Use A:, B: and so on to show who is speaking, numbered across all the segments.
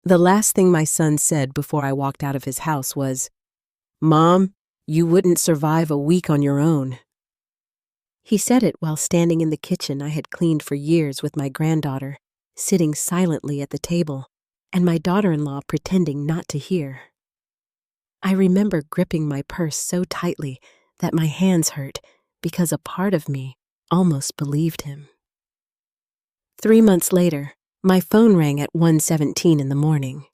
A: The last thing my son said before I walked out of his house was, "Mom, you wouldn't survive a week on your own." He said it while standing in the kitchen I had cleaned for years with my granddaughter, sitting silently at the table, and my daughter-in-law pretending not to hear. I remember gripping my purse so tightly that my hands hurt because a part of me almost believed him. 3 months later, my phone rang at 1:17 in the morning.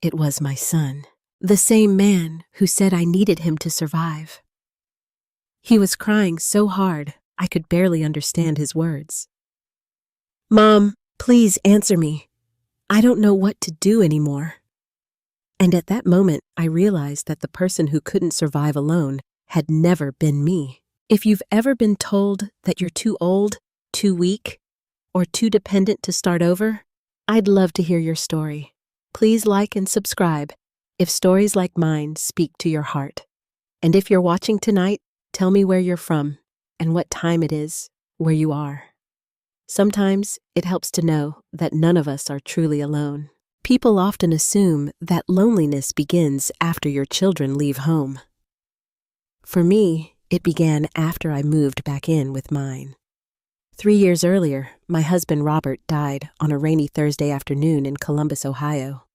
A: It was my son, the same man who said I needed him to survive. He was crying so hard I could barely understand his words. "Mom, please answer me. I don't know what to do anymore." And at that moment, I realized that the person who couldn't survive alone had never been me. If you've ever been told that you're too old, too weak, or too dependent to start over, I'd love to hear your story. Please like and subscribe if stories like mine speak to your heart. And if you're watching tonight, tell me where you're from and what time it is where you are. Sometimes it helps to know that none of us are truly alone. People often assume that loneliness begins after your children leave home. For me, it began after I moved back in with mine. 3 years earlier, my husband Robert died on a rainy Thursday afternoon in Columbus, Ohio.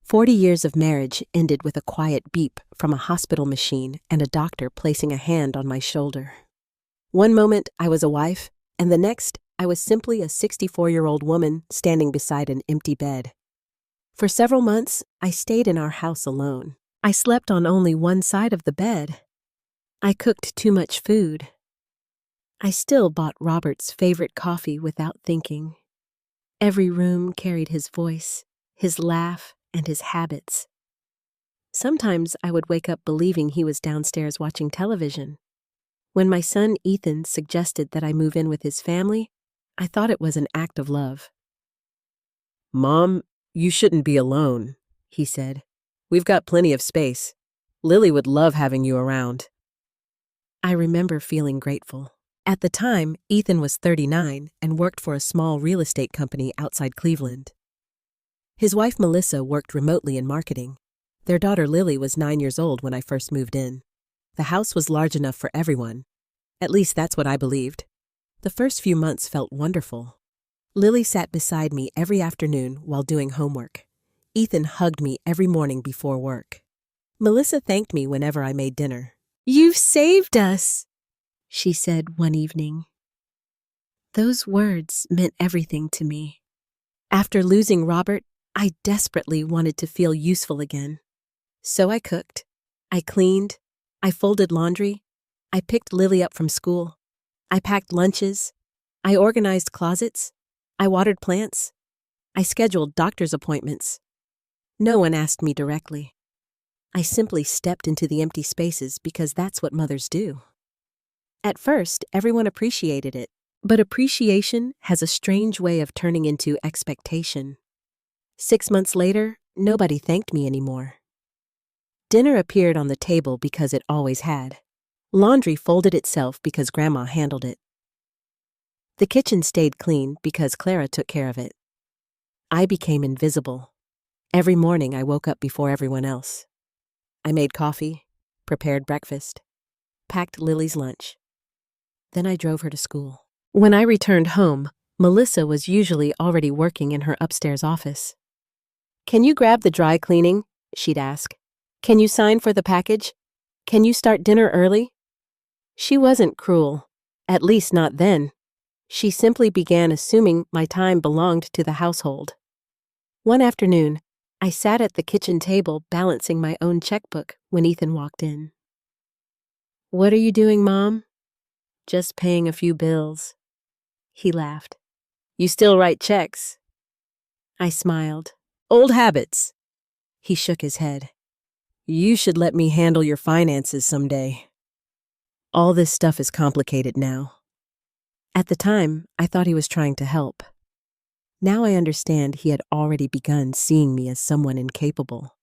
A: 40 years of marriage ended with a quiet beep from a hospital machine and a doctor placing a hand on my shoulder. One moment I was a wife, and the next I was simply a 64-year-old woman standing beside an empty bed. For several months, I stayed in our house alone. I slept on only one side of the bed. I cooked too much food. I still bought Robert's favorite coffee without thinking. Every room carried his voice, his laugh, and his habits. Sometimes I would wake up believing he was downstairs watching television. When my son Ethan suggested that I move in with his family, I thought it was an act of love. "Mom, you shouldn't be alone," he said. "We've got plenty of space. Lily would love having you around." I remember feeling grateful. At the time, Ethan was 39 and worked for a small real estate company outside Cleveland. His wife Melissa worked remotely in marketing. Their daughter Lily was 9 years old when I first moved in. The house was large enough for everyone. At least that's what I believed. The first few months felt wonderful. Lily sat beside me every afternoon while doing homework. Ethan hugged me every morning before work. Melissa thanked me whenever I made dinner. "You've saved us," she said one evening. Those words meant everything to me. After losing Robert, I desperately wanted to feel useful again. So I cooked, I cleaned, I folded laundry, I picked Lily up from school, I packed lunches, I organized closets, I watered plants, I scheduled doctor's appointments. No one asked me directly. I simply stepped into the empty spaces because that's what mothers do. At first, everyone appreciated it, but appreciation has a strange way of turning into expectation. 6 months later, nobody thanked me anymore. Dinner appeared on the table because it always had. Laundry folded itself because Grandma handled it. The kitchen stayed clean because Clara took care of it. I became invisible. Every morning I woke up before everyone else. I made coffee, prepared breakfast, packed Lily's lunch. Then I drove her to school. When I returned home, Melissa was usually already working in her upstairs office. "Can you grab the dry cleaning?" she'd ask. "Can you sign for the package? Can you start dinner early?" She wasn't cruel, at least not then. She simply began assuming my time belonged to the household. One afternoon, I sat at the kitchen table balancing my own checkbook when Ethan walked in. "What are you doing, Mom?" "Just paying a few bills." He laughed. "You still write checks?" I smiled. "Old habits." He shook his head. "You should let me handle your finances someday. All this stuff is complicated now." At the time, I thought he was trying to help. Now I understand he had already begun seeing me as someone incapable.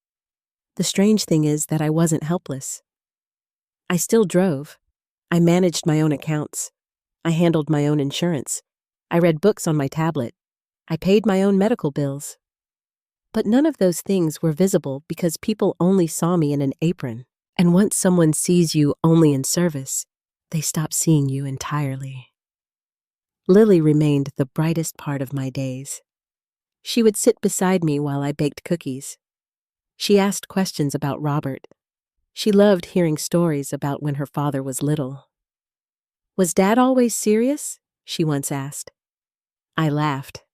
A: The strange thing is that I wasn't helpless. I still drove. I managed my own accounts. I handled my own insurance. I read books on my tablet. I paid my own medical bills. But none of those things were visible because people only saw me in an apron. And once someone sees you only in service, they stop seeing you entirely. Lily remained the brightest part of my days. She would sit beside me while I baked cookies. She asked questions about Robert. She loved hearing stories about when her father was little. "Was Dad always serious?" she once asked. I laughed.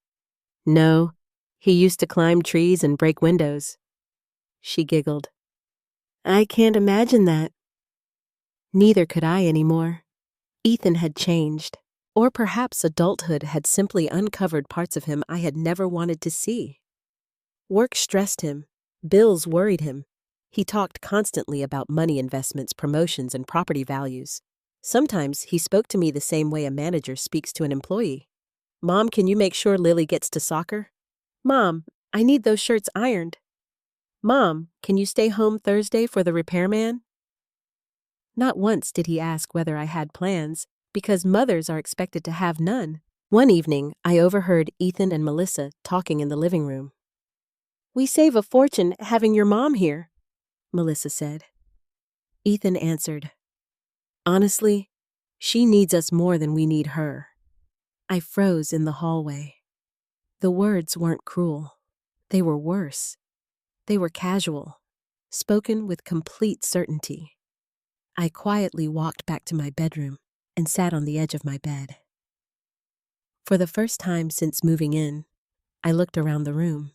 A: "No, he used to climb trees and break windows." She giggled. "I can't imagine that." Neither could I anymore. Ethan had changed, or perhaps adulthood had simply uncovered parts of him I had never wanted to see. Work stressed him. Bills worried him. He talked constantly about money investments, promotions, and property values. Sometimes he spoke to me the same way a manager speaks to an employee. "Mom, can you make sure Lily gets to soccer?" "Mom, I need those shirts ironed." "Mom, can you stay home Thursday for the repairman?" Not once did he ask whether I had plans, because mothers are expected to have none. One evening, I overheard Ethan and Melissa talking in the living room. "We save a fortune having your mom here," Melissa said. Ethan answered, "Honestly, she needs us more than we need her." I froze in the hallway. The words weren't cruel. They were worse. They were casual, spoken with complete certainty. I quietly walked back to my bedroom and sat on the edge of my bed. For the first time since moving in, I looked around the room.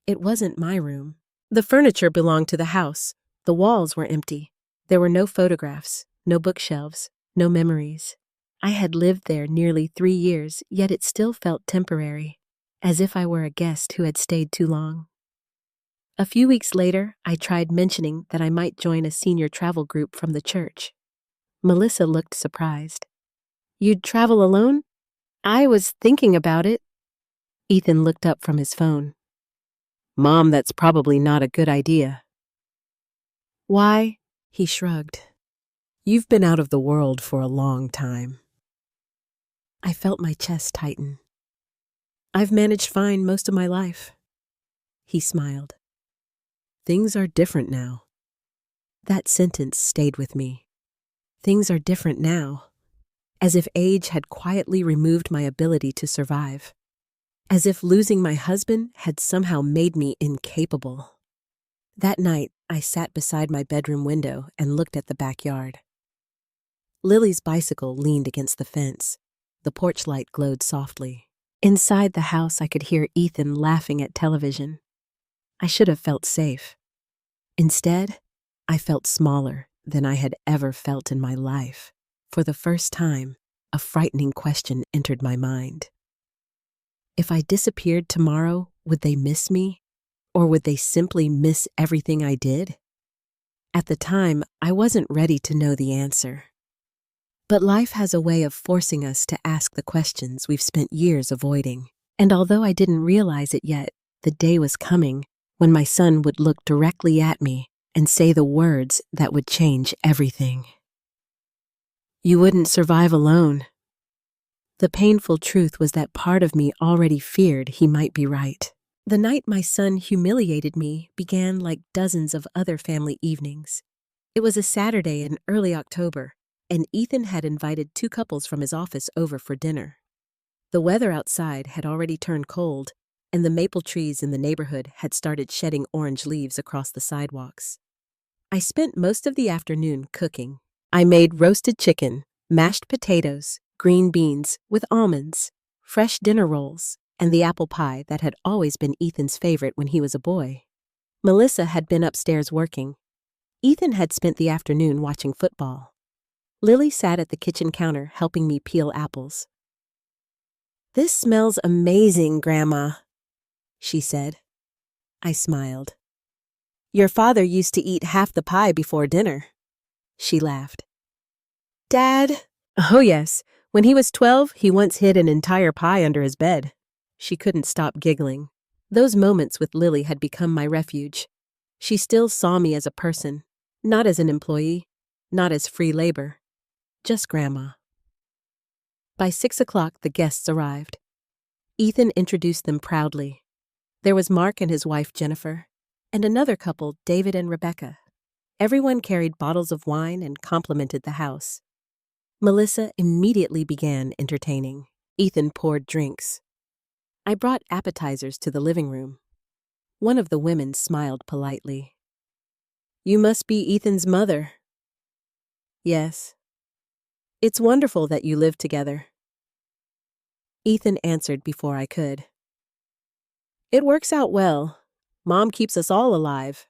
A: It wasn't my room. The furniture belonged to the house. The walls were empty. There were no photographs, no bookshelves, no memories. I had lived there nearly 3 years, yet it still felt temporary, as if I were a guest who had stayed too long. A few weeks later, I tried mentioning that I might join a senior travel group from the church. Melissa looked surprised. "You'd travel alone?" "I was thinking about it." Ethan looked up from his phone. "Mom, that's probably not a good idea." "Why?" He shrugged. "You've been out of the world for a long time." I felt my chest tighten. "I've managed fine most of my life." He smiled. "Things are different now." That sentence stayed with me. Things are different now. As if age had quietly removed my ability to survive. As if losing my husband had somehow made me incapable. That night, I sat beside my bedroom window and looked at the backyard. Lily's bicycle leaned against the fence. The porch light glowed softly. Inside the house, I could hear Ethan laughing at television. I should have felt safe. Instead, I felt smaller than I had ever felt in my life. For the first time, a frightening question entered my mind. If I disappeared tomorrow, would they miss me? Or would they simply miss everything I did? At the time, I wasn't ready to know the answer. But life has a way of forcing us to ask the questions we've spent years avoiding. And although I didn't realize it yet, the day was coming when my son would look directly at me and say the words that would change everything. "You wouldn't survive alone." The painful truth was that part of me already feared he might be right. The night my son humiliated me began like dozens of other family evenings. It was a Saturday in early October, and Ethan had invited 2 couples from his office over for dinner. The weather outside had already turned cold, and the maple trees in the neighborhood had started shedding orange leaves across the sidewalks. I spent most of the afternoon cooking. I made roasted chicken, mashed potatoes, green beans with almonds, fresh dinner rolls, and the apple pie that had always been Ethan's favorite when he was a boy. Melissa had been upstairs working. Ethan had spent the afternoon watching football. Lily sat at the kitchen counter helping me peel apples. "This smells amazing, Grandma," she said. I smiled. "Your father used to eat half the pie before dinner." She laughed. "Dad?" "Oh yes, when he was 12, he once hid an entire pie under his bed." She couldn't stop giggling. Those moments with Lily had become my refuge. She still saw me as a person, not as an employee, not as free labor, just Grandma. By 6 o'clock, the guests arrived. Ethan introduced them proudly. There was Mark and his wife Jennifer, and another couple, David and Rebecca. Everyone carried bottles of wine and complimented the house. Melissa immediately began entertaining. Ethan poured drinks. I brought appetizers to the living room. One of the women smiled politely. "You must be Ethan's mother." "Yes." "It's wonderful that you live together." Ethan answered before I could. "It works out well. Mom keeps us all alive."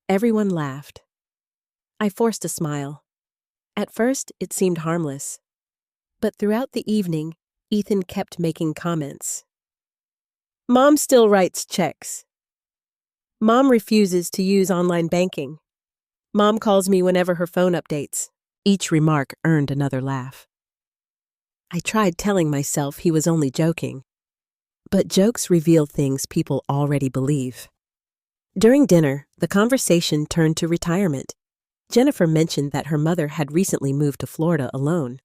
A: Everyone laughed. I forced a smile. At first, it seemed harmless. But throughout the evening, Ethan kept making comments. "Mom still writes checks. Mom refuses to use online banking. Mom calls me whenever her phone updates." Each remark earned another laugh. I tried telling myself he was only joking, but jokes reveal things people already believe. During dinner, the conversation turned to retirement. Jennifer mentioned that her mother had recently moved to Florida alone.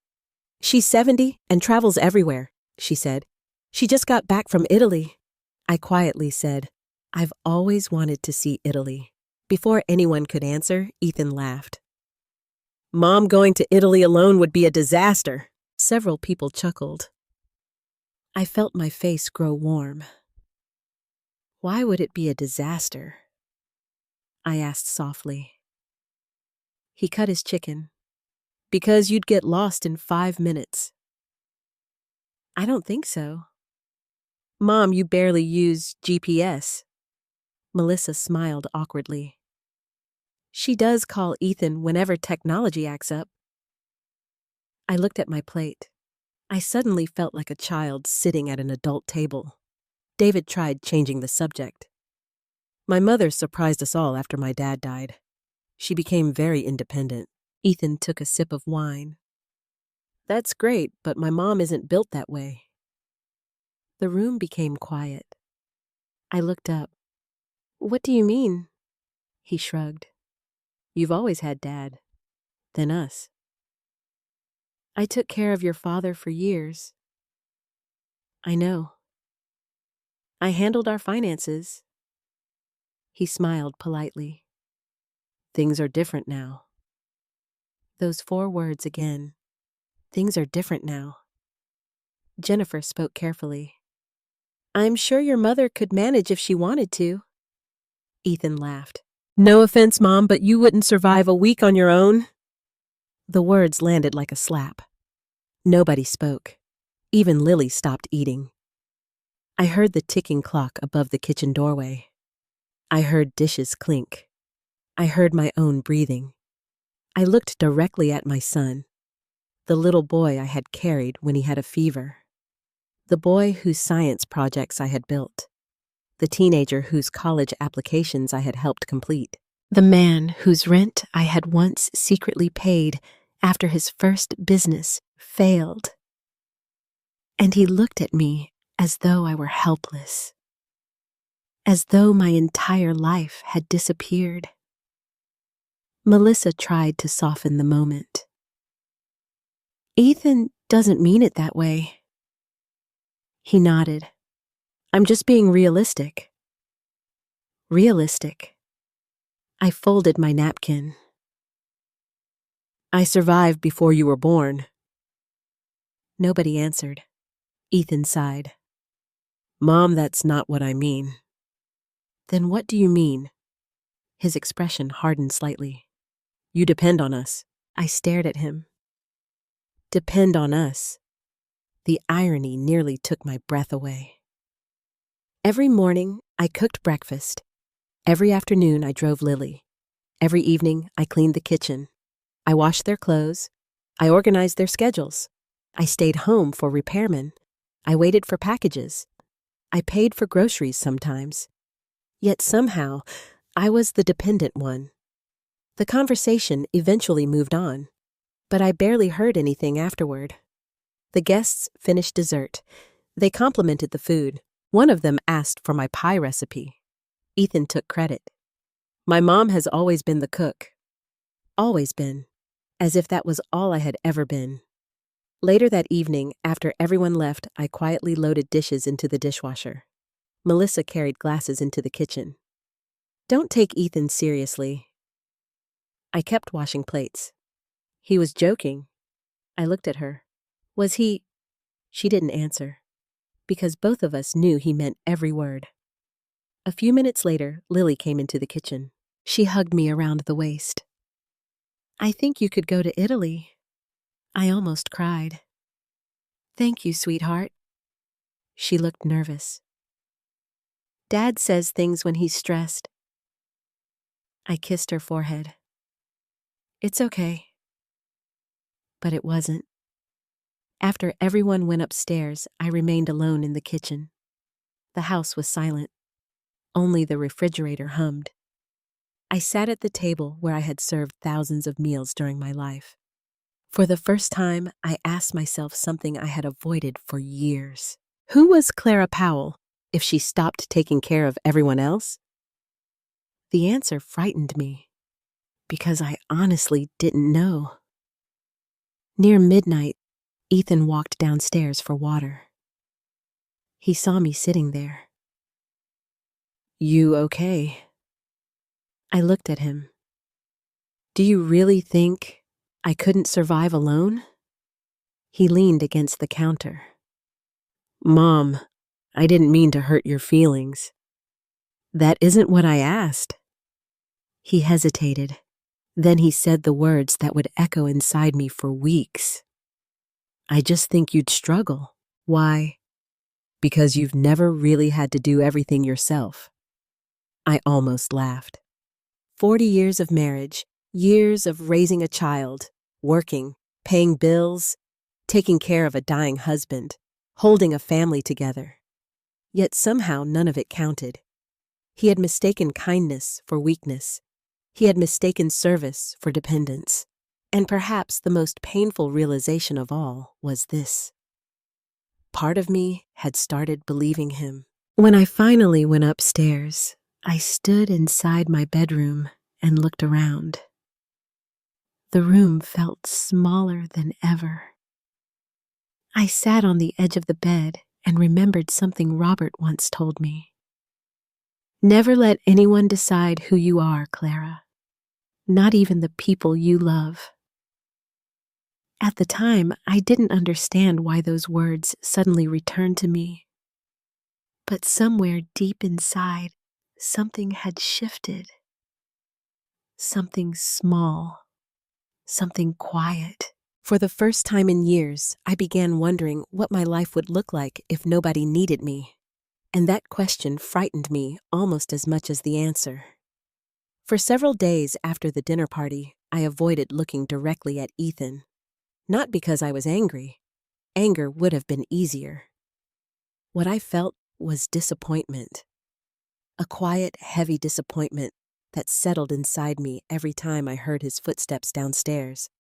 A: "She's 70 and travels everywhere," she said. "She just got back from Italy." I quietly said, "I've always wanted to see Italy." Before anyone could answer, Ethan laughed. "Mom going to Italy alone would be a disaster." Several people chuckled. I felt my face grow warm. "Why would it be a disaster?" I asked softly. He cut his chicken. "Because you'd get lost in 5 minutes." "I don't think so." "Mom, you barely use GPS." Melissa smiled awkwardly. "She does call Ethan whenever technology acts up." I looked at my plate. I suddenly felt like a child sitting at an adult table. David tried changing the subject. "My mother surprised us all after my dad died. She became very independent." Ethan took a sip of wine. "That's great, but my mom isn't built that way." The room became quiet. I looked up. "What do you mean?" He shrugged. "You've always had Dad, then us." "I took care of your father for years." "I know. I handled our finances." He smiled politely. "Things are different now." Those 4 words again. Things are different now. Jennifer spoke carefully. "I'm sure your mother could manage if she wanted to." Ethan laughed. "No offense, Mom, but you wouldn't survive a week on your own." The words landed like a slap. Nobody spoke. Even Lily stopped eating. I heard the ticking clock above the kitchen doorway. I heard dishes clink. I heard my own breathing. I looked directly at my son, the little boy I had carried when he had a fever, the boy whose science projects I had built, the teenager whose college applications I had helped complete, the man whose rent I had once secretly paid after his first business failed. And he looked at me as though I were helpless, as though my entire life had disappeared. Melissa tried to soften the moment. "Ethan doesn't mean it that way." He nodded. "I'm just being realistic." Realistic. I folded my napkin. "I survived before you were born." Nobody answered. Ethan sighed. "Mom, that's not what I mean." "Then what do you mean?" His expression hardened slightly. "You depend on us." I stared at him. Depend on us. The irony nearly took my breath away. Every morning, I cooked breakfast. Every afternoon, I drove Lily. Every evening, I cleaned the kitchen. I washed their clothes. I organized their schedules. I stayed home for repairmen. I waited for packages. I paid for groceries sometimes. Yet somehow, I was the dependent one. The conversation eventually moved on, but I barely heard anything afterward. The guests finished dessert. They complimented the food. One of them asked for my pie recipe. Ethan took credit. My mom has always been the cook. Always been. As if that was all I had ever been. Later that evening, after everyone left, I quietly loaded dishes into the dishwasher. Melissa carried glasses into the kitchen. Don't take Ethan seriously. I kept washing plates. He was joking. I looked at her. Was he? She didn't answer, because both of us knew he meant every word. A few minutes later, Lily came into the kitchen. She hugged me around the waist. I think you could go to Italy. I almost cried. Thank you, sweetheart. She looked nervous. Dad says things when he's stressed. I kissed her forehead. It's okay. But it wasn't. After everyone went upstairs, I remained alone in the kitchen. The house was silent. Only the refrigerator hummed. I sat at the table where I had served thousands of meals during my life. For the first time, I asked myself something I had avoided for years. Who was Clara Powell if she stopped taking care of everyone else? The answer frightened me, because I honestly didn't know. Near midnight, Ethan walked downstairs for water. He saw me sitting there. You okay? I looked at him. Do you really think I couldn't survive alone? He leaned against the counter. Mom, I didn't mean to hurt your feelings. That isn't what I asked. He hesitated. Then he said the words that would echo inside me for weeks. I just think you'd struggle. Why? Because you've never really had to do everything yourself. I almost laughed. 40 years of marriage, years of raising a child, working, paying bills, taking care of a dying husband, holding a family together. Yet somehow none of it counted. He had mistaken kindness for weakness. He had mistaken service for dependence. And perhaps the most painful realization of all was this. Part of me had started believing him. When I finally went upstairs, I stood inside my bedroom and looked around. The room felt smaller than ever. I sat on the edge of the bed and remembered something Robert once told me. Never let anyone decide who you are, Clara. Not even the people you love. At the time, I didn't understand why those words suddenly returned to me. But somewhere deep inside, something had shifted. Something small. Something quiet. For the first time in years, I began wondering what my life would look like if nobody needed me. And that question frightened me almost as much as the answer. For several days after the dinner party, I avoided looking directly at Ethan. Not because I was angry. Anger would have been easier. What I felt was disappointment. A quiet, heavy disappointment that settled inside me every time I heard his footsteps downstairs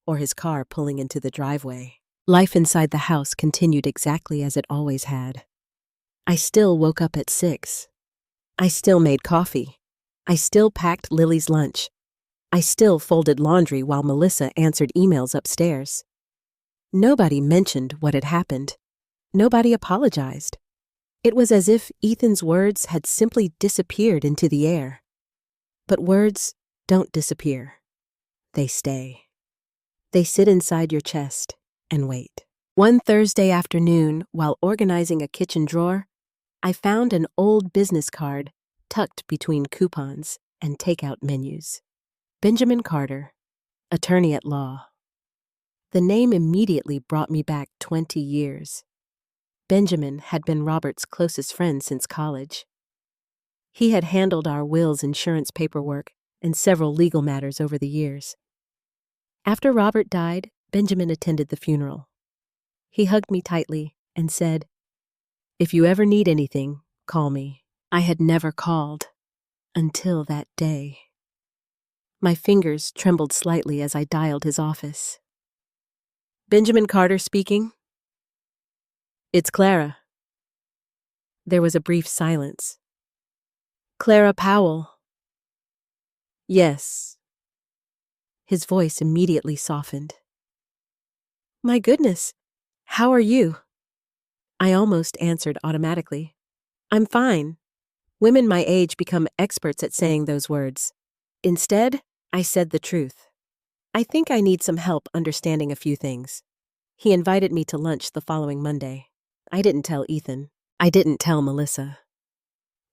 A: or his car pulling into the driveway. Life inside the house continued exactly as it always had. I still woke up at 6. I still made coffee. I still packed Lily's lunch. I still folded laundry while Melissa answered emails upstairs. Nobody mentioned what had happened. Nobody apologized. It was as if Ethan's words had simply disappeared into the air. But words don't disappear. They stay. They sit inside your chest and wait. One Thursday afternoon, while organizing a kitchen drawer, I found an old business card tucked between coupons and takeout menus. Benjamin Carter, attorney at law. The name immediately brought me back 20 years. Benjamin had been Robert's closest friend since college. He had handled our will's insurance paperwork and several legal matters over the years. After Robert died, Benjamin attended the funeral. He hugged me tightly and said, "If you ever need anything, call me." I had never called until that day. My fingers trembled slightly as I dialed his office. Benjamin Carter speaking. It's Clara. There was a brief silence. Clara Powell. Yes. His voice immediately softened. My goodness, how are you? I almost answered automatically. I'm fine. Women my age become experts at saying those words. Instead, I said the truth. I think I need some help understanding a few things. He invited me to lunch the following Monday. I didn't tell Ethan. I didn't tell Melissa.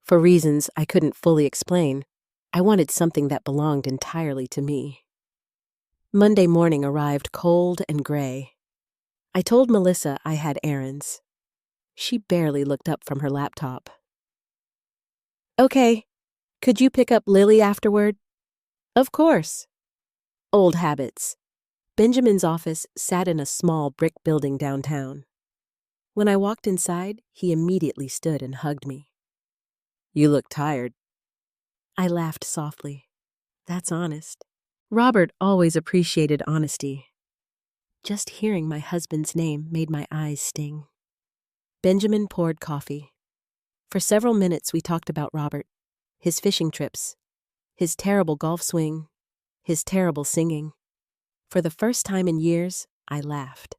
A: For reasons I couldn't fully explain, I wanted something that belonged entirely to me. Monday morning arrived cold and gray. I told Melissa I had errands. She barely looked up from her laptop. Okay, could you pick up Lily afterward? Of course. Old habits. Benjamin's office sat in a small brick building downtown. When I walked inside, he immediately stood and hugged me. You look tired. I laughed softly. That's honest. Robert always appreciated honesty. Just hearing my husband's name made my eyes sting. Benjamin poured coffee. For several minutes we talked about Robert, his fishing trips, his terrible golf swing, his terrible singing. For the first time in years, I laughed.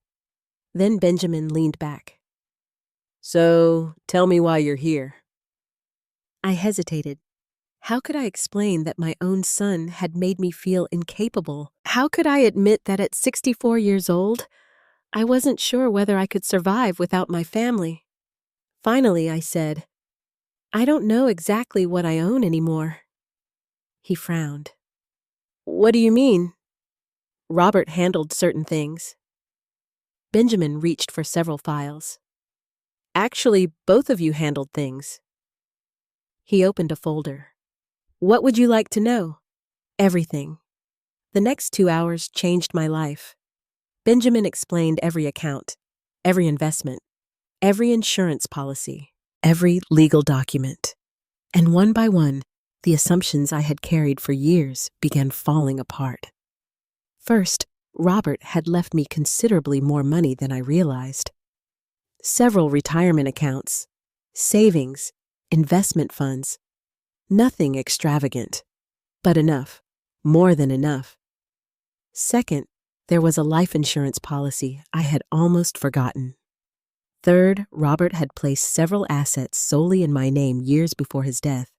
A: Then Benjamin leaned back. So, tell me why you're here. I hesitated. How could I explain that my own son had made me feel incapable? How could I admit that at 64 years old, I wasn't sure whether I could survive without my family? Finally, I said, I don't know exactly what I own anymore. He frowned. What do you mean? Robert handled certain things. Benjamin reached for several files. Actually, both of you handled things. He opened a folder. What would you like to know? Everything. The next 2 hours changed my life. Benjamin explained every account, every investment, every insurance policy, every legal document. And one by one, the assumptions I had carried for years began falling apart. First, Robert had left me considerably more money than I realized. Several retirement accounts, savings, investment funds. Nothing extravagant, but enough, more than enough. Second, there was a life insurance policy I had almost forgotten. Third, Robert had placed several assets solely in my name years before his death.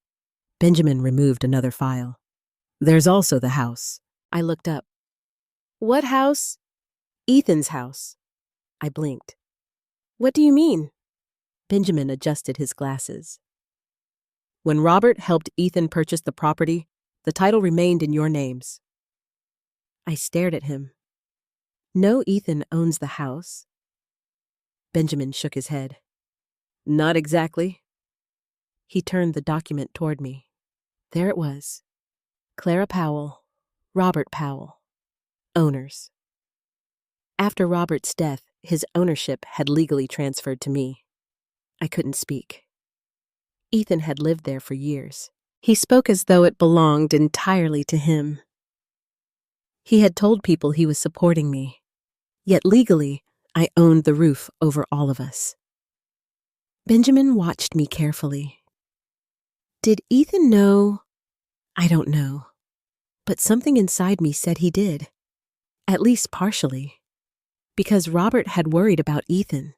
A: Benjamin removed another file. There's also the house. I looked up. What house? Ethan's house. I blinked. What do you mean? Benjamin adjusted his glasses. When Robert helped Ethan purchase the property, the title remained in your names. I stared at him. No, Ethan owns the house. Benjamin shook his head. Not exactly. He turned the document toward me. There it was. Clara Powell, Robert Powell, owners. After Robert's death, his ownership had legally transferred to me. I couldn't speak. Ethan had lived there for years. He spoke as though it belonged entirely to him. He had told people he was supporting me, yet legally, I owned the roof over all of us. Benjamin watched me carefully. Did Ethan know? I don't know. But something inside me said he did. At least partially. Because Robert had worried about Ethan.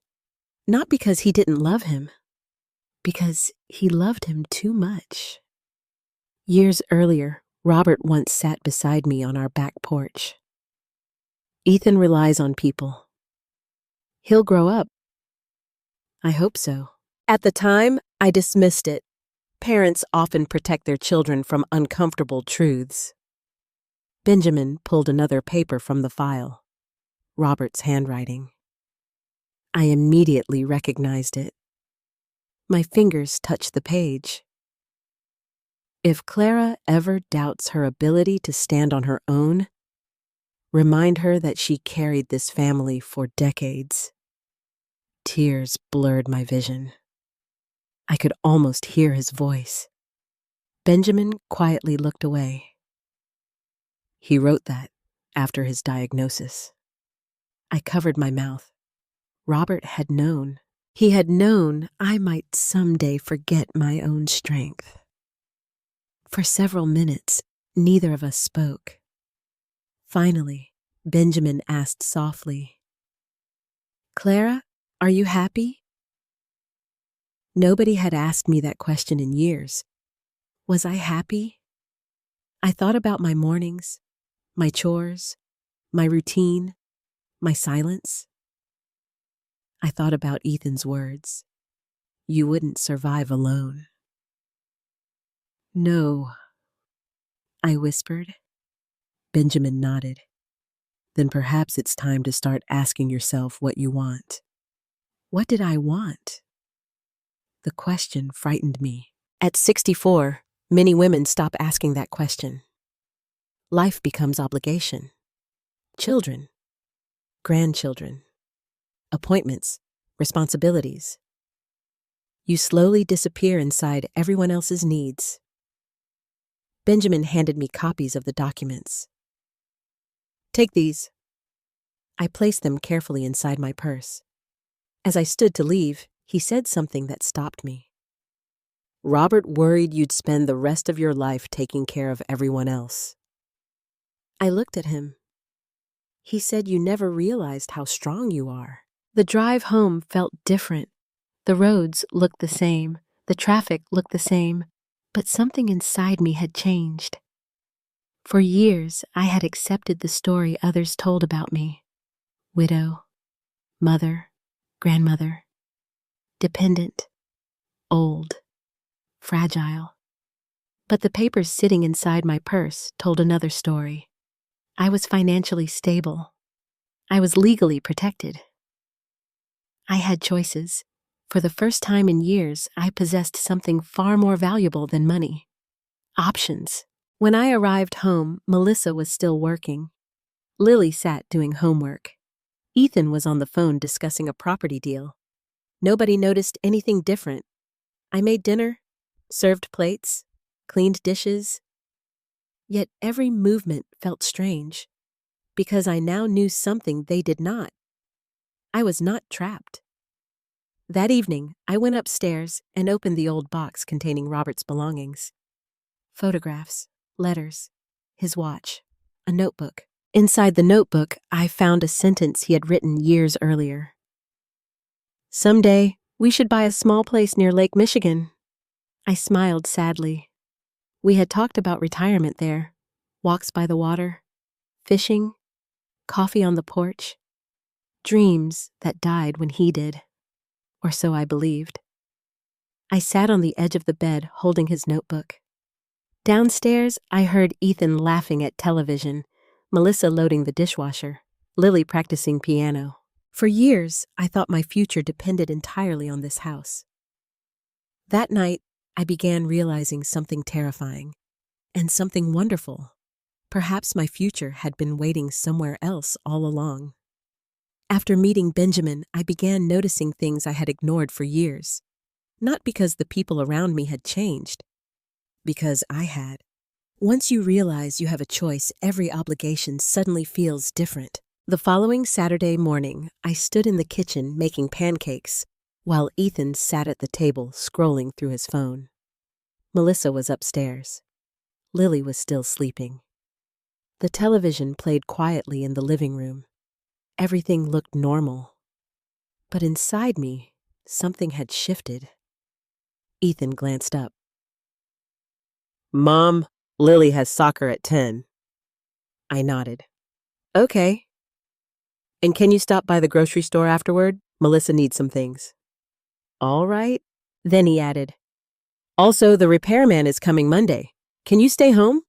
A: Not because he didn't love him. Because he loved him too much. Years earlier, Robert once sat beside me on our back porch. Ethan relies on people. He'll grow up. I hope so. At the time, I dismissed it. Parents often protect their children from uncomfortable truths. Benjamin pulled another paper from the file. Robert's handwriting. I immediately recognized it. My fingers touched the page. If Clara ever doubts her ability to stand on her own, remind her that she carried this family for decades. Tears blurred my vision. I could almost hear his voice. Benjamin quietly looked away. He wrote that after his diagnosis. I covered my mouth. Robert had known. He had known I might someday forget my own strength. For several minutes, neither of us spoke. Finally, Benjamin asked softly, Clara, are you happy? Nobody had asked me that question in years. Was I happy? I thought about my mornings, my chores, my routine, my silence. I thought about Ethan's words. You wouldn't survive alone. No, I whispered. Benjamin nodded. Then perhaps it's time to start asking yourself what you want. What did I want? The question frightened me. At 64, many women stop asking that question. Life becomes obligation. Children, grandchildren, appointments, responsibilities. You slowly disappear inside everyone else's needs. Benjamin handed me copies of the documents. Take these. I placed them carefully inside my purse. As I stood to leave, he said something that stopped me. Robert worried you'd spend the rest of your life taking care of everyone else. I looked at him. He said you never realized how strong you are. The drive home felt different. The roads looked the same. The traffic looked the same. But something inside me had changed. For years, I had accepted the story others told about me. Widow, mother, grandmother, dependent, old, fragile. But the papers sitting inside my purse told another story. I was financially stable. I was legally protected. I had choices. For the first time in years, I possessed something far more valuable than money. Options. When I arrived home, Melissa was still working. Lily sat doing homework. Ethan was on the phone discussing a property deal. Nobody noticed anything different. I made dinner, served plates, cleaned dishes. Yet every movement felt strange, because I now knew something they did not. I was not trapped. That evening, I went upstairs and opened the old box containing Robert's belongings. Photographs, letters, his watch, a notebook. Inside the notebook, I found a sentence he had written years earlier. Someday, we should buy a small place near Lake Michigan. I smiled sadly. We had talked about retirement there, walks by the water, fishing, coffee on the porch, dreams that died when he did, or so I believed. I sat on the edge of the bed holding his notebook. Downstairs, I heard Ethan laughing at television, Melissa loading the dishwasher, Lily practicing piano. For years, I thought my future depended entirely on this house. That night, I began realizing something terrifying and something wonderful. Perhaps my future had been waiting somewhere else all along. After meeting Benjamin, I began noticing things I had ignored for years. Not because the people around me had changed, because I had. Once you realize you have a choice, every obligation suddenly feels different. The following Saturday morning, I stood in the kitchen making pancakes, while Ethan sat at the table scrolling through his phone. Melissa was upstairs. Lily was still sleeping. The television played quietly in the living room. Everything looked normal. But inside me, something had shifted. Ethan glanced up. Mom, Lily has soccer at 10. I nodded. Okay. And can you stop by the grocery store afterward? Melissa needs some things. All right. Then he added, also, the repairman is coming Monday. Can you stay home?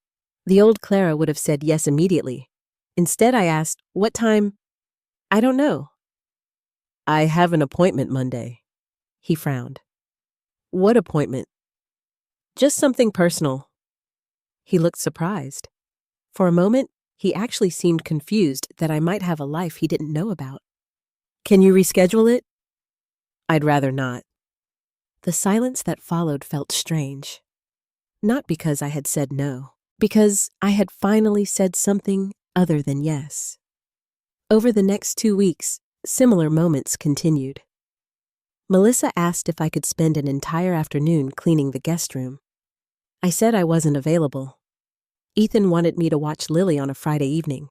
A: The old Clara would have said yes immediately. Instead, I asked, what time? I don't know. I have an appointment Monday. He frowned. What appointment? Just something personal. He looked surprised. For a moment, he actually seemed confused that I might have a life he didn't know about. Can you reschedule it? I'd rather not. The silence that followed felt strange. Not because I had said no, because I had finally said something other than yes. Over the next 2 weeks, similar moments continued. Melissa asked if I could spend an entire afternoon cleaning the guest room. I said I wasn't available. Ethan wanted me to watch Lily on a Friday evening.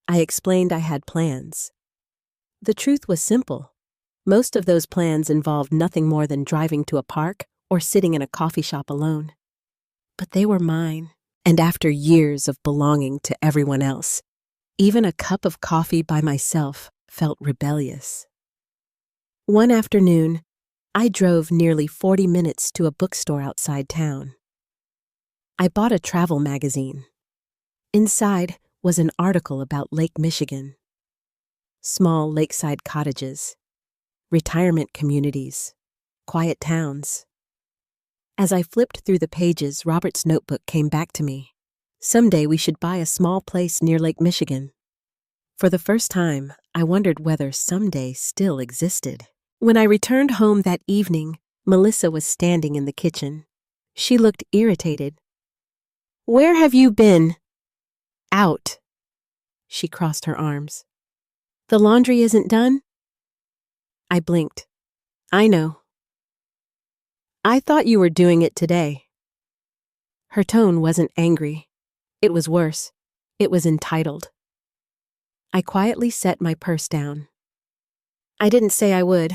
A: I explained I had plans. The truth was simple. Most of those plans involved nothing more than driving to a park or sitting in a coffee shop alone. But they were mine, and after years of belonging to everyone else, even a cup of coffee by myself felt rebellious. One afternoon, I drove nearly 40 minutes to a bookstore outside town. I bought a travel magazine. Inside was an article about Lake Michigan. Small lakeside cottages, retirement communities, quiet towns. As I flipped through the pages, Robert's notebook came back to me. Someday we should buy a small place near Lake Michigan. For the first time, I wondered whether someday still existed. When I returned home that evening, Melissa was standing in the kitchen. She looked irritated. "Where have you been?" "Out." She crossed her arms. "The laundry isn't done?" I blinked. "I know." "I thought you were doing it today." Her tone wasn't angry. It was worse. It was entitled. I quietly set my purse down. "I didn't say I would."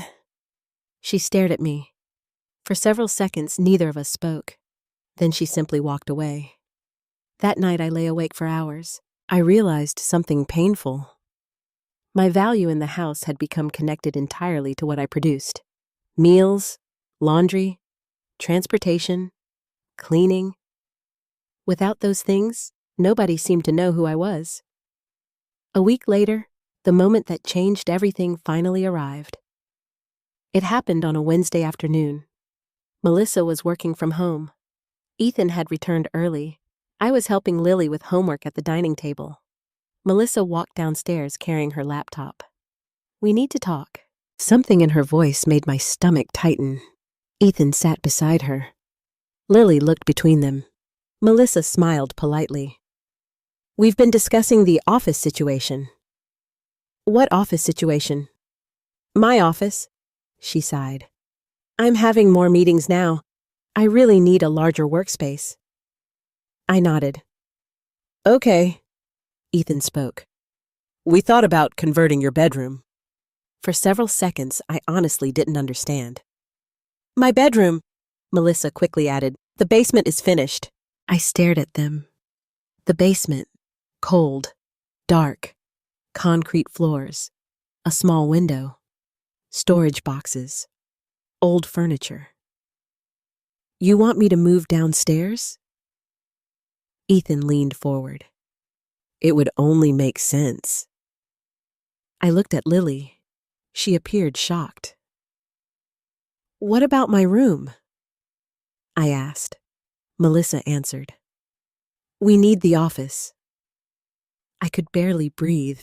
A: She stared at me. For several seconds, neither of us spoke. Then she simply walked away. That night I lay awake for hours. I realized something painful. My value in the house had become connected entirely to what I produced. Meals, laundry, transportation, cleaning. Without those things, nobody seemed to know who I was. A week later, the moment that changed everything finally arrived. It happened on a Wednesday afternoon. Melissa was working from home. Ethan had returned early. I was helping Lily with homework at the dining table. Melissa walked downstairs carrying her laptop. "We need to talk." Something in her voice made my stomach tighten. Ethan sat beside her. Lily looked between them. Melissa smiled politely. "We've been discussing the office situation." "What office situation?" "My office," she sighed. "I'm having more meetings now. I really need a larger workspace." I nodded. "Okay," Ethan spoke. "We thought about converting your bedroom." For several seconds, I honestly didn't understand. "My bedroom," Melissa quickly added. "The basement is finished." I stared at them. The basement, cold, dark, concrete floors, a small window, storage boxes, old furniture. "You want me to move downstairs?" Ethan leaned forward. "It would only make sense." I looked at Lily. She appeared shocked. "What about my room?" I asked. Melissa answered. "We need the office." I could barely breathe.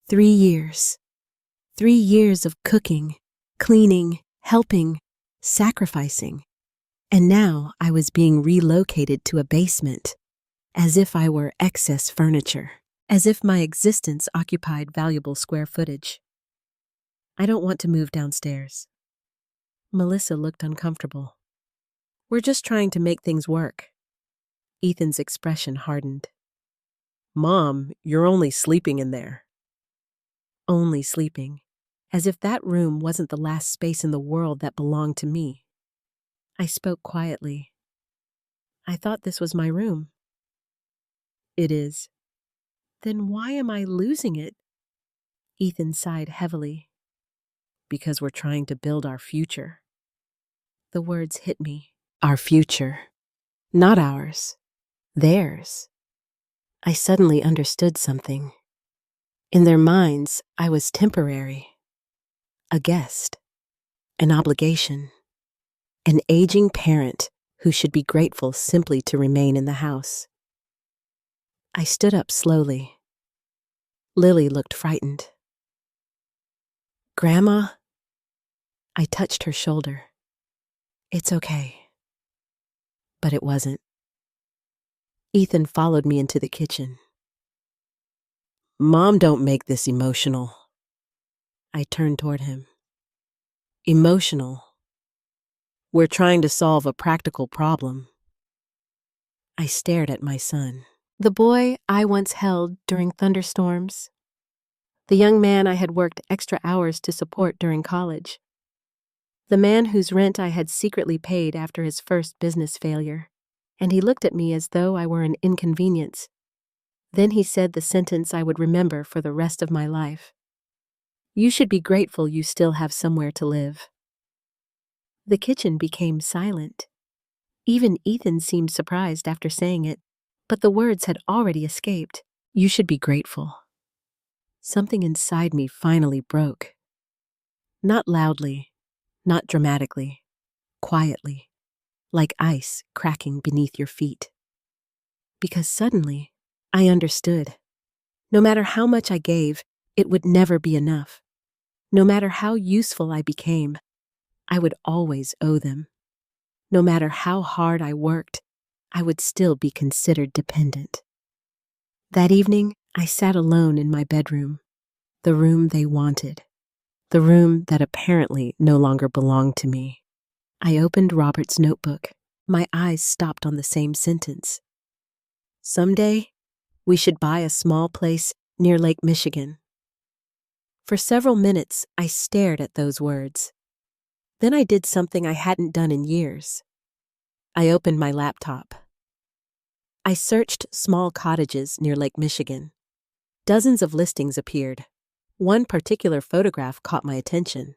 A: 3 years. 3 years of cooking, cleaning, helping, sacrificing. And now I was being relocated to a basement, as if I were excess furniture, as if my existence occupied valuable square footage. "I don't want to move downstairs." Melissa looked uncomfortable. "We're just trying to make things work." Ethan's expression hardened. "Mom, you're only sleeping in there." Only sleeping, as if that room wasn't the last space in the world that belonged to me. I spoke quietly. "I thought this was my room." "It is." "Then why am I losing it?" Ethan sighed heavily. "Because we're trying to build our future." The words hit me. Our future. Not ours. Theirs. I suddenly understood something. In their minds, I was temporary. A guest. An obligation. An aging parent who should be grateful simply to remain in the house. I stood up slowly. Lily looked frightened. "Grandma?" I touched her shoulder. "It's okay." But it wasn't. Ethan followed me into the kitchen. "Mom, don't make this emotional." I turned toward him. "Emotional. We're trying to solve a practical problem." I stared at my son. The boy I once held during thunderstorms. The young man I had worked extra hours to support during college. The man whose rent I had secretly paid after his first business failure. And he looked at me as though I were an inconvenience. Then he said the sentence I would remember for the rest of my life. You should be grateful you still have somewhere to live. The kitchen became silent. Even Ethan seemed surprised after saying it, but the words had already escaped. You should be grateful. Something inside me finally broke. Not loudly, not dramatically, quietly, like ice cracking beneath your feet. Because suddenly, I understood. No matter how much I gave, it would never be enough. No matter how useful I became, I would always owe them. No matter how hard I worked, I would still be considered dependent. That evening, I sat alone in my bedroom, the room they wanted, the room that apparently no longer belonged to me. I opened Robert's notebook. My eyes stopped on the same sentence. Someday, we should buy a small place near Lake Michigan. For several minutes, I stared at those words. Then I did something I hadn't done in years. I opened my laptop. I searched small cottages near Lake Michigan. Dozens of listings appeared. One particular photograph caught my attention.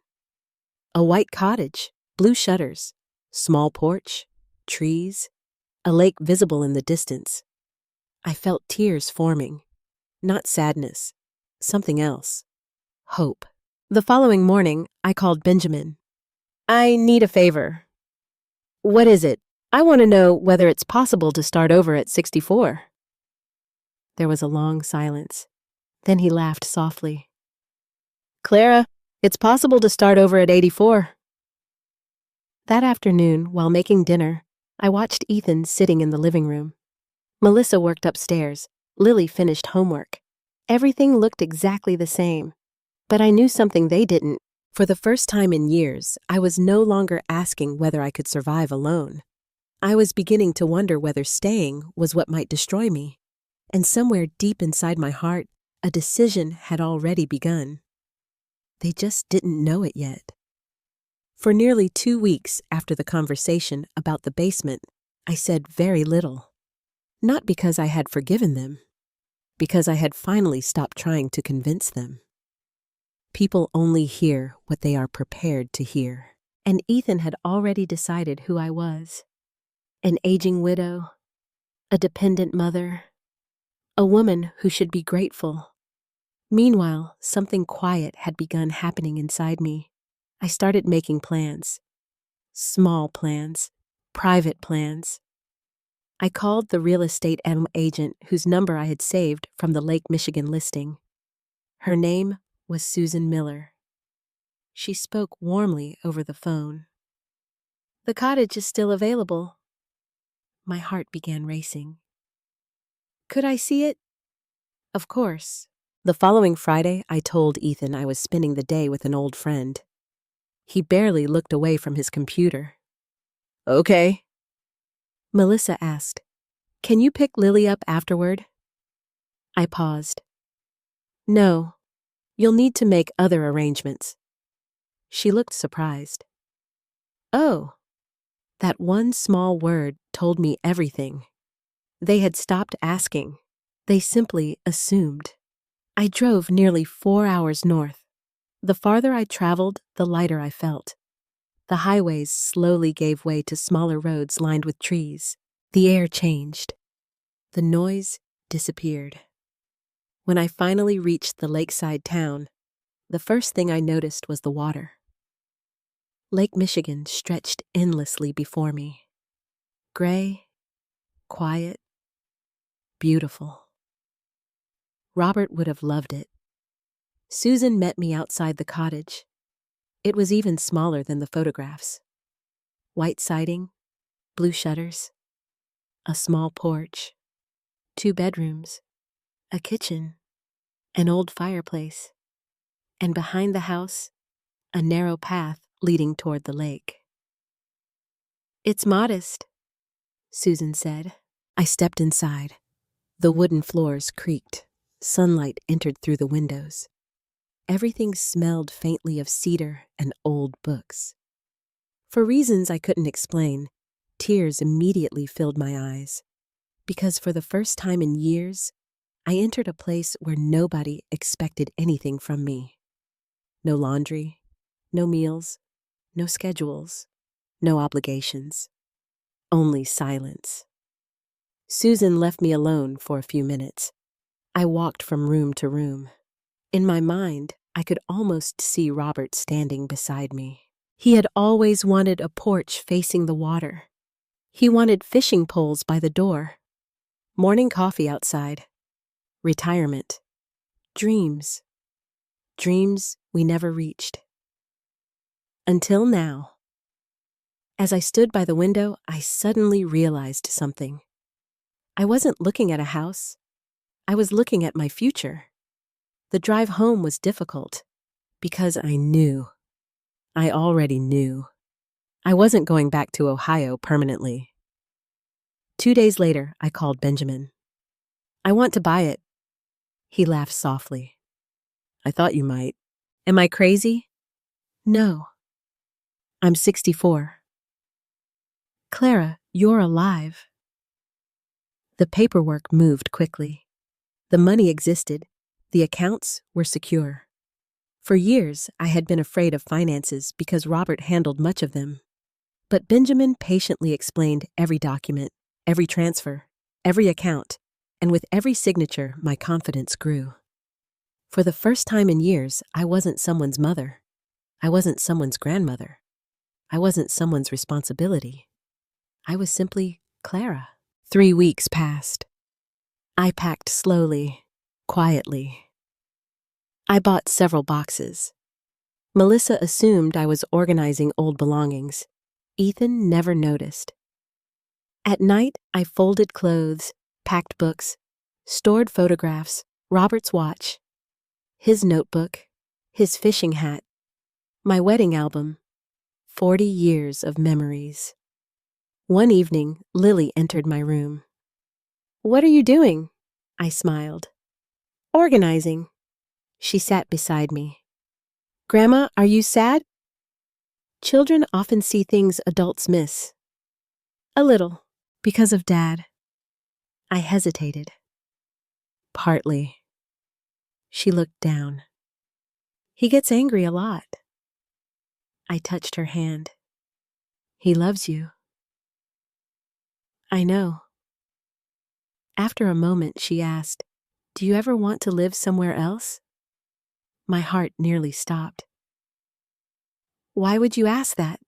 A: A white cottage, blue shutters, small porch, trees, a lake visible in the distance. I felt tears forming. Not sadness, something else. Hope. The following morning, I called Benjamin. I need a favor. What is it? I want to know whether it's possible to start over at 64. There was a long silence. Then he laughed softly. Clara, it's possible to start over at 84. That afternoon, while making dinner, I watched Ethan sitting in the living room. Melissa worked upstairs. Lily finished homework. Everything looked exactly the same. But I knew something they didn't. For the first time in years, I was no longer asking whether I could survive alone. I was beginning to wonder whether staying was what might destroy me. And somewhere deep inside my heart, a decision had already begun. They just didn't know it yet. For nearly 2 weeks after the conversation about the basement, I said very little. Not because I had forgiven them, because I had finally stopped trying to convince them. People only hear what they are prepared to hear. And Ethan had already decided who I was. An aging widow, a dependent mother, a woman who should be grateful. Meanwhile, something quiet had begun happening inside me. I started making plans. Small plans, private plans. I called the real estate agent whose number I had saved from the Lake Michigan listing. Her name was Susan Miller. She spoke warmly over the phone. The cottage is still available. My heart began racing. Could I see it? Of course. The following Friday, I told Ethan I was spending the day with an old friend. He barely looked away from his computer. Okay. Melissa asked, Can you pick Lily up afterward? I paused. No, you'll need to make other arrangements. She looked surprised. Oh, that one small word told me everything. They had stopped asking. They simply assumed. I drove nearly 4 hours north. The farther I traveled, the lighter I felt. The highways slowly gave way to smaller roads lined with trees. The air changed. The noise disappeared. When I finally reached the lakeside town, the first thing I noticed was the water. Lake Michigan stretched endlessly before me. Gray, quiet, beautiful. Robert would have loved it. Susan met me outside the cottage. It was even smaller than the photographs. White siding, blue shutters, a small porch, 2 bedrooms, a kitchen, an old fireplace, and behind the house, a narrow path leading toward the lake. It's modest, Susan said. I stepped inside. The wooden floors creaked. Sunlight entered through the windows. everything smelled faintly of cedar and old books. For reasons I couldn't explain, tears immediately filled my eyes, because for the first time in years, I entered a place where nobody expected anything from me. No laundry, no meals, no schedules, no obligations, only silence. Susan left me alone for a few minutes. I walked from room to room. In my mind, I could almost see Robert standing beside me. He had always wanted a porch facing the water. He wanted fishing poles by the door, morning coffee outside, retirement, dreams, dreams we never reached. Until now. As I stood by the window, I suddenly realized something. I wasn't looking at a house. I was looking at my future. The drive home was difficult because I knew. I already knew. I wasn't going back to Ohio permanently. 2 days later, I called Benjamin. I want to buy it. He laughed softly. I thought you might. Am I crazy? No. I'm 64. Clara, you're alive. The paperwork moved quickly. The money existed. The accounts were secure. For years, I had been afraid of finances because Robert handled much of them. But Benjamin patiently explained every document, every transfer, every account, and with every signature, my confidence grew. For the first time in years, I wasn't someone's mother. I wasn't someone's grandmother. I wasn't someone's responsibility. I was simply Clara. 3 weeks passed. I packed slowly, quietly. I bought several boxes. Melissa assumed I was organizing old belongings. Ethan never noticed. At night, I folded clothes, packed books, stored photographs, Robert's watch, his notebook, his fishing hat, my wedding album, 40 years of memories. One evening, Lily entered my room. What are you doing? I smiled. Organizing. She sat beside me. Grandma, are you sad? Children often see things adults miss. A little, because of Dad. I hesitated. Partly. She looked down. He gets angry a lot. I touched her hand. He loves you. I know. After a moment, she asked, Do you ever want to live somewhere else? My heart nearly stopped. Why would you ask that?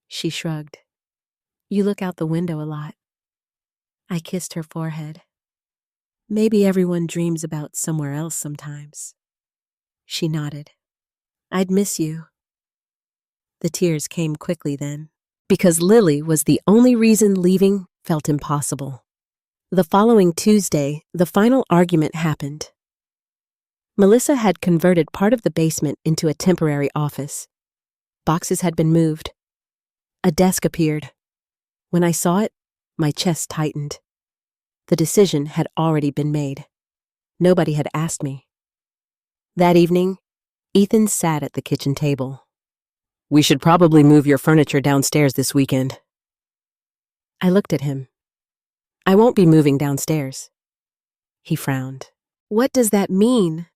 A: She shrugged. You look out the window a lot. I kissed her forehead. Maybe everyone dreams about somewhere else sometimes. She nodded. I'd miss you. The tears came quickly then, because Lily was the only reason leaving felt impossible. The following Tuesday, the final argument happened. Melissa had converted part of the basement into a temporary office. Boxes had been moved. A desk appeared. When I saw it, my chest tightened. The decision had already been made. Nobody had asked me. That evening, Ethan sat at the kitchen table. We should probably move your furniture downstairs this weekend. I looked at him. I won't be moving downstairs. He frowned. What does that mean?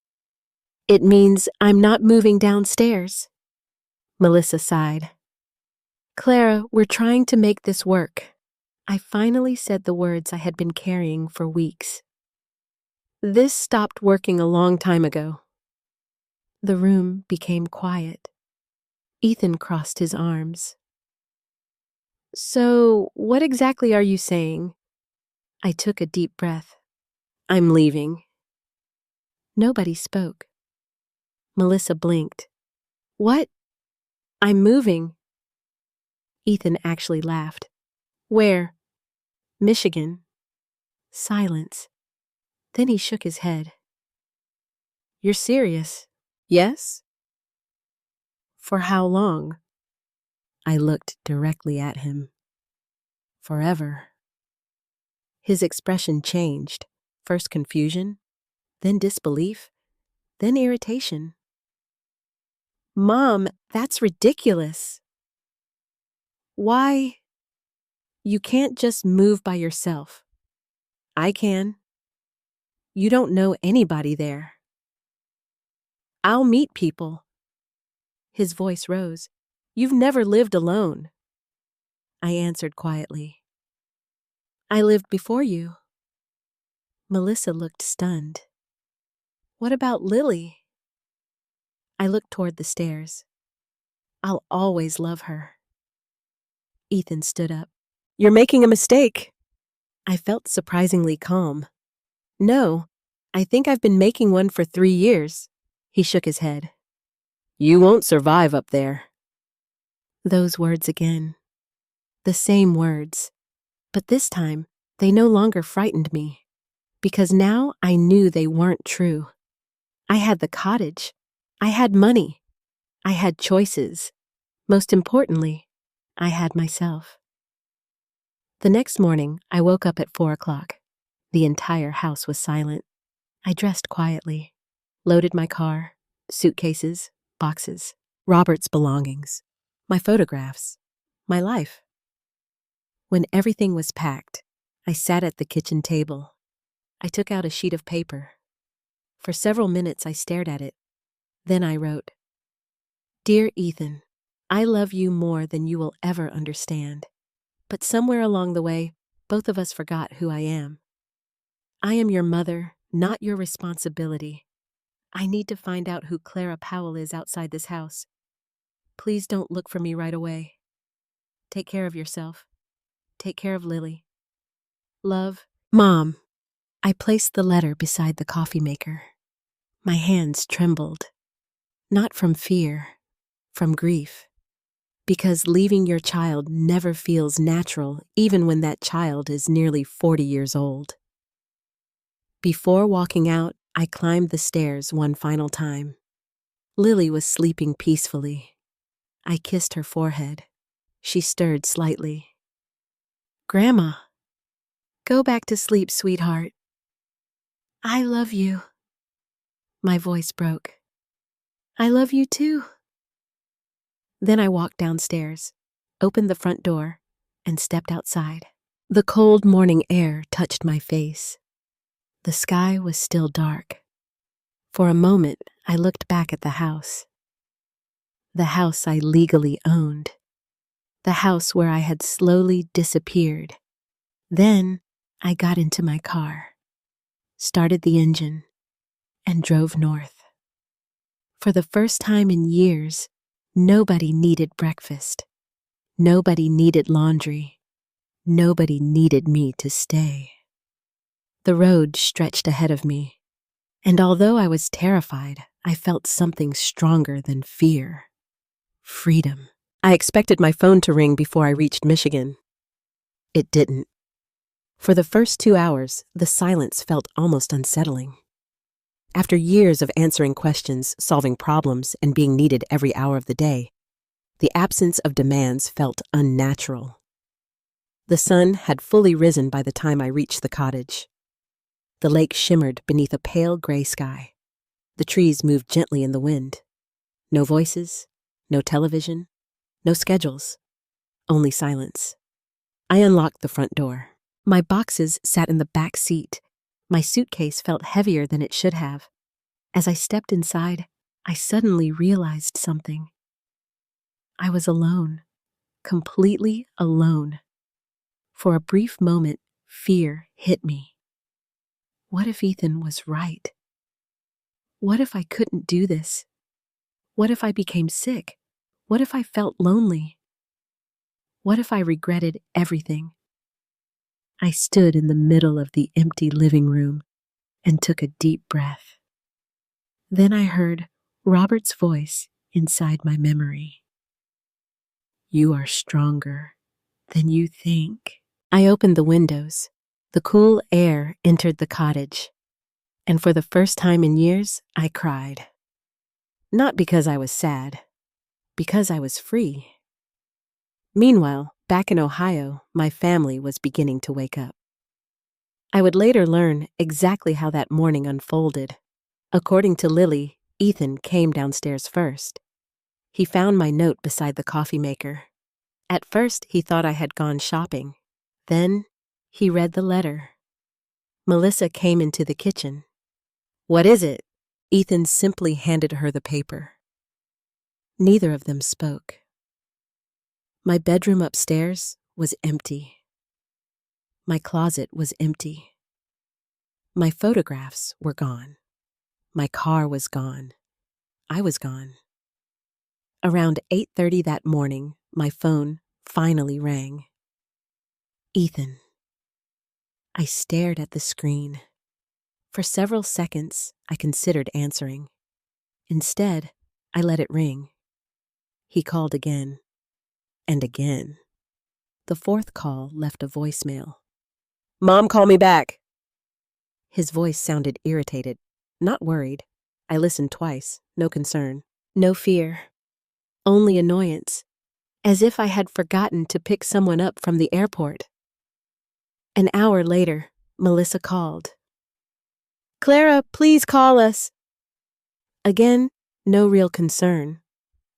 A: It means I'm not moving downstairs. Melissa sighed. Clara, we're trying to make this work. I finally said the words I had been carrying for weeks. This stopped working a long time ago. The room became quiet. Ethan crossed his arms. So, what exactly are you saying? I took a deep breath. I'm leaving. Nobody spoke. Melissa blinked. What? I'm moving. Ethan actually laughed. Where? Michigan. Silence. Then he shook his head. You're serious? Yes? For how long? I looked directly at him. Forever. His expression changed, first confusion, then disbelief, then irritation. Mom, that's ridiculous. Why? You can't just move by yourself. I can. You don't know anybody there. I'll meet people. His voice rose. You've never lived alone. I answered quietly. I lived before you. Melissa looked stunned. What about Lily? I looked toward the stairs. I'll always love her. Ethan stood up. You're making a mistake. I felt surprisingly calm. No, I think I've been making one for 3 years. He shook his head. You won't survive up there. Those words again. The same words. But this time, they no longer frightened me. Because now I knew they weren't true. I had the cottage. I had money. I had choices. Most importantly, I had myself. The next morning, I woke up at 4 o'clock. The entire house was silent. I dressed quietly, loaded my car, suitcases, boxes, Robert's belongings, my photographs, my life. When everything was packed, I sat at the kitchen table. I took out a sheet of paper. For several minutes, I stared at it. Then I wrote, Dear Ethan, I love you more than you will ever understand. But somewhere along the way, both of us forgot who I am. I am your mother, not your responsibility. I need to find out who Clara Powell is outside this house. Please don't look for me right away. Take care of yourself. Take care of Lily. Love, Mom. I placed the letter beside the coffee maker. My hands trembled. Not from fear, from grief. Because leaving your child never feels natural, even when that child is nearly 40 years old. Before walking out, I climbed the stairs one final time. Lily was sleeping peacefully. I kissed her forehead. She stirred slightly. Grandma, go back to sleep, sweetheart. I love you. My voice broke. I love you too. Then I walked downstairs, opened the front door, and stepped outside. The cold morning air touched my face. The sky was still dark. For a moment, I looked back at the house. The house I legally owned. The house where I had slowly disappeared. Then I got into my car, started the engine, and drove north. For the first time in years, nobody needed breakfast. Nobody needed laundry. Nobody needed me to stay. The road stretched ahead of me, and although I was terrified, I felt something stronger than fear. Freedom. I expected my phone to ring before I reached Michigan. It didn't. For the first 2 hours, the silence felt almost unsettling. After years of answering questions, solving problems, and being needed every hour of the day, the absence of demands felt unnatural. The sun had fully risen by the time I reached the cottage. The lake shimmered beneath a pale gray sky. The trees moved gently in the wind. No voices, no television, no schedules, only silence. I unlocked the front door. My boxes sat in the back seat. My suitcase felt heavier than it should have. As I stepped inside, I suddenly realized something. I was alone, completely alone. For a brief moment, fear hit me. What if Ethan was right? What if I couldn't do this? What if I became sick? What if I felt lonely? What if I regretted everything? I stood in the middle of the empty living room and took a deep breath. Then I heard Robert's voice inside my memory. You are stronger than you think. I opened the windows. The cool air entered the cottage, and for the first time in years, I cried. Not because I was sad, because I was free. Meanwhile, back in Ohio, my family was beginning to wake up. I would later learn exactly how that morning unfolded. According to Lily, Ethan came downstairs first. He found my note beside the coffee maker. At first, he thought I had gone shopping. Then, he read the letter. Melissa came into the kitchen. "What is it?" Ethan simply handed her the paper. Neither of them spoke. My bedroom upstairs was empty. My closet was empty. My photographs were gone. My car was gone. I was gone. Around 8:30 that morning, my phone finally rang. Ethan. I stared at the screen. For several seconds, I considered answering. Instead, I let it ring. He called again. And again. The fourth call left a voicemail. "Mom, call me back." His voice sounded irritated, not worried. I listened twice, no concern, no fear, only annoyance, as if I had forgotten to pick someone up from the airport. An hour later, Melissa called. "Clara, please call us." Again, no real concern,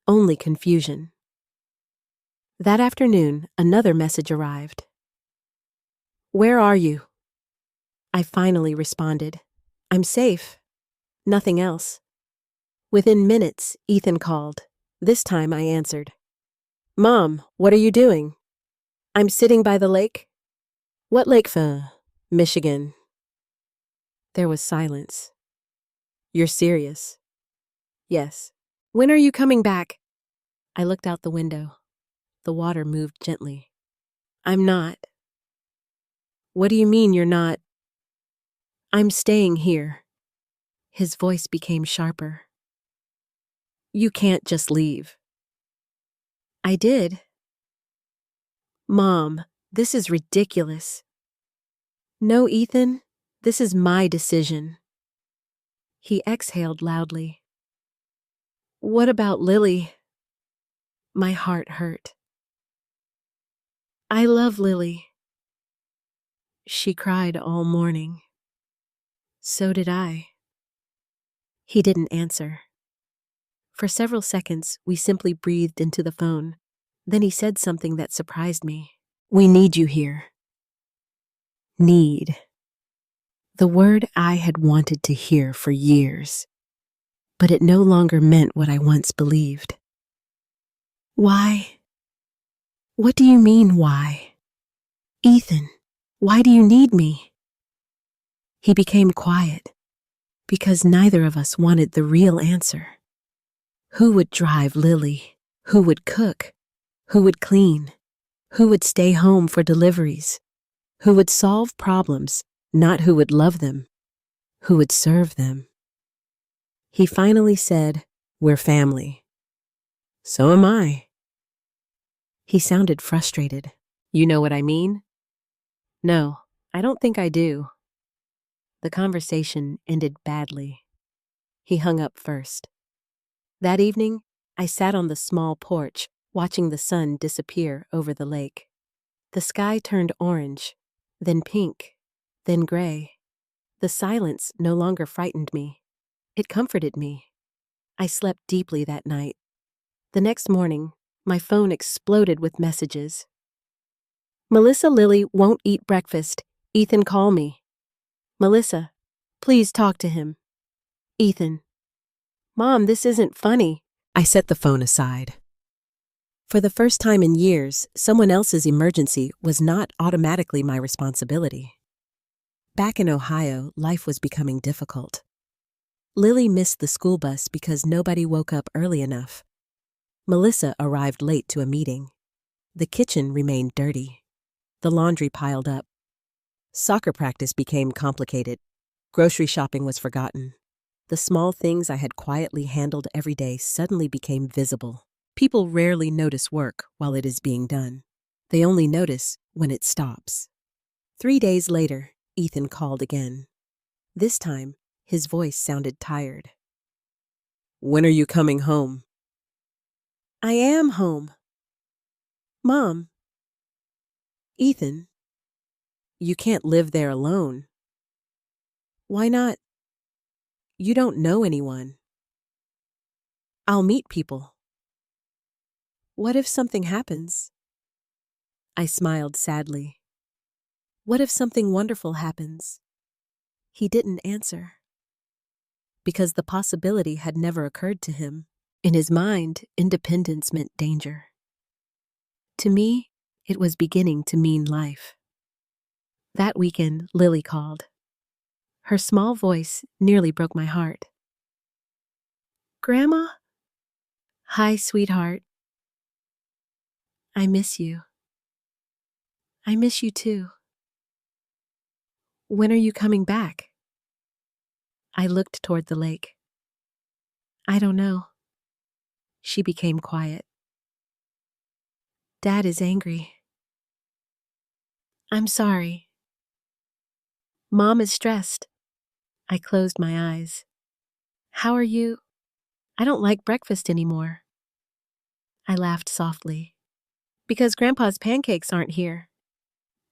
A: only confusion. That afternoon, another message arrived. "Where are you?" I finally responded. "I'm safe." Nothing else. Within minutes, Ethan called. This time I answered. "Mom, what are you doing?" "I'm sitting by the lake." "What lake? Michigan." There was silence. "You're serious?" "Yes." "When are you coming back?" I looked out the window. The water moved gently. "I'm not." "What do you mean you're not?" "I'm staying here." His voice became sharper. "You can't just leave." "I did." "Mom, this is ridiculous." "No, Ethan, this is my decision." He exhaled loudly. "What about Lily?" My heart hurt. "I love Lily." "She cried all morning." "So did I." He didn't answer. For several seconds, we simply breathed into the phone. Then he said something that surprised me. "We need you here." Need. The word I had wanted to hear for years. But it no longer meant what I once believed. "Why?" "What do you mean, why?" "Ethan, why do you need me?" He became quiet, because neither of us wanted the real answer. Who would drive Lily? Who would cook? Who would clean? Who would stay home for deliveries? Who would solve problems, not who would love them? Who would serve them? He finally said, "We're family." "So am I." He sounded frustrated. "You know what I mean?" "No, I don't think I do." The conversation ended badly. He hung up first. That evening, I sat on the small porch, watching the sun disappear over the lake. The sky turned orange, then pink, then gray. The silence no longer frightened me. It comforted me. I slept deeply that night. The next morning, my phone exploded with messages. "Melissa, Lily won't eat breakfast. Ethan, call me." "Melissa, please talk to him." "Ethan." "Mom, this isn't funny." I set the phone aside. For the first time in years, someone else's emergency was not automatically my responsibility. Back in Ohio, life was becoming difficult. Lily missed the school bus because nobody woke up early enough. Melissa arrived late to a meeting. The kitchen remained dirty. The laundry piled up. Soccer practice became complicated. Grocery shopping was forgotten. The small things I had quietly handled every day suddenly became visible. People rarely notice work while it is being done. They only notice when it stops. 3 days later, Ethan called again. This time, his voice sounded tired. "When are you coming home?" "I am home." "Mom." "Ethan, you can't live there alone." "Why not?" You don't know anyone. I'll meet people. What if something happens? I smiled sadly. What if something wonderful happens? He didn't answer. Because the possibility had never occurred to him. In his mind, independence meant danger. To me, it was beginning to mean life. That weekend, Lily called. Her small voice nearly broke my heart. Grandma? Hi, sweetheart. I miss you. I miss you too. When are you coming back? I looked toward the lake. I don't know. She became quiet. Dad is angry. I'm sorry. Mom is stressed. I closed my eyes. How are you? I don't like breakfast anymore. I laughed softly. Because Grandpa's pancakes aren't here.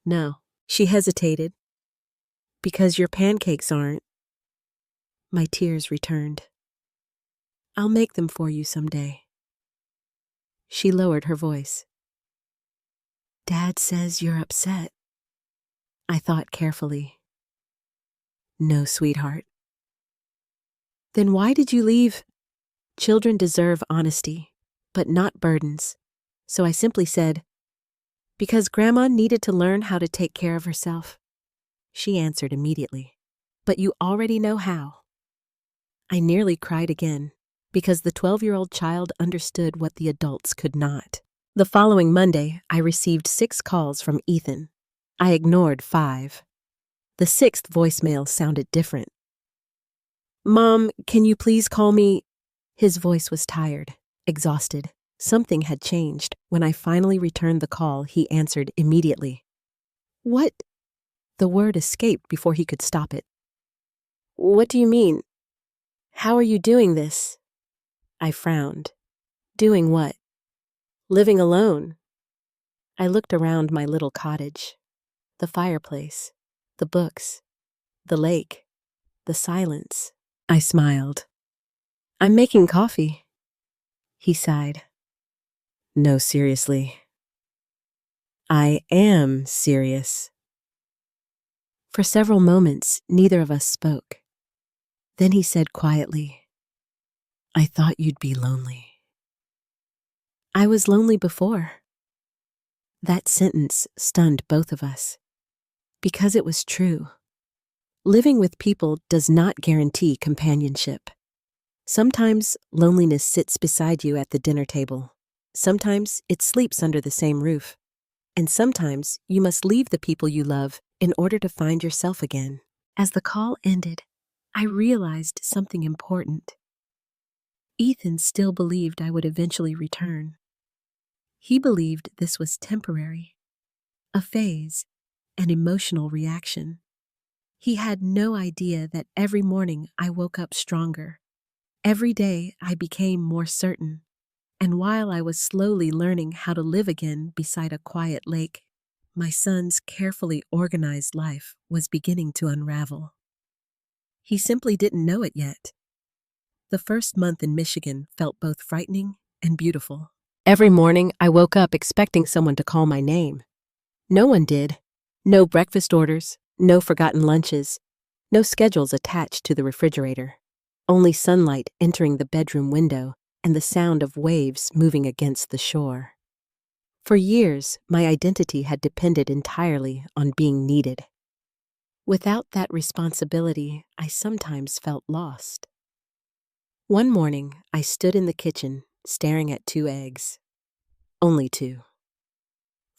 A: No. She hesitated. Because your pancakes aren't. My tears returned. I'll make them for you someday. She lowered her voice. Dad says you're upset. I thought carefully. No, sweetheart. Then why did you leave? Children deserve honesty, but not burdens. So I simply said, because Grandma needed to learn how to take care of herself. She answered immediately. But you already know how. I nearly cried again, because the 12-year-old child understood what the adults could not. The following Monday, I received 6 calls from Ethan. I ignored 5. The 6th voicemail sounded different. Mom, can you please call me? His voice was tired, exhausted. Something had changed. When I finally returned the call, he answered immediately. What? The word escaped before he could stop it. What do you mean? How are you doing this? I frowned. Doing what? Living alone. I looked around my little cottage. The fireplace, the books, the lake, the silence. I smiled. I'm making coffee. He sighed. No, seriously. I am serious. For several moments, neither of us spoke. Then he said quietly, I thought you'd be lonely. I was lonely before. That sentence stunned both of us. Because it was true. Living with people does not guarantee companionship. Sometimes loneliness sits beside you at the dinner table. Sometimes it sleeps under the same roof. And sometimes you must leave the people you love in order to find yourself again. As the call ended, I realized something important. Ethan still believed I would eventually return. He believed this was temporary, a phase, an emotional reaction. He had no idea that every morning I woke up stronger. Every day I became more certain. And while I was slowly learning how to live again beside a quiet lake, my son's carefully organized life was beginning to unravel. He simply didn't know it yet. The first month in Michigan felt both frightening and beautiful. Every morning I woke up expecting someone to call my name. No one did. No breakfast orders, no forgotten lunches, no schedules attached to the refrigerator. Only sunlight entering the bedroom window and the sound of waves moving against the shore. For years, my identity had depended entirely on being needed. Without that responsibility, I sometimes felt lost. One morning, I stood in the kitchen, staring at 2 eggs. Only 2.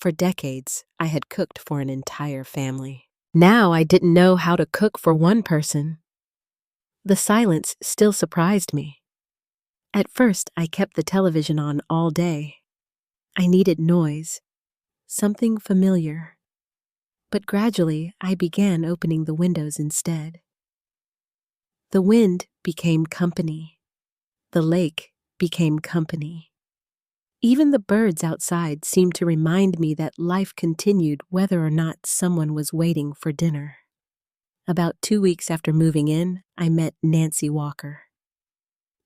A: For decades, I had cooked for an entire family. Now I didn't know how to cook for one person. The silence still surprised me. At first, I kept the television on all day. I needed noise, something familiar. But gradually, I began opening the windows instead. The wind became company. The lake became company. Even the birds outside seemed to remind me that life continued whether or not someone was waiting for dinner. About 2 weeks after moving in, I met Nancy Walker.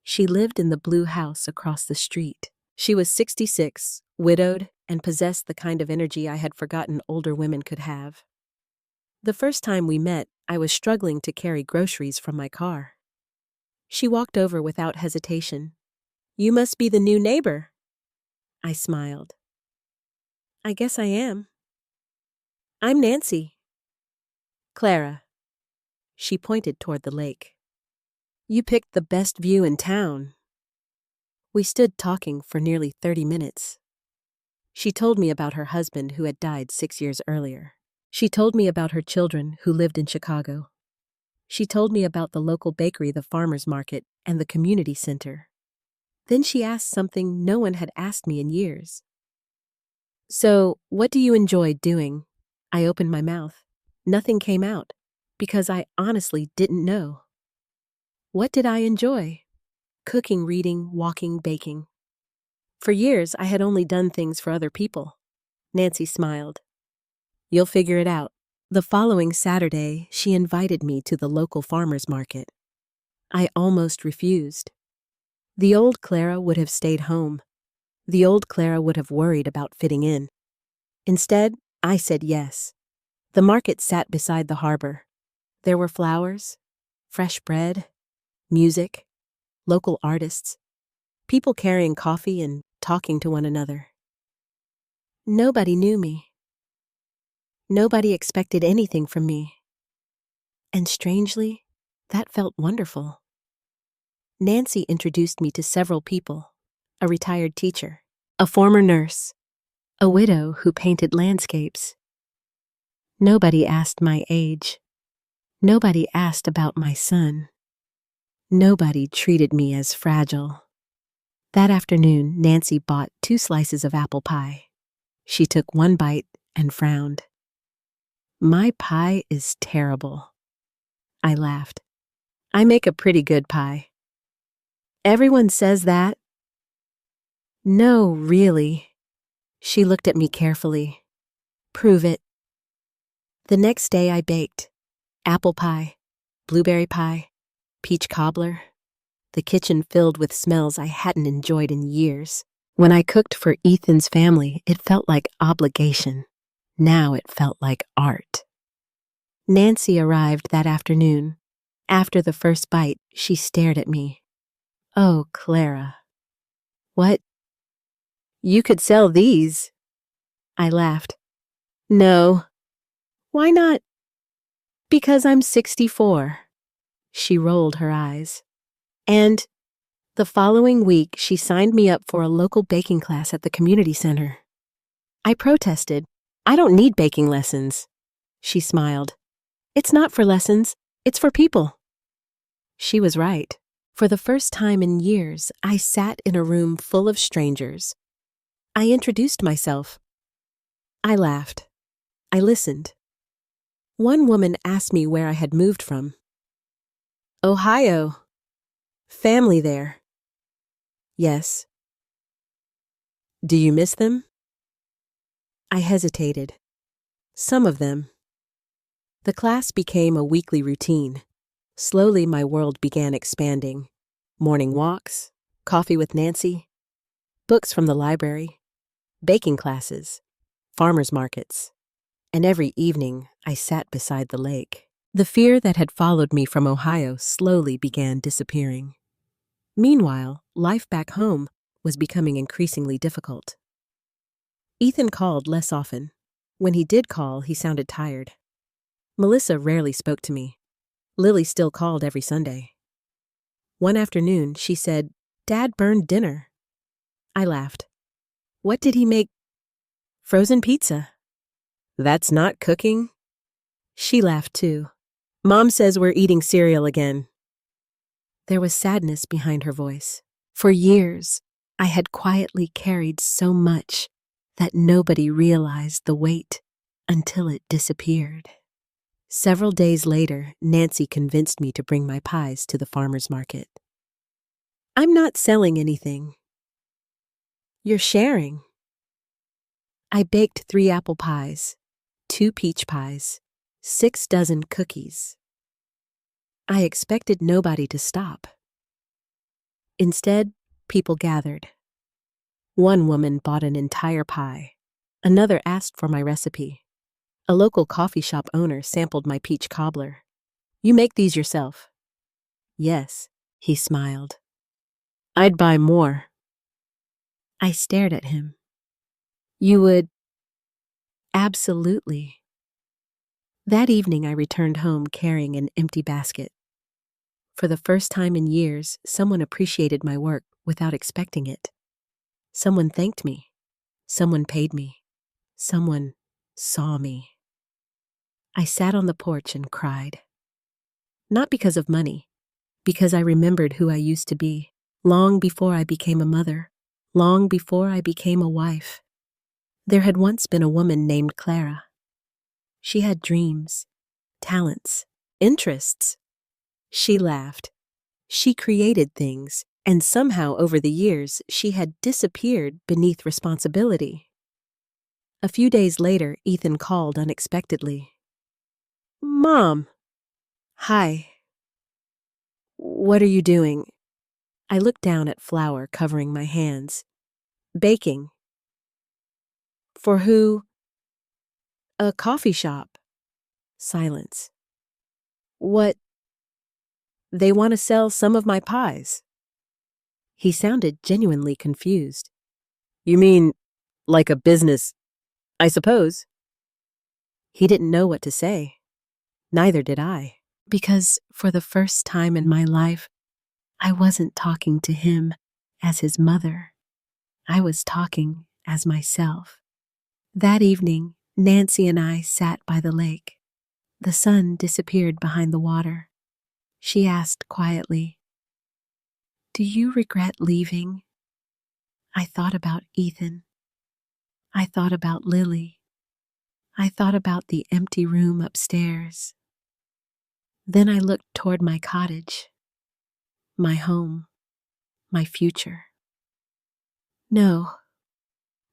A: She lived in the blue house across the street. She was 66, widowed, and possessed the kind of energy I had forgotten older women could have. The first time we met, I was struggling to carry groceries from my car. She walked over without hesitation. "You must be the new neighbor." I smiled. "I guess I am." "I'm Nancy." "Clara." She pointed toward the lake. "You picked the best view in town." We stood talking for nearly 30 minutes. She told me about her husband who had died 6 years earlier. She told me about her children who lived in Chicago. She told me about the local bakery, the farmer's market, and the community center. Then she asked something no one had asked me in years. "So, what do you enjoy doing?" I opened my mouth. Nothing came out, because I honestly didn't know. What did I enjoy? Cooking, reading, walking, baking. For years, I had only done things for other people. Nancy smiled. "You'll figure it out." The following Saturday, she invited me to the local farmer's market. I almost refused. The old Clara would have stayed home. The old Clara would have worried about fitting in. Instead, I said yes. The market sat beside the harbor. There were flowers, fresh bread, music, local artists, people carrying coffee and talking to one another. Nobody knew me. Nobody expected anything from me. And strangely, that felt wonderful. Nancy introduced me to several people: a retired teacher, a former nurse, a widow who painted landscapes. Nobody asked my age. Nobody asked about my son. Nobody treated me as fragile. That afternoon, Nancy bought 2 slices of apple pie. She took one bite and frowned. "My pie is terrible." I laughed. "I make a pretty good pie." "Everyone says that." "No, really." She looked at me carefully. "Prove it." The next day I baked apple pie, blueberry pie, peach cobbler. The kitchen filled with smells I hadn't enjoyed in years. When I cooked for Ethan's family, it felt like obligation. Now it felt like art. Nancy arrived that afternoon. After the first bite, she stared at me. "Oh, Clara." "What?" "You could sell these." I laughed. "No." "Why not?" "Because I'm 64. She rolled her eyes. And the following week, she signed me up for a local baking class at the community center. I protested. "I don't need baking lessons." She smiled. "It's not for lessons, it's for people." She was right. For the first time in years, I sat in a room full of strangers. I introduced myself. I laughed. I listened. One woman asked me where I had moved from. "Ohio." "Family there." "Yes." "Do you miss them?" I hesitated. "Some of them." The class became a weekly routine. Slowly, my world began expanding. Morning walks, coffee with Nancy, books from the library, baking classes, farmers markets, and every evening I sat beside the lake. The fear that had followed me from Ohio slowly began disappearing. Meanwhile, life back home was becoming increasingly difficult. Ethan called less often. When he did call, he sounded tired. Melissa rarely spoke to me. Lily still called every Sunday. One afternoon, she said, "Dad burned dinner." I laughed. "What did he make?" "Frozen pizza." "That's not cooking." She laughed too. "Mom says we're eating cereal again." There was sadness behind her voice. For years, I had quietly carried so much that nobody realized the weight until it disappeared. Several days later, Nancy convinced me to bring my pies to the farmer's market. "I'm not selling anything." "You're sharing." I baked 3 apple pies, 2 peach pies, 6 dozen cookies, I expected nobody to stop. Instead, people gathered. One woman bought an entire pie. Another asked for my recipe. A local coffee shop owner sampled my peach cobbler. "You make these yourself?" "Yes," he smiled. "I'd buy more." I stared at him. "You would?" "Absolutely." That evening I returned home carrying an empty basket. For the first time in years, someone appreciated my work without expecting it. Someone thanked me. Someone paid me. Someone saw me. I sat on the porch and cried. Not because of money, because I remembered who I used to be, long before I became a mother, long before I became a wife. There had once been a woman named Clara. She had dreams, talents, interests. She laughed. She created things, and somehow over the years she had disappeared beneath responsibility. A few days later, Ethan called unexpectedly. "Mom." "Hi." "What are you doing?" I looked down at flour covering my hands. "Baking." "For who?" "A coffee shop." Silence. "What?" "They want to sell some of my pies." He sounded genuinely confused. "You mean, like a business, I suppose?" He didn't know what to say. Neither did I. Because for the first time in my life, I wasn't talking to him as his mother. I was talking as myself. That evening, Nancy and I sat by the lake. The sun disappeared behind the water. She asked quietly, "Do you regret leaving?" I thought about Ethan. I thought about Lily. I thought about the empty room upstairs. Then I looked toward my cottage, my home, my future. "No,"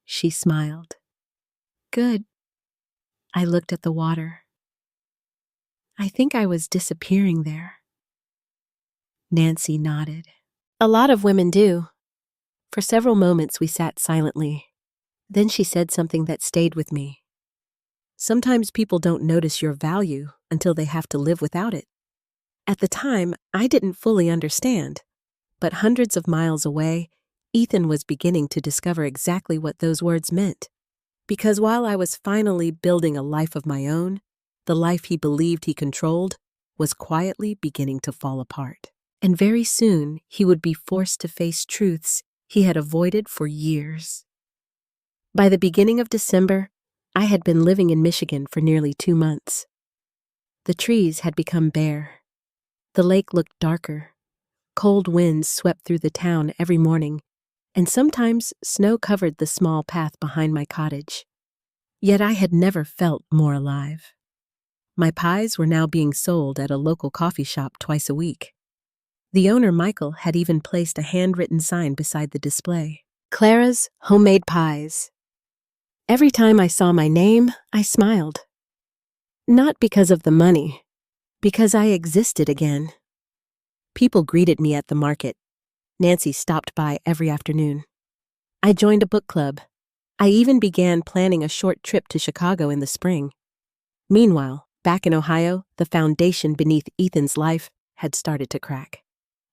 A: she smiled. "Good." I looked at the water. I think I was disappearing there. Nancy nodded. "A lot of women do." For several moments we sat silently. Then she said something that stayed with me. "Sometimes people don't notice your value until they have to live without it." At the time, I didn't fully understand. But hundreds of miles away, Ethan was beginning to discover exactly what those words meant. Because while I was finally building a life of my own, the life he believed he controlled was quietly beginning to fall apart. And very soon, he would be forced to face truths he had avoided for years. By the beginning of December, I had been living in Michigan for nearly 2 months. The trees had become bare. The lake looked darker. Cold winds swept through the town every morning, and sometimes snow covered the small path behind my cottage. Yet I had never felt more alive. My pies were now being sold at a local coffee shop twice a week. The owner, Michael, had even placed a handwritten sign beside the display. "Clara's Homemade Pies." Every time I saw my name, I smiled. Not because of the money, because I existed again. People greeted me at the market. Nancy stopped by every afternoon. I joined a book club. I even began planning a short trip to Chicago in the spring. Meanwhile, back in Ohio, the foundation beneath Ethan's life had started to crack.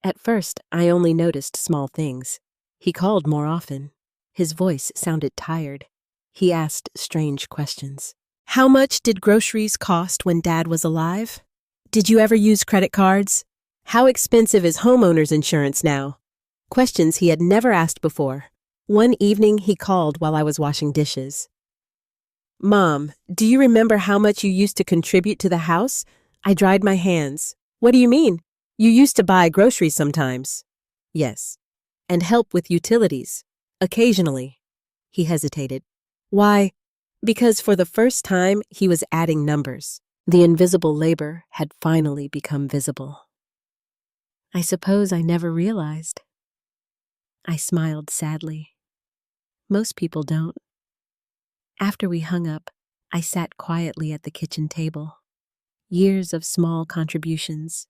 A: At first, I only noticed small things. He called more often. His voice sounded tired. He asked strange questions. How much did groceries cost when Dad was alive? Did you ever use credit cards? How expensive is homeowner's insurance now? Questions he had never asked before. One evening, he called while I was washing dishes. "Mom, do you remember how much you used to contribute to the house?" I dried my hands. "What do you mean? You used to buy groceries sometimes." "Yes. And help with utilities. Occasionally." He hesitated. "Why?" Because for the first time, he was adding numbers. The invisible labor had finally become visible. I suppose I never realized. I smiled sadly. Most people don't. After we hung up, I sat quietly at the kitchen table. Years of small contributions,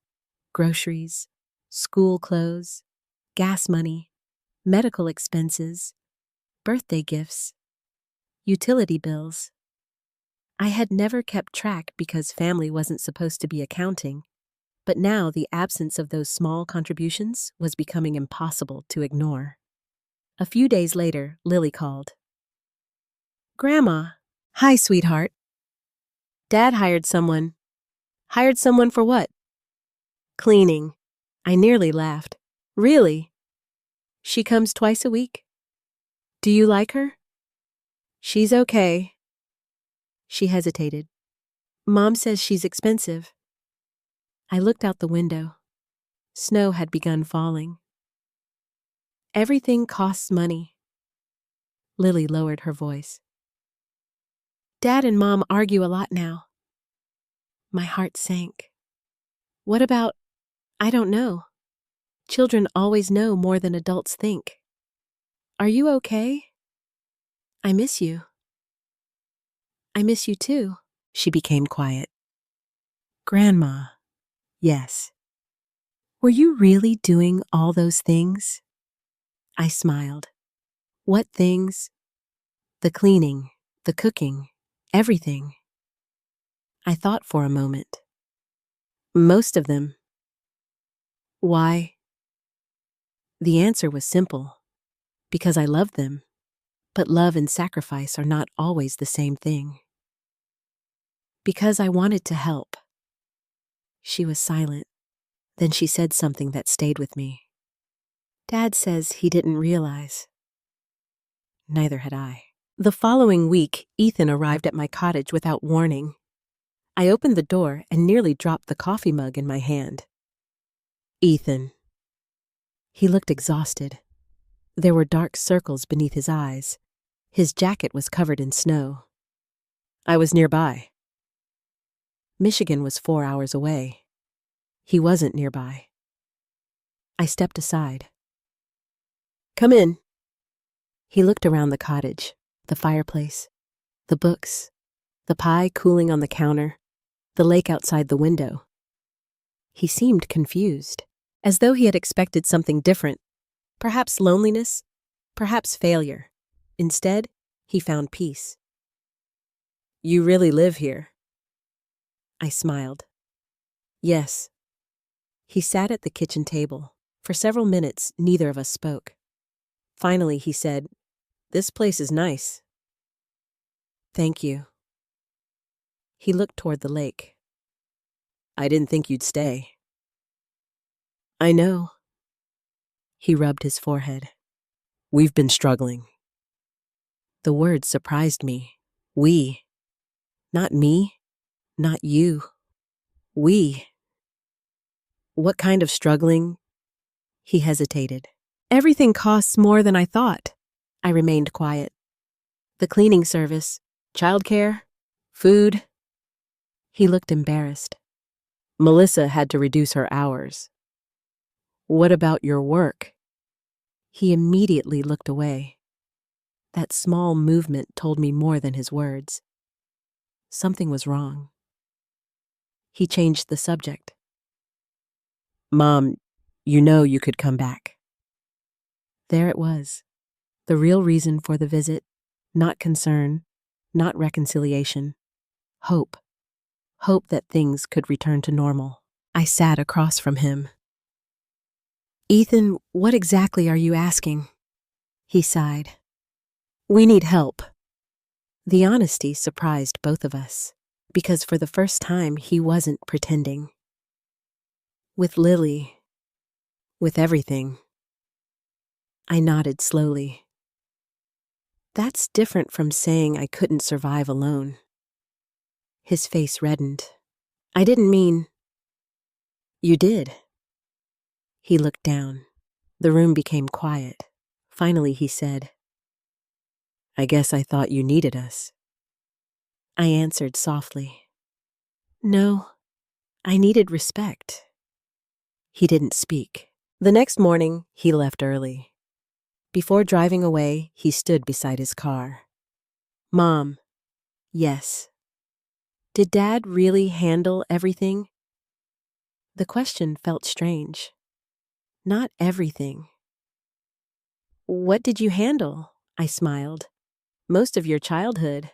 A: groceries, school clothes, gas money, medical expenses, birthday gifts, utility bills. I had never kept track because family wasn't supposed to be accounting, but now the absence of those small contributions was becoming impossible to ignore. A few days later, Lily called. Grandma. Hi, sweetheart. Dad hired someone. Hired someone for what? Cleaning. I nearly laughed. Really? She comes twice a week? Do you like her? She's okay. She hesitated. Mom says she's expensive. I looked out the window. Snow had begun falling. Everything costs money. Lily lowered her voice. Dad and Mom argue a lot now. My heart sank. What about, I don't know. Children always know more than adults think. Are you okay? I miss you. I miss you too. She became quiet. Grandma. Yes. Were you really doing all those things? I smiled. What things? The cleaning, the cooking, everything. I thought for a moment. Most of them. Why? The answer was simple. Because I loved them. But love and sacrifice are not always the same thing. Because I wanted to help. She was silent. Then she said something that stayed with me. Dad says he didn't realize. Neither had I. The following week, Ethan arrived at my cottage without warning. I opened the door and nearly dropped the coffee mug in my hand. Ethan. He looked exhausted. There were dark circles beneath his eyes. His jacket was covered in snow. I was nearby. Michigan was 4 hours away. He wasn't nearby. I stepped aside. Come in. He looked around the cottage, the fireplace, the books, the pie cooling on the counter, the lake outside the window. He seemed confused, as though he had expected something different, perhaps loneliness, perhaps failure. Instead, he found peace. You really live here? I smiled. Yes. He sat at the kitchen table. For several minutes, neither of us spoke. Finally, he said, This place is nice. Thank you. He looked toward the lake. I didn't think you'd stay. I know. He rubbed his forehead. We've been struggling. The word surprised me. We. Not me. Not you. We. What kind of struggling? He hesitated. Everything costs more than I thought. I remained quiet. The cleaning service, childcare, food. He looked embarrassed. Melissa had to reduce her hours. What about your work? He immediately looked away. That small movement told me more than his words. Something was wrong. He changed the subject. Mom, you know you could come back. There it was. The real reason for the visit, not concern, not reconciliation. Hope. Hope that things could return to normal. I sat across from him. Ethan, what exactly are you asking? He sighed. We need help. The honesty surprised both of us, because for the first time he wasn't pretending. With Lily. With everything. I nodded slowly. That's different from saying I couldn't survive alone. His face reddened. I didn't mean... You did. He looked down. The room became quiet. Finally he said, I guess I thought you needed us. I answered softly. No, I needed respect. He didn't speak. The next morning, he left early. Before driving away, he stood beside his car. Mom. Yes. Did Dad really handle everything? The question felt strange. Not everything. What did you handle? I smiled. Most of your childhood.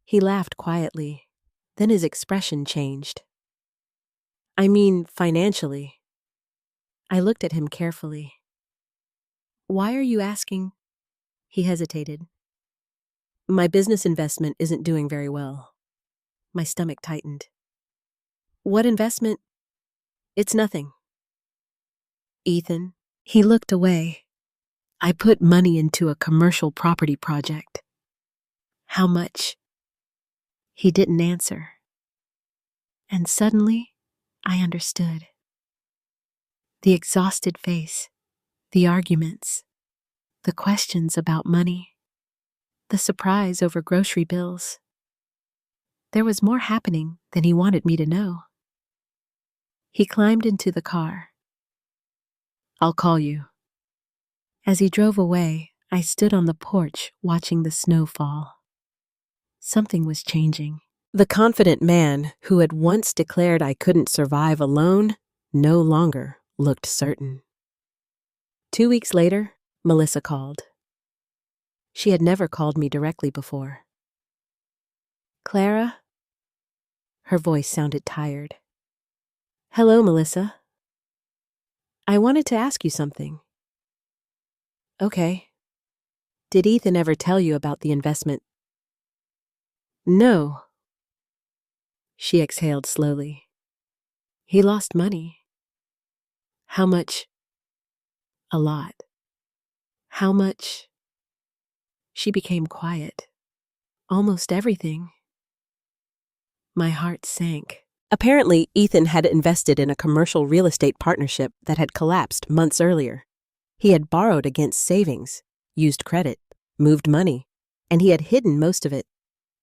A: He laughed quietly. Then his expression changed. I mean, financially. I looked at him carefully. Why are you asking? He hesitated. My business investment isn't doing very well. My stomach tightened. What investment? It's nothing. Ethan. He looked away. I put money into a commercial property project. How much? He didn't answer. And suddenly, I understood. The exhausted face, the arguments, the questions about money, the surprise over grocery bills. There was more happening than he wanted me to know. He climbed into the car. I'll call you. As he drove away, I stood on the porch watching the snow fall. Something was changing. The confident man who had once declared I couldn't survive alone no longer looked certain. 2 weeks later, Melissa called. She had never called me directly before. Clara? Her voice sounded tired. Hello, Melissa. I wanted to ask you something. Okay. Did Ethan ever tell you about the investment? No. She exhaled slowly. He lost money. How much? A lot. How much? She became quiet. Almost everything. My heart sank. Apparently, Ethan had invested in a commercial real estate partnership that had collapsed months earlier. He had borrowed against savings, used credit, moved money, and he had hidden most of it,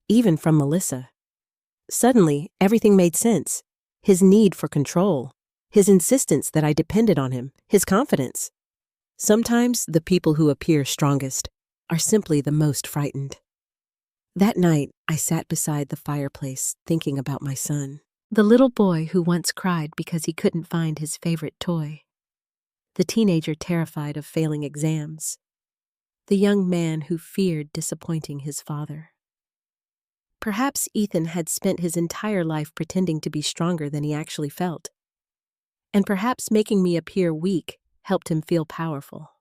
A: even from Melissa. Suddenly, everything made sense. His need for control, his insistence that I depended on him, his confidence. Sometimes the people who appear strongest are simply the most frightened. That night, I sat beside the fireplace thinking about my son, the little boy who once cried because he couldn't find his favorite toy, the teenager terrified of failing exams, the young man who feared disappointing his father. Perhaps Ethan had spent his entire life pretending to be stronger than he actually felt, and perhaps making me appear weak helped him feel powerful.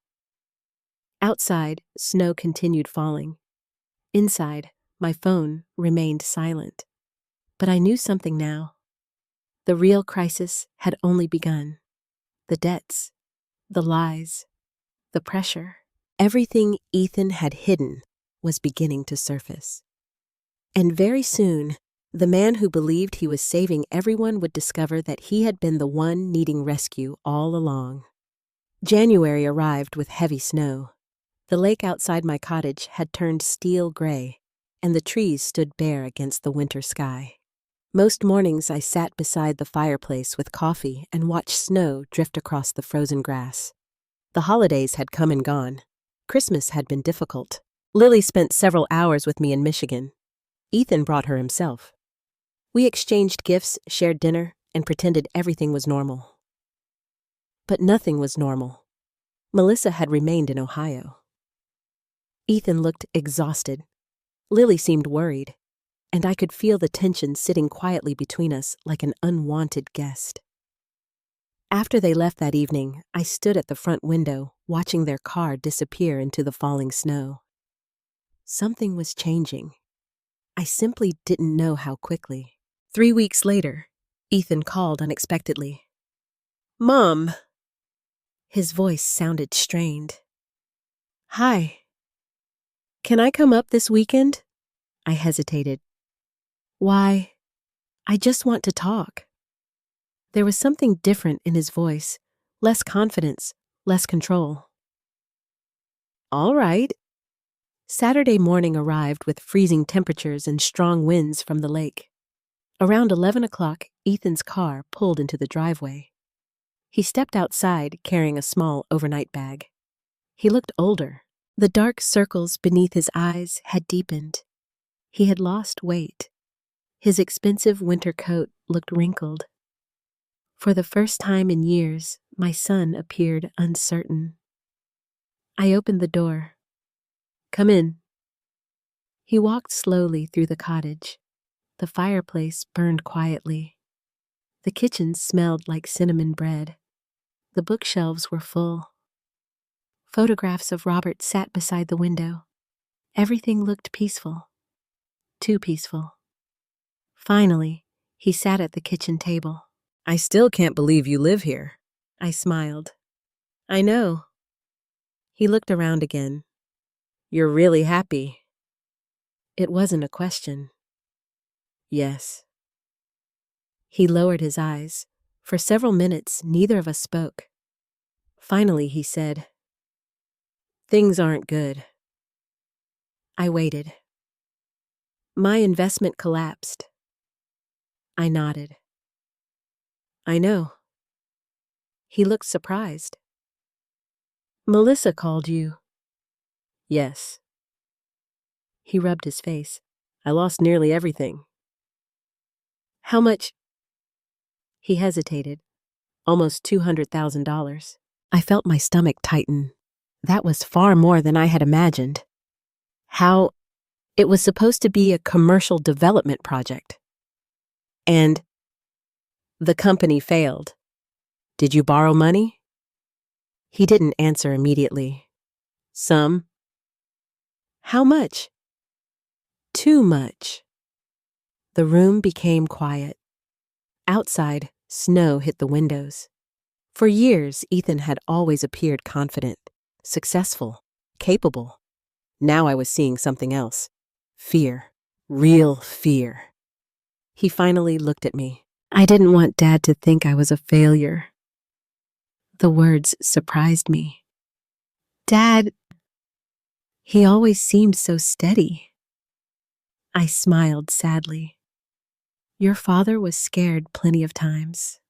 A: Outside, snow continued falling. Inside, my phone remained silent. But I knew something now. The real crisis had only begun. The debts, the lies, the pressure. Everything Ethan had hidden was beginning to surface. And very soon, the man who believed he was saving everyone would discover that he had been the one needing rescue all along. January arrived with heavy snow. The lake outside my cottage had turned steel gray, and the trees stood bare against the winter sky. Most mornings I sat beside the fireplace with coffee and watched snow drift across the frozen grass. The holidays had come and gone. Christmas had been difficult. Lily spent several hours with me in Michigan. Ethan brought her himself. We exchanged gifts, shared dinner, and pretended everything was normal. But nothing was normal. Melissa had remained in Ohio. Ethan looked exhausted. Lily seemed worried, and I could feel the tension sitting quietly between us like an unwanted guest. After they left that evening, I stood at the front window, watching their car disappear into the falling snow. Something was changing. I simply didn't know how quickly. 3 weeks later, Ethan called unexpectedly. Mom! His voice sounded strained. Hi. Can I come up this weekend? I hesitated. Why, I just want to talk. There was something different in his voice, less confidence, less control. All right. Saturday morning arrived with freezing temperatures and strong winds from the lake. Around 11 o'clock, Ethan's car pulled into the driveway. He stepped outside carrying a small overnight bag. He looked older. The dark circles beneath his eyes had deepened. He had lost weight. His expensive winter coat looked wrinkled. For the first time in years, my son appeared uncertain. I opened the door. "Come in." He walked slowly through the cottage. The fireplace burned quietly. The kitchen smelled like cinnamon bread. The bookshelves were full. Photographs of Robert sat beside the window. Everything looked peaceful. Too peaceful. Finally, he sat at the kitchen table. "I still can't believe you live here." I smiled. "I know." He looked around again. "You're really happy." It wasn't a question. "Yes." He lowered his eyes. For several minutes, neither of us spoke. Finally, he said, "Things aren't good." I waited. "My investment collapsed." I nodded. "I know." He looked surprised. "Melissa called you." "Yes." He rubbed his face. "I lost nearly everything." "How much?" He hesitated. "Almost $200,000. I felt my stomach tighten. That was far more than I had imagined. How? It was supposed to be a commercial development project. And the company failed. Did you borrow money? He didn't answer immediately. Some. How much? Too much. The room became quiet. Outside, snow hit the windows. For years, Ethan had always appeared confident, successful, capable. Now I was seeing something else. Fear. Real fear. He finally looked at me. "I didn't want Dad to think I was a failure." The words surprised me. "Dad, he always seemed so steady." I smiled sadly. "Your father was scared plenty of times."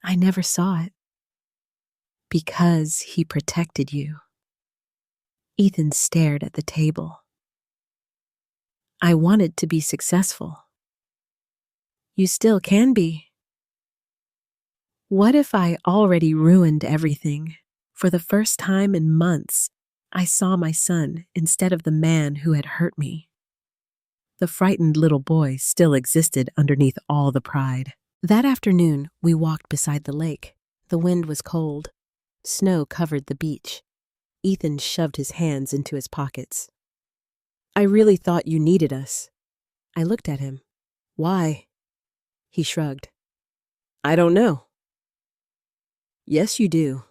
A: "I never saw it." "Because he protected you." Ethan stared at the table. "I wanted to be successful." "You still can be." What if I already ruined everything? For the first time in months, I saw my son instead of the man who had hurt me. The frightened little boy still existed underneath all the pride. That afternoon, we walked beside the lake. The wind was cold. Snow covered the beach. Ethan shoved his hands into his pockets. "I really thought you needed us." I looked at him. "Why?" He shrugged. "I don't know." "Yes, you do."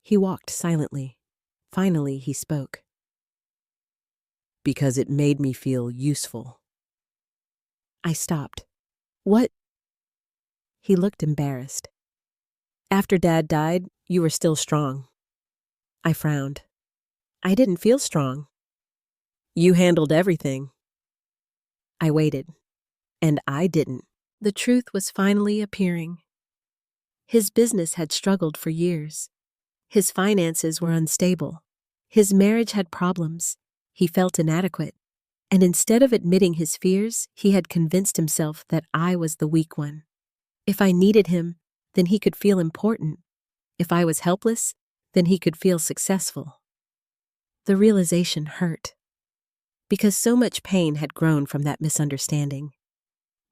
A: He walked silently. Finally, he spoke. "Because it made me feel useful." I stopped. "What?" He looked embarrassed. "After Dad died, you were still strong." I frowned. "I didn't feel strong." "You handled everything." I waited. "And I didn't." The truth was finally appearing. His business had struggled for years. His finances were unstable. His marriage had problems. He felt inadequate. And instead of admitting his fears, he had convinced himself that I was the weak one. If I needed him, then he could feel important. If I was helpless, then he could feel successful. The realization hurt, because so much pain had grown from that misunderstanding.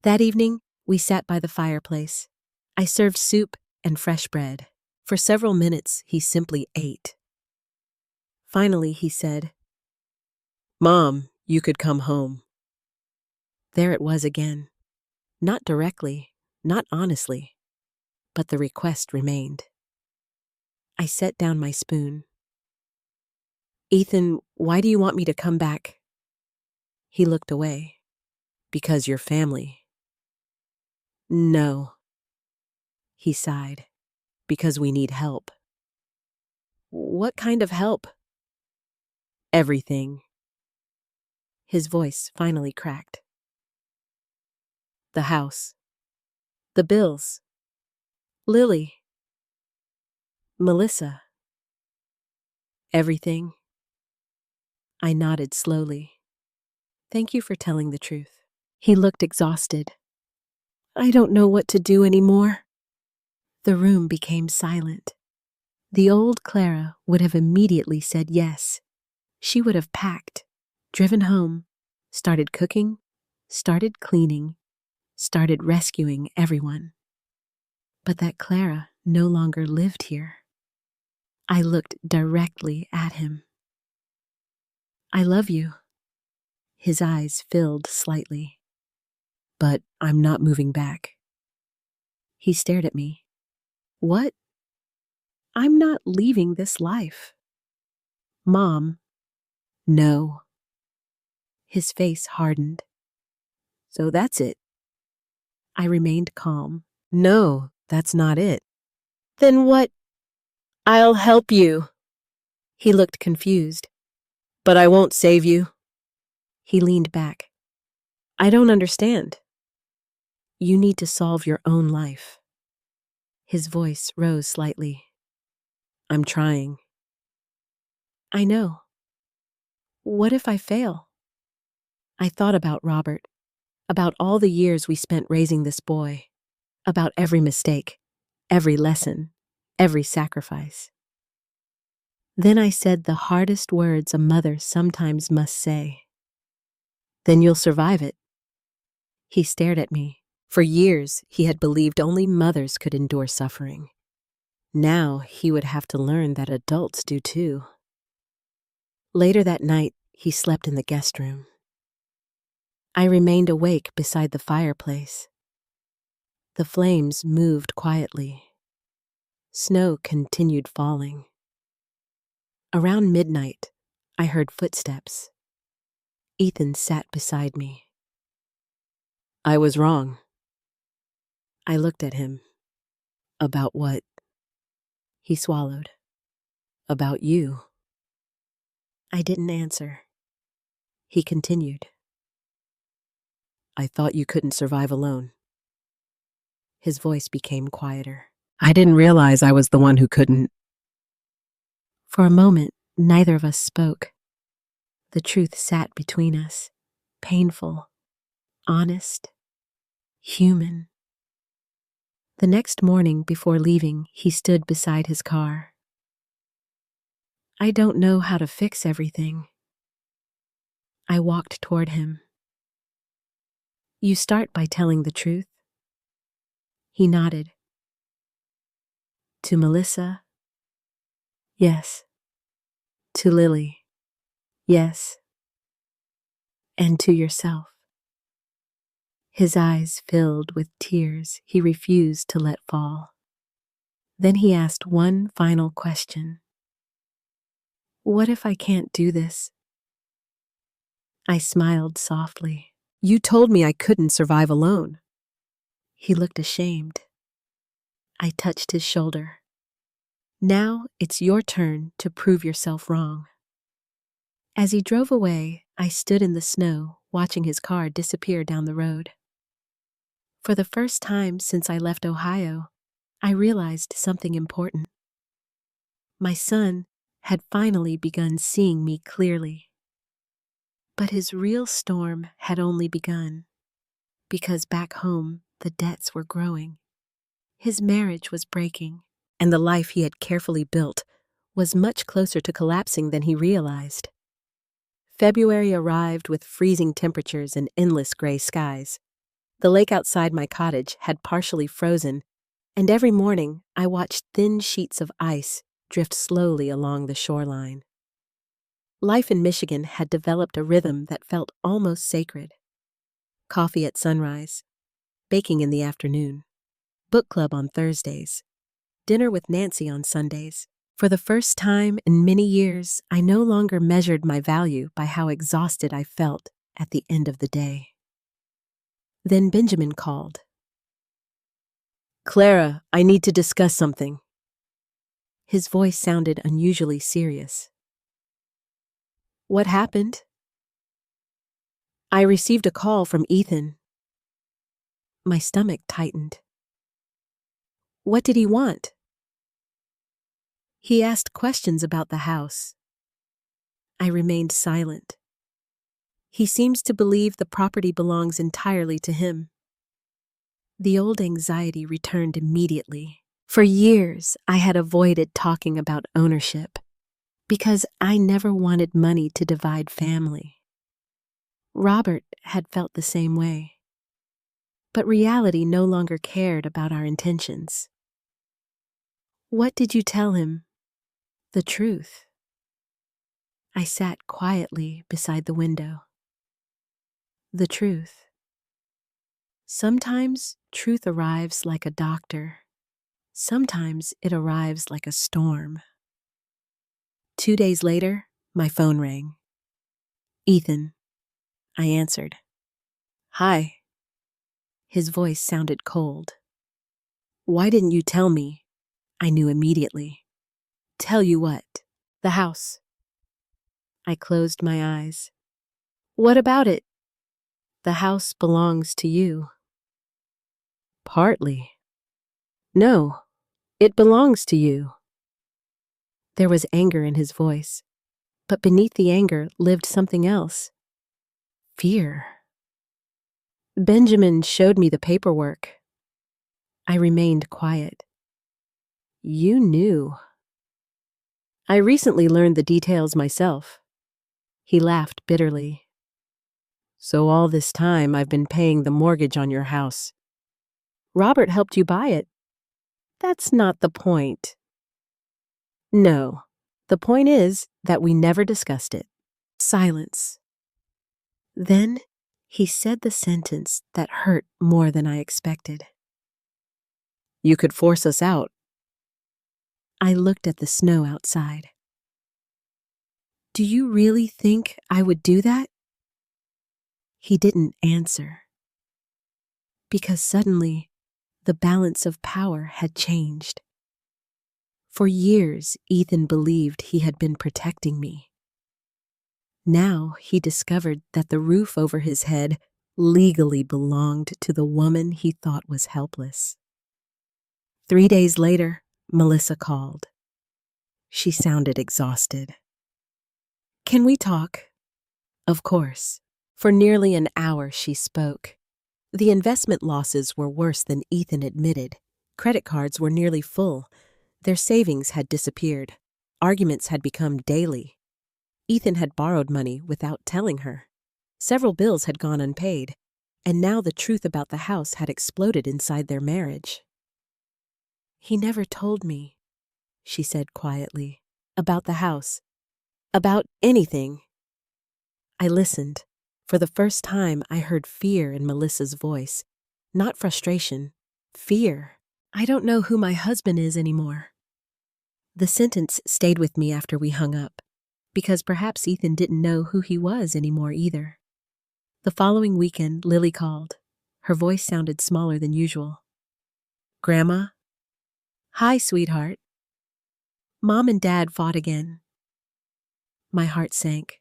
A: That evening, we sat by the fireplace. I served soup and fresh bread. For several minutes, he simply ate. Finally, he said, "Mom, you could come home." There it was again. Not directly, not honestly, but the request remained. I set down my spoon. "Ethan, why do you want me to come back?" He looked away. "Because you're family." "No." He sighed. "Because we need help." "What kind of help?" "Everything." His voice finally cracked. "The house. The bills. Lily. Melissa. Everything." I nodded slowly. "Thank you for telling the truth." He looked exhausted. I don't know what to do anymore." The room became silent. The old Clara would have immediately said yes. She would have packed, driven home, started cooking, started cleaning, started rescuing everyone. But that Clara no longer lived here. I looked directly at him. "I love you." His eyes filled slightly. "But I'm not moving back." He stared at me. "What?" "I'm not leaving this life." "Mom." "No." His face hardened. "So that's it." I remained calm. "No, that's not it." "Then what?" "I'll help you." He looked confused. "But I won't save you." He leaned back. "I don't understand." "You need to solve your own life." His voice rose slightly. "I'm trying." "I know. What if I fail?" I thought about Robert, about all the years we spent raising this boy, about every mistake, every lesson, every sacrifice. Then I said the hardest words a mother sometimes must say. "Then you'll survive it." He stared at me. For years, he had believed only mothers could endure suffering. Now he would have to learn that adults do too. Later that night, he slept in the guest room. I remained awake beside the fireplace. The flames moved quietly. Snow continued falling. Around midnight, I heard footsteps. Ethan sat beside me. "I was wrong." I looked at him. "About what?" He swallowed. "About you." I didn't answer. He continued. "I thought you couldn't survive alone." His voice became quieter. "I didn't realize I was the one who couldn't." For a moment, neither of us spoke. The truth sat between us, painful, honest, human. The next morning, before leaving, he stood beside his car. "I don't know how to fix everything." I walked toward him. "You start by telling the truth." He nodded. "To Melissa?" "Yes." "To Lily?" "Yes." "And to yourself?" His eyes filled with tears he refused to let fall. Then he asked one final question. "What if I can't do this?" I smiled softly. "You told me I couldn't survive alone." He looked ashamed. I touched his shoulder. "Now it's your turn to prove yourself wrong." As he drove away, I stood in the snow, watching his car disappear down the road. For the first time since I left Ohio, I realized something important. My son had finally begun seeing me clearly. But his real storm had only begun, because back home the debts were growing. His marriage was breaking, and the life he had carefully built was much closer to collapsing than he realized. February arrived with freezing temperatures and endless gray skies. The lake outside my cottage had partially frozen, and every morning I watched thin sheets of ice drift slowly along the shoreline. Life in Michigan had developed a rhythm that felt almost sacred. Coffee at sunrise, baking in the afternoon, book club on Thursdays, dinner with Nancy on Sundays. For the first time in many years, I no longer measured my value by how exhausted I felt at the end of the day. Then Benjamin called. "Clara, I need to discuss something." His voice sounded unusually serious. "What happened?" "I received a call from Ethan." My stomach tightened. "What did he want?" "He asked questions about the house." I remained silent. "He seems to believe the property belongs entirely to him." The old anxiety returned immediately. For years, I had avoided talking about ownership because I never wanted money to divide family. Robert had felt the same way. But reality no longer cared about our intentions. What did you tell him? The truth. I sat quietly beside the window. The truth. Sometimes truth arrives like a doctor. Sometimes it arrives like a storm. 2 days later, my phone rang. Ethan. I answered. Hi. His voice sounded cold. Why didn't you tell me? I knew immediately. Tell you what? The house. I closed my eyes. What about it? The house belongs to you. Partly. No, it belongs to you. There was anger in his voice, but beneath the anger lived something else. Fear. Benjamin showed me the paperwork. I remained quiet. You knew. I recently learned the details myself. He laughed bitterly. So all this time I've been paying the mortgage on your house. Robert helped you buy it. That's not the point. No, the point is that we never discussed it. Silence. Then he said the sentence that hurt more than I expected. You could force us out. I looked at the snow outside. Do you really think I would do that? He didn't answer. Because suddenly, the balance of power had changed. For years, Ethan believed he had been protecting me. Now he discovered that the roof over his head legally belonged to the woman he thought was helpless. 3 days later, Melissa called. She sounded exhausted. Can we talk? Of course. For nearly an hour she spoke. The investment losses were worse than Ethan admitted. Credit cards were nearly full. Their savings had disappeared. Arguments had become daily. Ethan had borrowed money without telling her. Several bills had gone unpaid, and now the truth about the house had exploded inside their marriage. He never told me, she said quietly, about the house, about anything. I listened. For the first time, I heard fear in Melissa's voice. Not frustration, fear. I don't know who my husband is anymore. The sentence stayed with me after we hung up, because perhaps Ethan didn't know who he was anymore either. The following weekend, Lily called. Her voice sounded smaller than usual. Grandma? Hi, sweetheart. Mom and Dad fought again. My heart sank.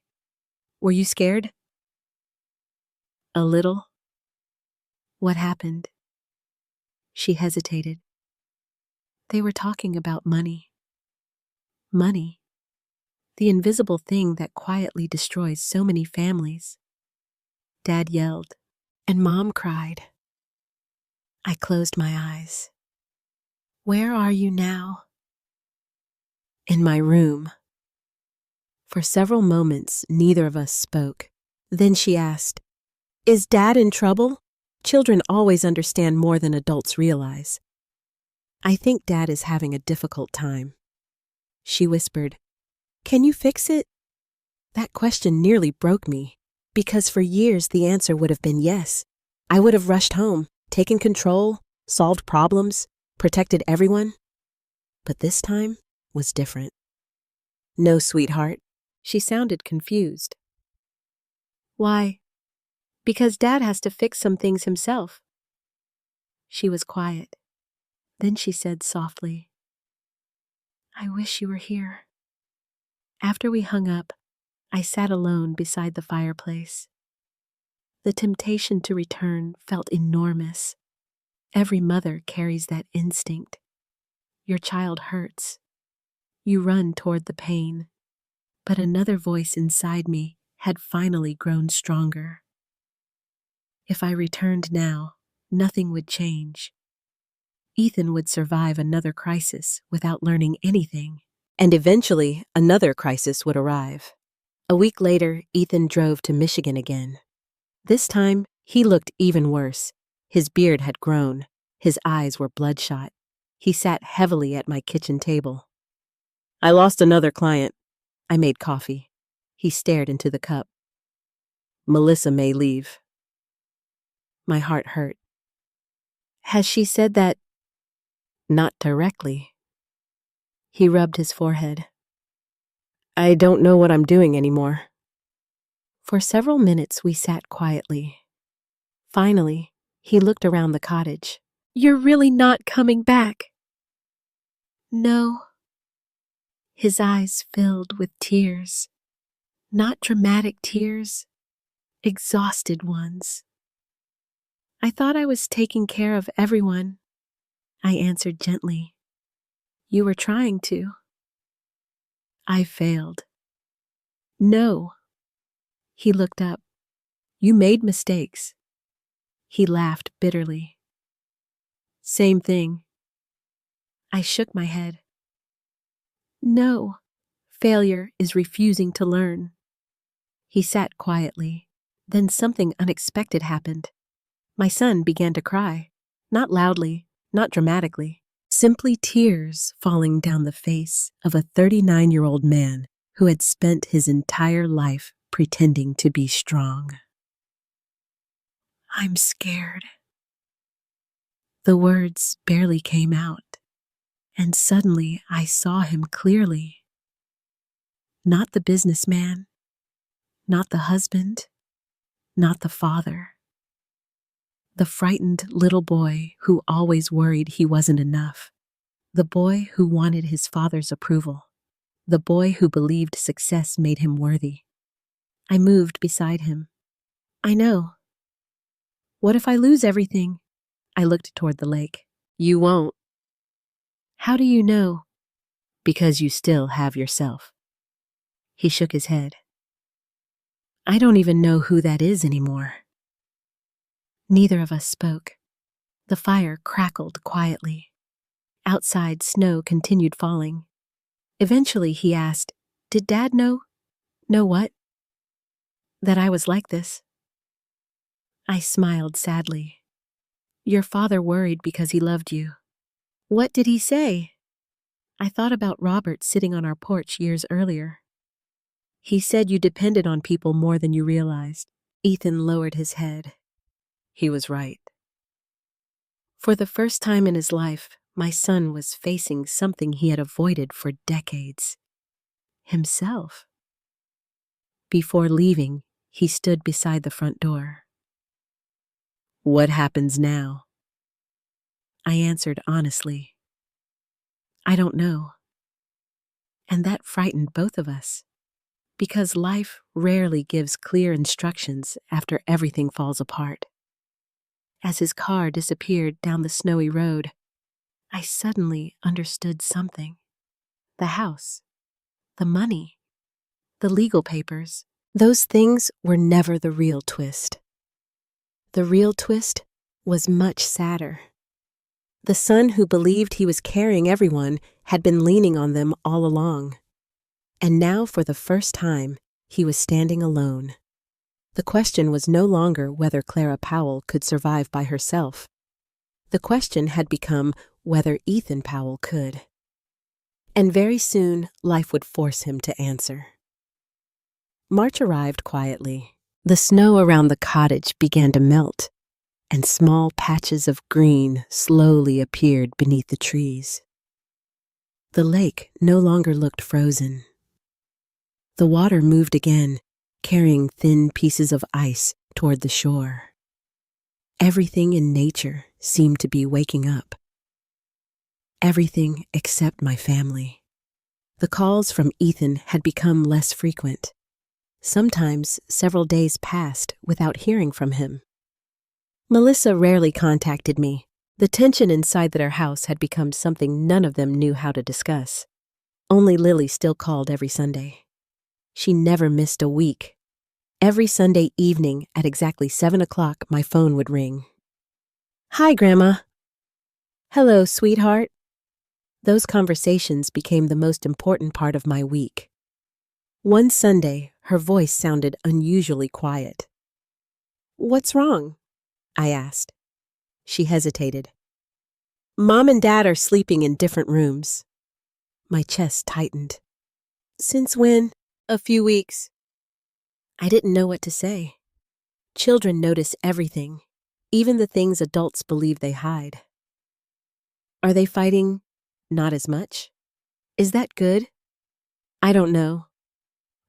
A: Were you scared? A little. What happened? She hesitated. They were talking about money. Money. The invisible thing that quietly destroys so many families. Dad yelled, and Mom cried. I closed my eyes. Where are you now? In my room. For several moments, neither of us spoke. Then she asked, Is Dad in trouble? Children always understand more than adults realize. I think Dad is having a difficult time. She whispered, Can you fix it? That question nearly broke me, because for years the answer would have been yes. I would have rushed home, taken control, solved problems, protected everyone. But this time was different. No, sweetheart. She sounded confused. Why? Because Dad has to fix some things himself. She was quiet. Then she said softly, I wish you were here. After we hung up, I sat alone beside the fireplace. The temptation to return felt enormous. Every mother carries that instinct. Your child hurts. You run toward the pain. But another voice inside me had finally grown stronger. If I returned now, nothing would change. Ethan would survive another crisis without learning anything, and eventually another crisis would arrive. A week later, Ethan drove to Michigan again. This time, he looked even worse. His beard had grown. His eyes were bloodshot. He sat heavily at my kitchen table. "I lost another client." I made coffee. He stared into the cup. "Melissa may leave." My heart hurt. "Has she said that?" "Not directly." He rubbed his forehead. "I don't know what I'm doing anymore." For several minutes we sat quietly. Finally, he looked around the cottage. "You're really not coming back?" "No." His eyes filled with tears. Not dramatic tears, exhausted ones. "I thought I was taking care of everyone," I answered gently. "You were trying to." "I failed." "No." He looked up. "You made mistakes." He laughed bitterly. "Same thing." I shook my head. "No, failure is refusing to learn." He sat quietly. Then something unexpected happened. My son began to cry. Not loudly, not dramatically. Simply tears falling down the face of a 39-year-old man who had spent his entire life pretending to be strong. "I'm scared." The words barely came out, and suddenly I saw him clearly. Not the businessman, not the husband, not the father. The frightened little boy who always worried he wasn't enough. The boy who wanted his father's approval. The boy who believed success made him worthy. I moved beside him. "I know." "What if I lose everything?" I looked toward the lake. "You won't." "How do you know?" "Because you still have yourself." He shook his head. "I don't even know who that is anymore." Neither of us spoke. The fire crackled quietly. Outside, snow continued falling. Eventually, he asked, "Did Dad know?" "Know what?" "That I was like this." I smiled sadly. "Your father worried because he loved you." "What did he say?" I thought about Robert sitting on our porch years earlier. "He said you depended on people more than you realized." Ethan lowered his head. He was right. For the first time in his life, my son was facing something he had avoided for decades. Himself. Before leaving, he stood beside the front door. "What happens now?" I answered honestly. "I don't know." And that frightened both of us, because life rarely gives clear instructions after everything falls apart. As his car disappeared down the snowy road, I suddenly understood something. The house, the money, the legal papers, those things were never the real twist. The real twist was much sadder. The son who believed he was carrying everyone had been leaning on them all along. And now, for the first time, he was standing alone. The question was no longer whether Clara Powell could survive by herself. The question had become whether Ethan Powell could. And very soon, life would force him to answer. March arrived quietly. The snow around the cottage began to melt, and small patches of green slowly appeared beneath the trees. The lake no longer looked frozen. The water moved again, carrying thin pieces of ice toward the shore. Everything in nature seemed to be waking up. Everything except my family. The calls from Ethan had become less frequent. Sometimes several days passed without hearing from him. Melissa rarely contacted me. The tension inside their house had become something none of them knew how to discuss. Only Lily still called every Sunday. She never missed a week. Every Sunday evening at exactly 7 o'clock, my phone would ring. Hi, Grandma. Hello, sweetheart. Those conversations became the most important part of my week. One Sunday, her voice sounded unusually quiet. What's wrong? I asked. She hesitated. Mom and Dad are sleeping in different rooms. My chest tightened. Since when? A few weeks. I didn't know what to say. Children notice everything, even the things adults believe they hide. Are they fighting? Not as much? Is that good? I don't know.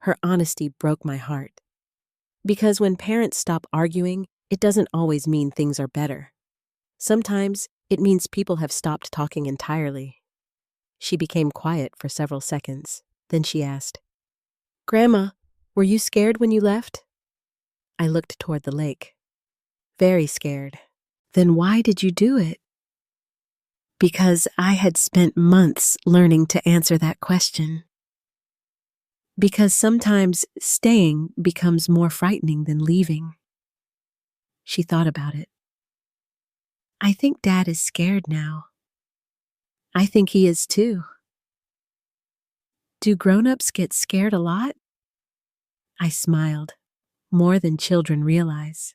A: Her honesty broke my heart. Because when parents stop arguing, it doesn't always mean things are better. Sometimes it means people have stopped talking entirely. She became quiet for several seconds. Then she asked, Grandma, were you scared when you left? I looked toward the lake. Very scared. Then why did you do it? Because I had spent months learning to answer that question. Because sometimes staying becomes more frightening than leaving. She thought about it. I think Dad is scared now. I think he is too. Do grown-ups get scared a lot? I smiled, more than children realize.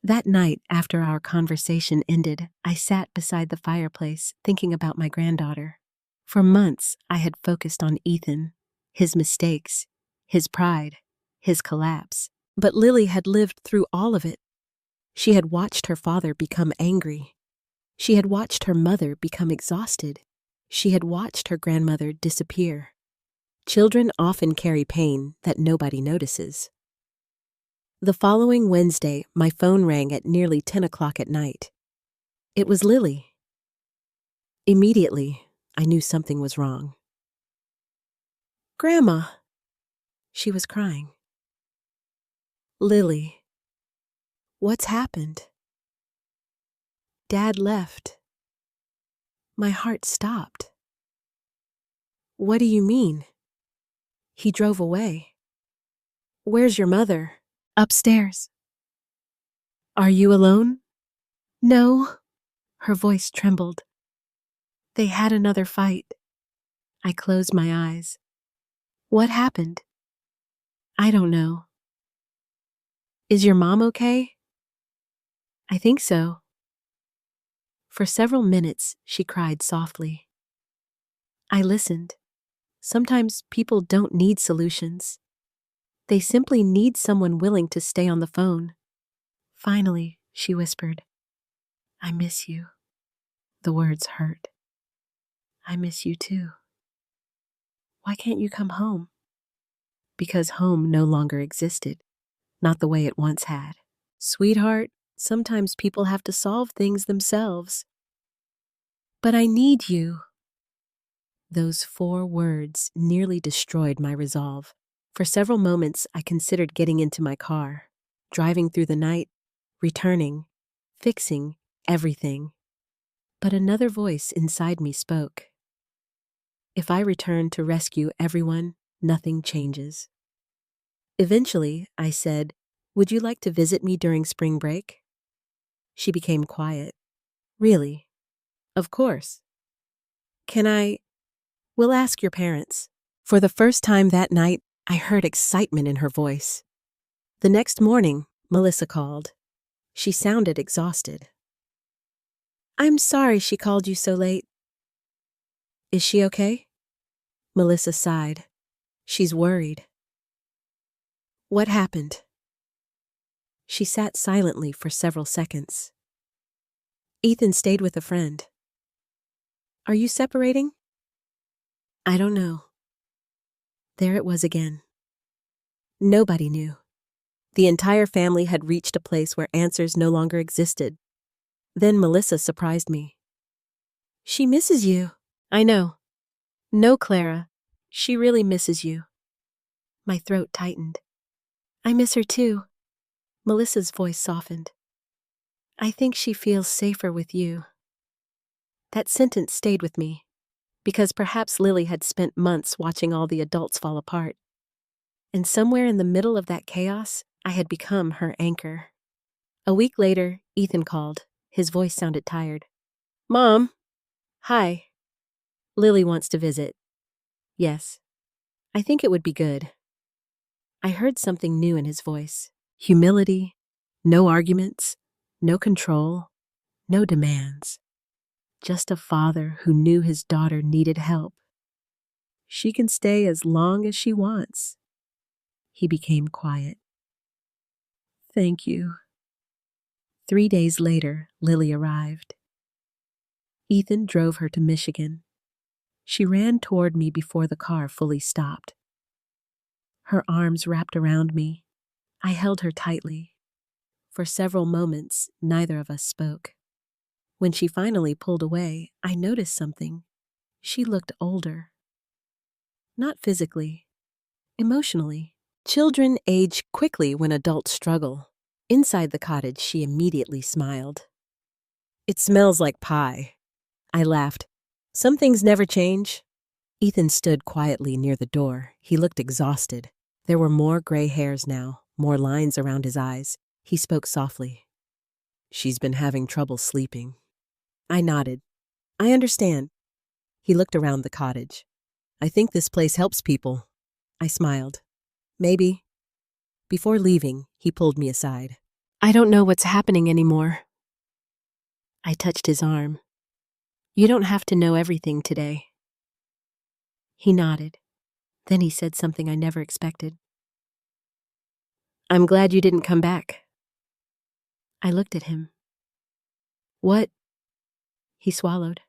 A: That night, after our conversation ended, I sat beside the fireplace thinking about my granddaughter. For months, I had focused on Ethan, his mistakes, his pride, his collapse. But Lily had lived through all of it. She had watched her father become angry. She had watched her mother become exhausted. She had watched her grandmother disappear. Children often carry pain that nobody notices. The following Wednesday, my phone rang at nearly 10 o'clock at night. It was Lily. Immediately, I knew something was wrong. Grandma. She was crying. Lily. What's happened? Dad left. My heart stopped. What do you mean? He drove away. Where's your mother? Upstairs. Are you alone? No. Her voice trembled. They had another fight. I closed my eyes. What happened? I don't know. Is your mom okay? I think so. For several minutes, she cried softly. I listened. Sometimes people don't need solutions. They simply need someone willing to stay on the phone. Finally, she whispered, I miss you. The words hurt. I miss you too. Why can't you come home? Because home no longer existed, not the way it once had. Sweetheart, sometimes people have to solve things themselves. But I need you. Those 4 words nearly destroyed my resolve. For several moments, I considered getting into my car, driving through the night, returning, fixing everything. But another voice inside me spoke. If I return to rescue everyone, nothing changes. Eventually, I said, Would you like to visit me during spring break? She became quiet. Really? Of course. Can I? We'll ask your parents. For the first time that night, I heard excitement in her voice. The next morning, Melissa called. She sounded exhausted. I'm sorry she called you so late. Is she okay? Melissa sighed. She's worried. What happened? She sat silently for several seconds. Ethan stayed with a friend. Are you separating? I don't know. There it was again. Nobody knew. The entire family had reached a place where answers no longer existed. Then Melissa surprised me. She misses you. I know. No, Clara. She really misses you. My throat tightened. I miss her too. Melissa's voice softened. I think she feels safer with you. That sentence stayed with me, because perhaps Lily had spent months watching all the adults fall apart. And somewhere in the middle of that chaos, I had become her anchor. A week later, Ethan called. His voice sounded tired. Mom. Hi. Lily wants to visit. Yes. I think it would be good. I heard something new in his voice. Humility, no arguments, no control, no demands. Just a father who knew his daughter needed help. She can stay as long as she wants. He became quiet. Thank you. 3 days later, Lily arrived. Ethan drove her to Michigan. She ran toward me before the car fully stopped. Her arms wrapped around me. I held her tightly. For several moments, neither of us spoke. When she finally pulled away, I noticed something. She looked older. Not physically, emotionally. Children age quickly when adults struggle. Inside the cottage, she immediately smiled. It smells like pie. I laughed. Some things never change. Ethan stood quietly near the door. He looked exhausted. There were more gray hairs now, more lines around his eyes. He spoke softly. She's been having trouble sleeping. I nodded. I understand. He looked around the cottage. I think this place helps people. I smiled. Maybe. Before leaving, he pulled me aside. I don't know what's happening anymore. I touched his arm. You don't have to know everything today. He nodded. Then he said something I never expected. I'm glad you didn't come back. I looked at him. What? He swallowed.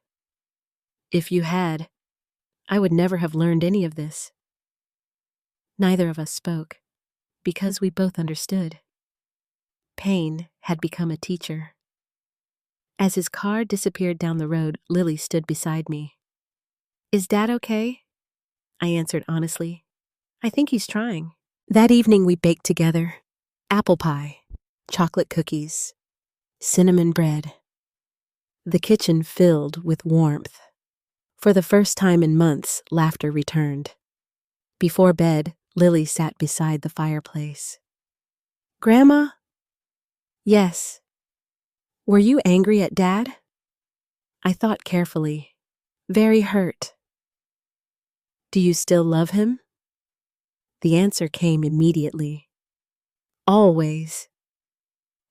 A: If you had, I would never have learned any of this. Neither of us spoke, because we both understood. Pain had become a teacher. As his car disappeared down the road, Lily stood beside me. Is Dad okay? I answered honestly. I think he's trying. That evening we baked together. Apple pie, chocolate cookies, cinnamon bread. The kitchen filled with warmth. For the first time in months, laughter returned. Before bed, Lily sat beside the fireplace. Grandma? Yes. Were you angry at Dad? I thought carefully. Very hurt. Do you still love him? The answer came immediately. Always.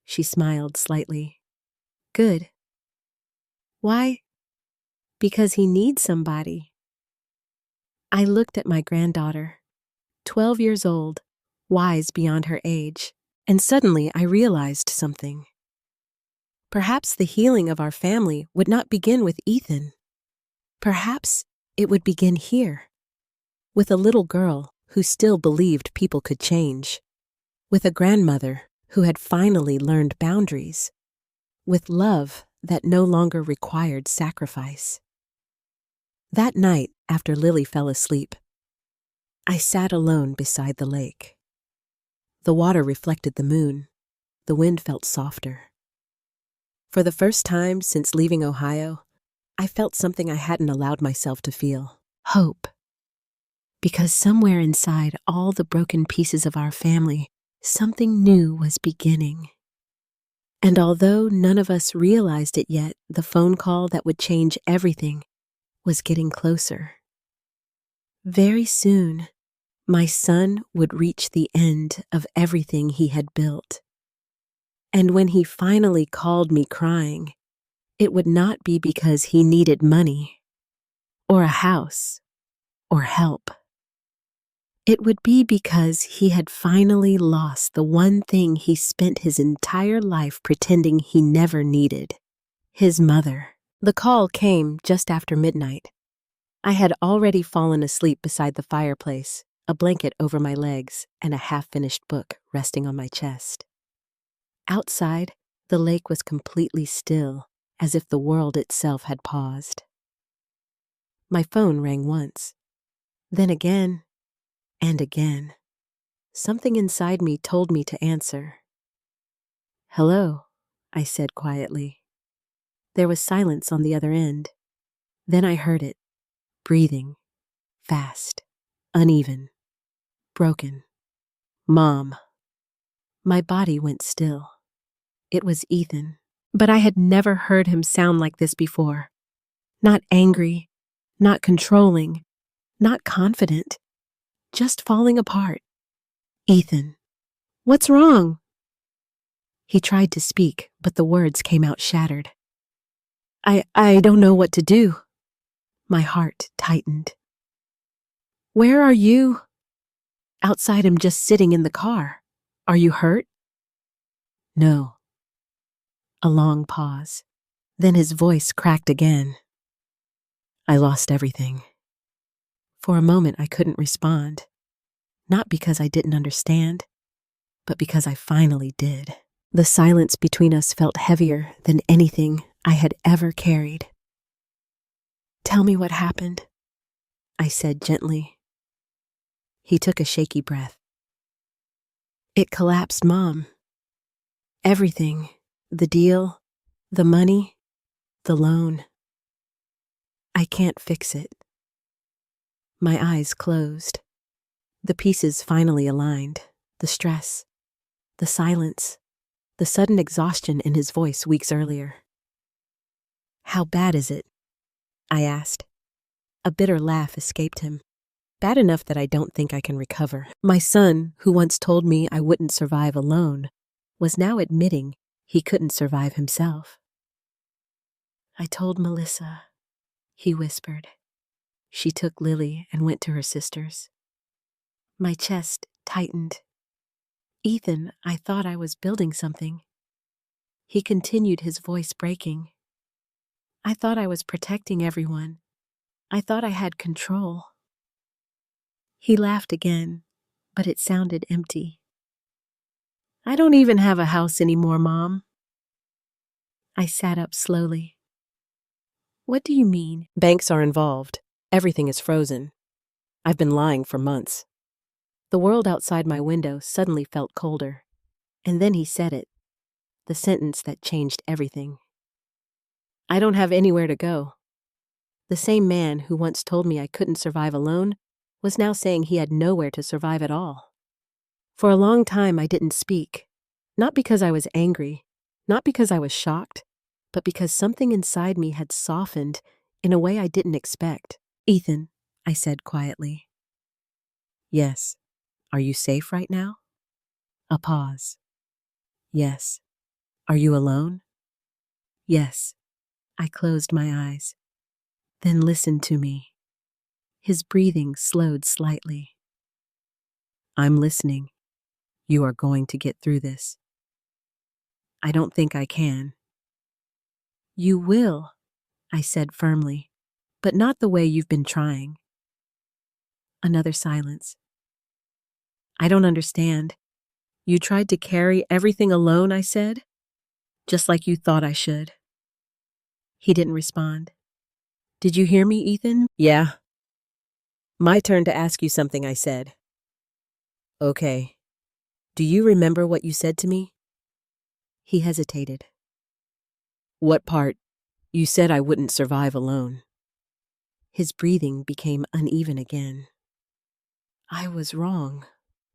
A: She smiled slightly. Good. Why? Because he needs somebody. I looked at my granddaughter, 12 years old, wise beyond her age, and suddenly I realized something. Perhaps the healing of our family would not begin with Ethan. Perhaps it would begin here, with a little girl who still believed people could change, with a grandmother who had finally learned boundaries, with love that no longer required sacrifice. That night, after Lily fell asleep, I sat alone beside the lake. The water reflected the moon. The wind felt softer. For the first time since leaving Ohio, I felt something I hadn't allowed myself to feel. Hope. Because somewhere inside all the broken pieces of our family, something new was beginning. And although none of us realized it yet, the phone call that would change everything was getting closer. Very soon, my son would reach the end of everything he had built. And when he finally called me crying, it would not be because he needed money, or a house, or help. It would be because he had finally lost the one thing he spent his entire life pretending he never needed, his mother. The call came just after midnight. I had already fallen asleep beside the fireplace, a blanket over my legs, and a half-finished book resting on my chest. Outside, the lake was completely still, as if the world itself had paused. My phone rang once, then again, and again. Something inside me told me to answer. Hello, I said quietly. There was silence on the other end. Then I heard it, breathing, fast, uneven, broken. Mom. My body went still. It was Ethan. But I had never heard him sound like this before. Not angry, not controlling, not confident, just falling apart. Ethan, what's wrong? He tried to speak, but the words came out shattered. I don't know what to do. My heart tightened. Where are you? Outside, I'm just sitting in the car. Are you hurt? No. A long pause. Then his voice cracked again. I lost everything. For a moment, I couldn't respond. Not because I didn't understand, but because I finally did. The silence between us felt heavier than anything I had ever carried. Tell me what happened, I said gently. He took a shaky breath. It collapsed, Mom. Everything, the deal, the money, the loan. I can't fix it. My eyes closed. The pieces finally aligned. The stress, the silence, the sudden exhaustion in his voice weeks earlier. How bad is it? I asked. A bitter laugh escaped him. Bad enough that I don't think I can recover. My son, who once told me I wouldn't survive alone, was now admitting he couldn't survive himself. I told Melissa, he whispered. She took Lily and went to her sisters. My chest tightened. Ethan, I thought I was building something. He continued, his voice breaking. I thought I was protecting everyone. I thought I had control. He laughed again, but it sounded empty. I don't even have a house anymore, Mom. I sat up slowly. What do you mean? Banks are involved. Everything is frozen. I've been lying for months. The world outside my window suddenly felt colder. And then he said it, the sentence that changed everything. I don't have anywhere to go. The same man who once told me I couldn't survive alone was now saying he had nowhere to survive at all. For a long time I didn't speak, not because I was angry, not because I was shocked, but because something inside me had softened in a way I didn't expect. Ethan, I said quietly. Yes. Are you safe right now? A pause. Yes. Are you alone? Yes. I closed my eyes. Then listen to me. His breathing slowed slightly. I'm listening. You are going to get through this. I don't think I can. You will, I said firmly, but not the way you've been trying. Another silence. I don't understand. You tried to carry everything alone, I said, just like you thought I should. He didn't respond. Did you hear me, Ethan? Yeah. My turn to ask you something, I said. Okay. Do you remember what you said to me? He hesitated. What part? You said I wouldn't survive alone. His breathing became uneven again. I was wrong,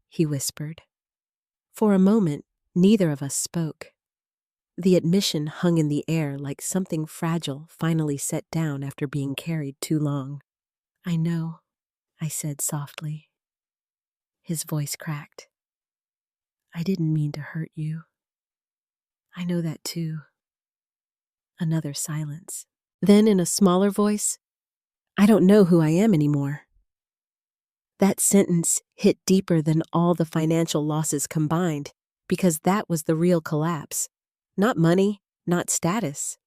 A: he whispered. For a moment, neither of us spoke. The admission hung in the air like something fragile finally set down after being carried too long. I know, I said softly. His voice cracked. I didn't mean to hurt you. I know that too. Another silence. Then in a smaller voice, I don't know who I am anymore. That sentence hit deeper than all the financial losses combined, because that was the real collapse. Not money, not status.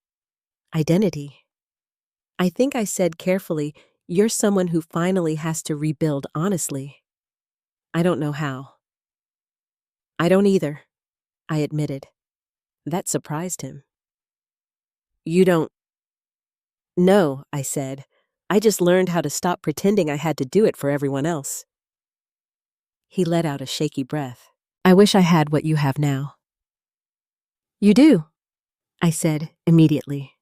A: Identity. I think I said carefully, you're someone who finally has to rebuild honestly. I don't know how. I don't either, I admitted. That surprised him. You don't? No, I said. I just learned how to stop pretending I had to do it for everyone else. He let out a shaky breath. I wish I had what you have now. You do, I said immediately.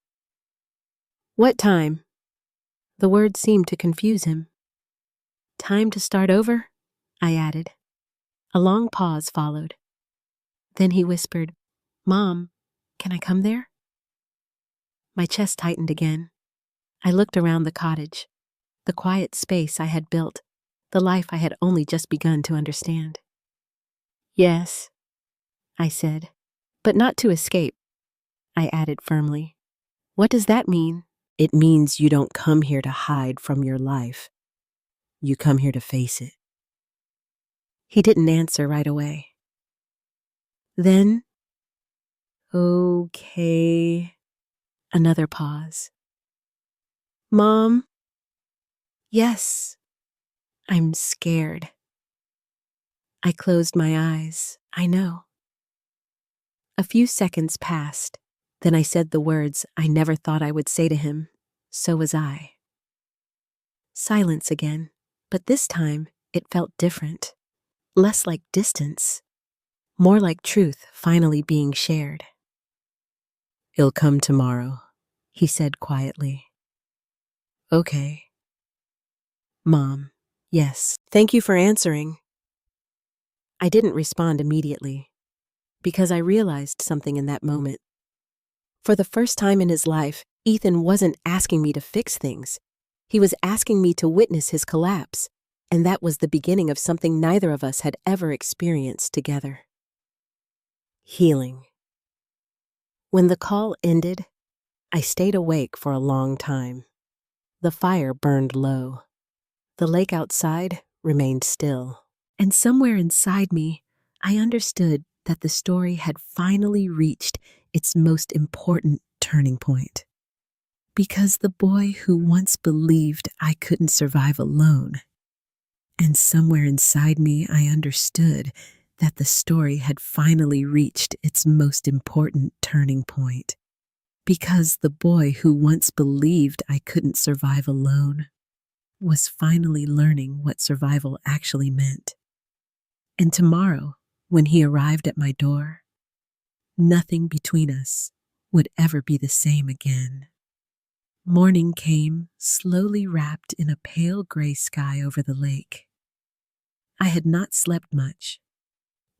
A: What time? The word seemed to confuse him. Time to start over? I added. A long pause followed. Then he whispered, Mom, can I come there? My chest tightened again. I looked around the cottage, the quiet space I had built, the life I had only just begun to understand. Yes, I said, but not to escape, I added firmly. What does that mean? It means you don't come here to hide from your life. You come here to face it. He didn't answer right away. Then, okay, another pause. Mom? Yes, I'm scared. I closed my eyes, I know. A few seconds passed. Then I said the words I never thought I would say to him. So was I. Silence again, but this time it felt different. Less like distance, more like truth finally being shared. It'll come tomorrow, he said quietly. Okay. Mom, yes, thank you for answering. I didn't respond immediately, because I realized something in that moment. For the first time in his life, Ethan wasn't asking me to fix things. He was asking me to witness his collapse, and that was the beginning of something neither of us had ever experienced together. Healing. When the call ended, I stayed awake for a long time. The fire burned low. The lake outside remained still. And somewhere inside me, I understood that the story had finally reached its most important turning point. Because the boy who once believed I couldn't survive alone, and somewhere inside me I understood that the story had finally reached its most important turning point. Because the boy who once believed I couldn't survive alone was finally learning what survival actually meant. And tomorrow, when he arrived at my door, nothing between us would ever be the same again. Morning came, slowly wrapped in a pale gray sky over the lake. I had not slept much,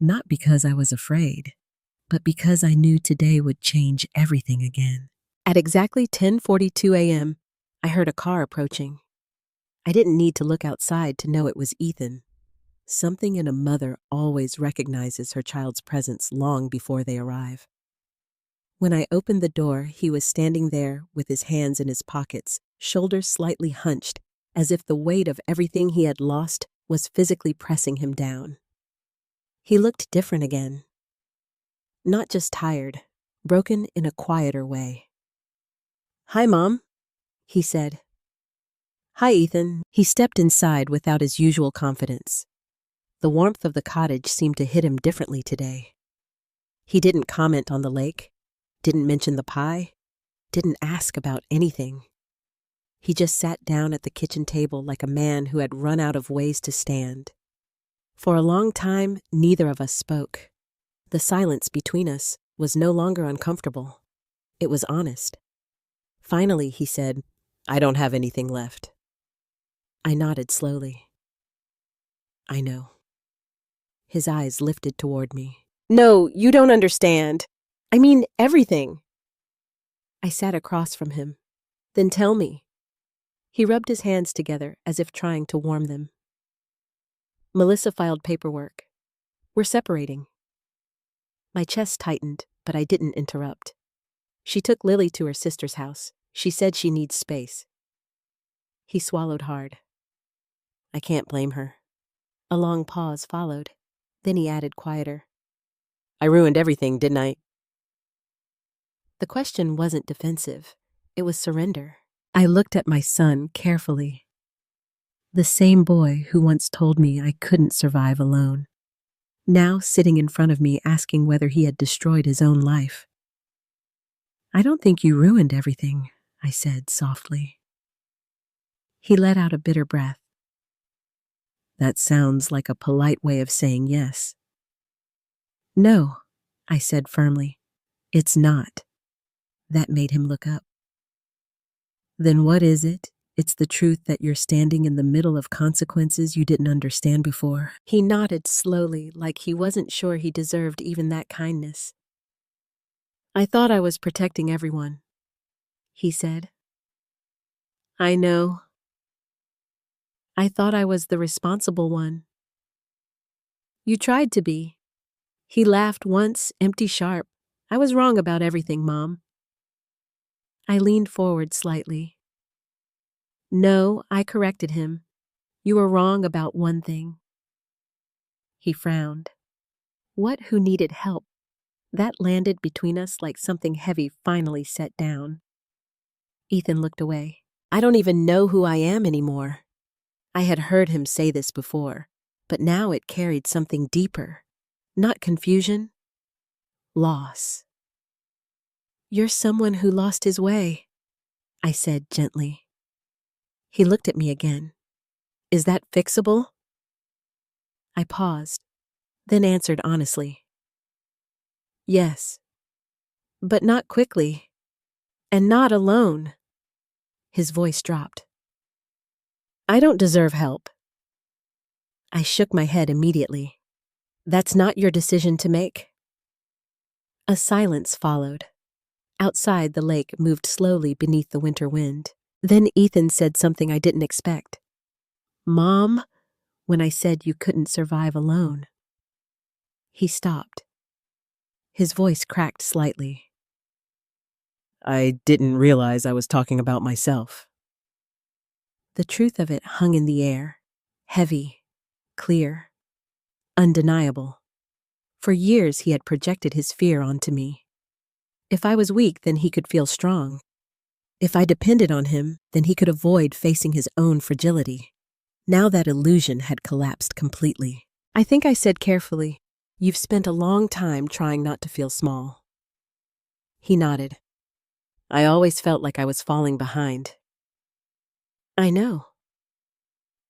A: not because I was afraid, but because I knew today would change everything again. At exactly 10:42 a.m., I heard a car approaching. I didn't need to look outside to know it was Ethan. Something in a mother always recognizes her child's presence long before they arrive. When I opened the door, he was standing there with his hands in his pockets, shoulders slightly hunched, as if the weight of everything he had lost was physically pressing him down. He looked different again. Not just tired, broken in a quieter way. "Hi, Mom," he said. "Hi, Ethan." He stepped inside without his usual confidence. The warmth of the cottage seemed to hit him differently today. He didn't comment on the lake, didn't mention the pie, didn't ask about anything. He just sat down at the kitchen table like a man who had run out of ways to stand. For a long time, neither of us spoke. The silence between us was no longer uncomfortable. It was honest. Finally, he said, "I don't have anything left." I nodded slowly. "I know." His eyes lifted toward me. "No, you don't understand. I mean everything." I sat across from him. "Then tell me." He rubbed his hands together as if trying to warm them. "Melissa filed paperwork. We're separating." My chest tightened, but I didn't interrupt. "She took Lily to her sister's house. She said she needs space." He swallowed hard. "I can't blame her." A long pause followed. Then he added quieter, "I ruined everything, didn't I?" The question wasn't defensive. It was surrender. I looked at my son carefully. The same boy who once told me I couldn't survive alone. Now sitting in front of me asking whether he had destroyed his own life. "I don't think you ruined everything," I said softly. He let out a bitter breath. "That sounds like a polite way of saying yes." "No," I said firmly. "It's not." That made him look up. "Then what is it? It's the truth that you're standing in the middle of consequences you didn't understand before." He nodded slowly, like he wasn't sure he deserved even that kindness. "I thought I was protecting everyone. he said. I know. I thought I was the responsible one. You tried to be. He laughed once, empty sharp. I was wrong about everything, Mom. I leaned forward slightly. No, I corrected him. You were wrong about one thing. He frowned. What who needed help? That landed between us like something heavy finally set down. Ethan looked away. I don't even know who I am anymore. I had heard him say this before, but now it carried something deeper. Not confusion, loss. You're someone who lost his way, I said gently. He looked at me again. Is that fixable? I paused, then answered honestly. Yes, but not quickly, and not alone. His voice dropped. I don't deserve help. I shook my head immediately. That's not your decision to make. A silence followed. Outside, the lake moved slowly beneath the winter wind. Then Ethan said something I didn't expect. Mom, when I said you couldn't survive alone. He stopped. His voice cracked slightly. I didn't realize I was talking about myself. The truth of it hung in the air, heavy, clear, undeniable. For years he had projected his fear onto me. If I was weak, then he could feel strong. If I depended on him, then he could avoid facing his own fragility. Now that illusion had collapsed completely. I think I said carefully, You've spent a long time trying not to feel small. He nodded. I always felt like I was falling behind. I know.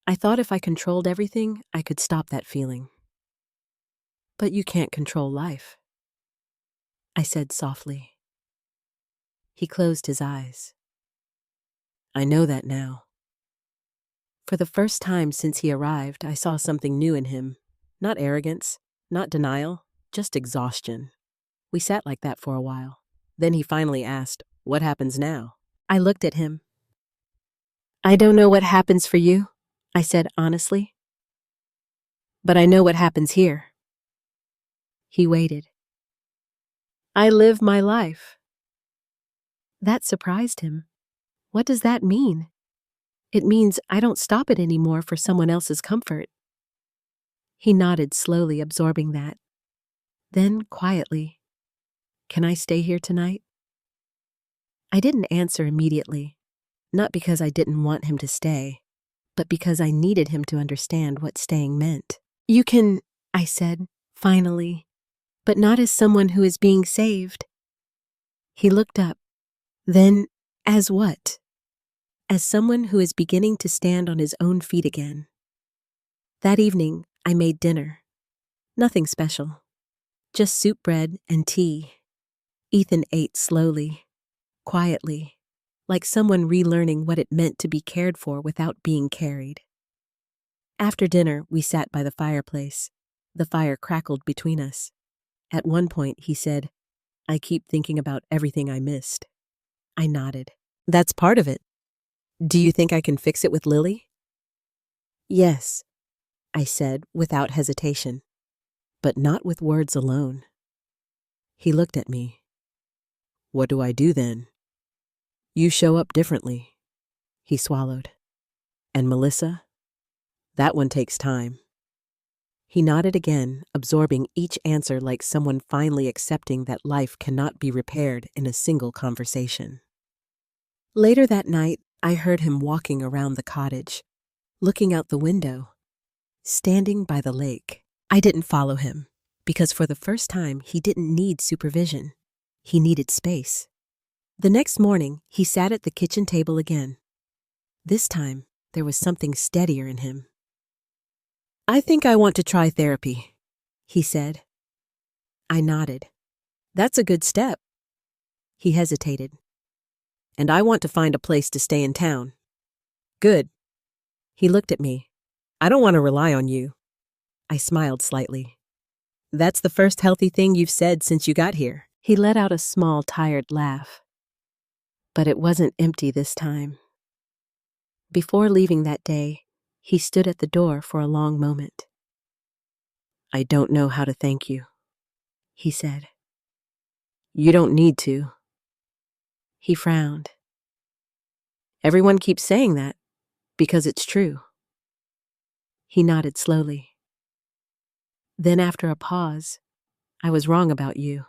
A: I thought if I controlled everything, I could stop that feeling. But you can't control life, I said softly. He closed his eyes. I know that now. For the first time since he arrived, I saw something new in him. Not arrogance, not denial, just exhaustion. We sat like that for a while. Then he finally asked, What happens now? I looked at him. I don't know what happens for you, I said honestly. But I know what happens here. He waited. I live my life. That surprised him. What does that mean? It means I don't stop it anymore for someone else's comfort. He nodded slowly, absorbing that. Then, quietly, Can I stay here tonight? I didn't answer immediately, not because I didn't want him to stay, but because I needed him to understand what staying meant. You can, I said, finally, but not as someone who is being saved. He looked up. Then, as what? As someone who is beginning to stand on his own feet again. That evening, I made dinner. Nothing special. Just soup bread and tea. Ethan ate slowly, quietly, like someone relearning what it meant to be cared for without being carried. After dinner, we sat by the fireplace. The fire crackled between us. At one point, he said, I keep thinking about everything I missed. I nodded. That's part of it. Do you think I can fix it with Lily? Yes, I said without hesitation, but not with words alone. He looked at me. What do I do then? You show up differently. He swallowed. And Melissa? That one takes time. He nodded again, absorbing each answer like someone finally accepting that life cannot be repaired in a single conversation. Later that night, I heard him walking around the cottage, looking out the window, standing by the lake. I didn't follow him, because for the first time, he didn't need supervision. He needed space. The next morning, he sat at the kitchen table again. This time, there was something steadier in him. I think I want to try therapy, he said. I nodded. That's a good step. He hesitated. And I want to find a place to stay in town. Good. He looked at me. I don't want to rely on you. I smiled slightly. That's the first healthy thing you've said since you got here. He let out a small, tired laugh. But it wasn't empty this time. Before leaving that day, he stood at the door for a long moment. "I don't know how to thank you," he said. "You don't need to." He frowned. "Everyone keeps saying that, because it's true." He nodded slowly. Then after a pause, "I was wrong about you."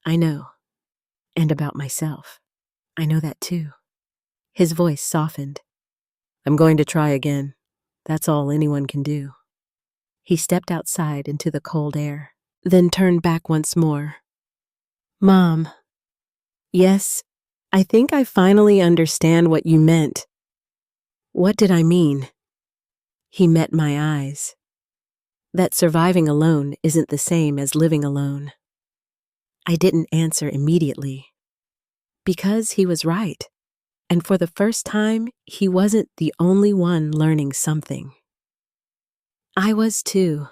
A: "I know. And about myself. I know that too." His voice softened. "I'm going to try again. That's all anyone can do." He stepped outside into the cold air, then turned back once more. "Mom, yes, I think I finally understand what you meant." "What did I mean?" He met my eyes. "That surviving alone isn't the same as living alone." I didn't answer immediately. Because he was right. And for the first time, he wasn't the only one learning something. I was too.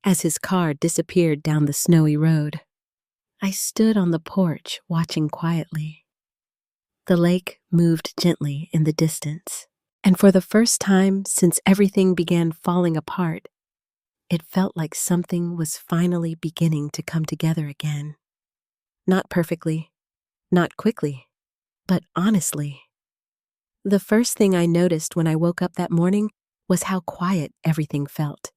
A: As his car disappeared down the snowy road, I stood on the porch watching quietly. The lake moved gently in the distance, and for the first time since everything began falling apart, it felt like something was finally beginning to come together again. Not perfectly, not quickly, but honestly. The first thing I noticed when I woke up that morning was how quiet everything felt.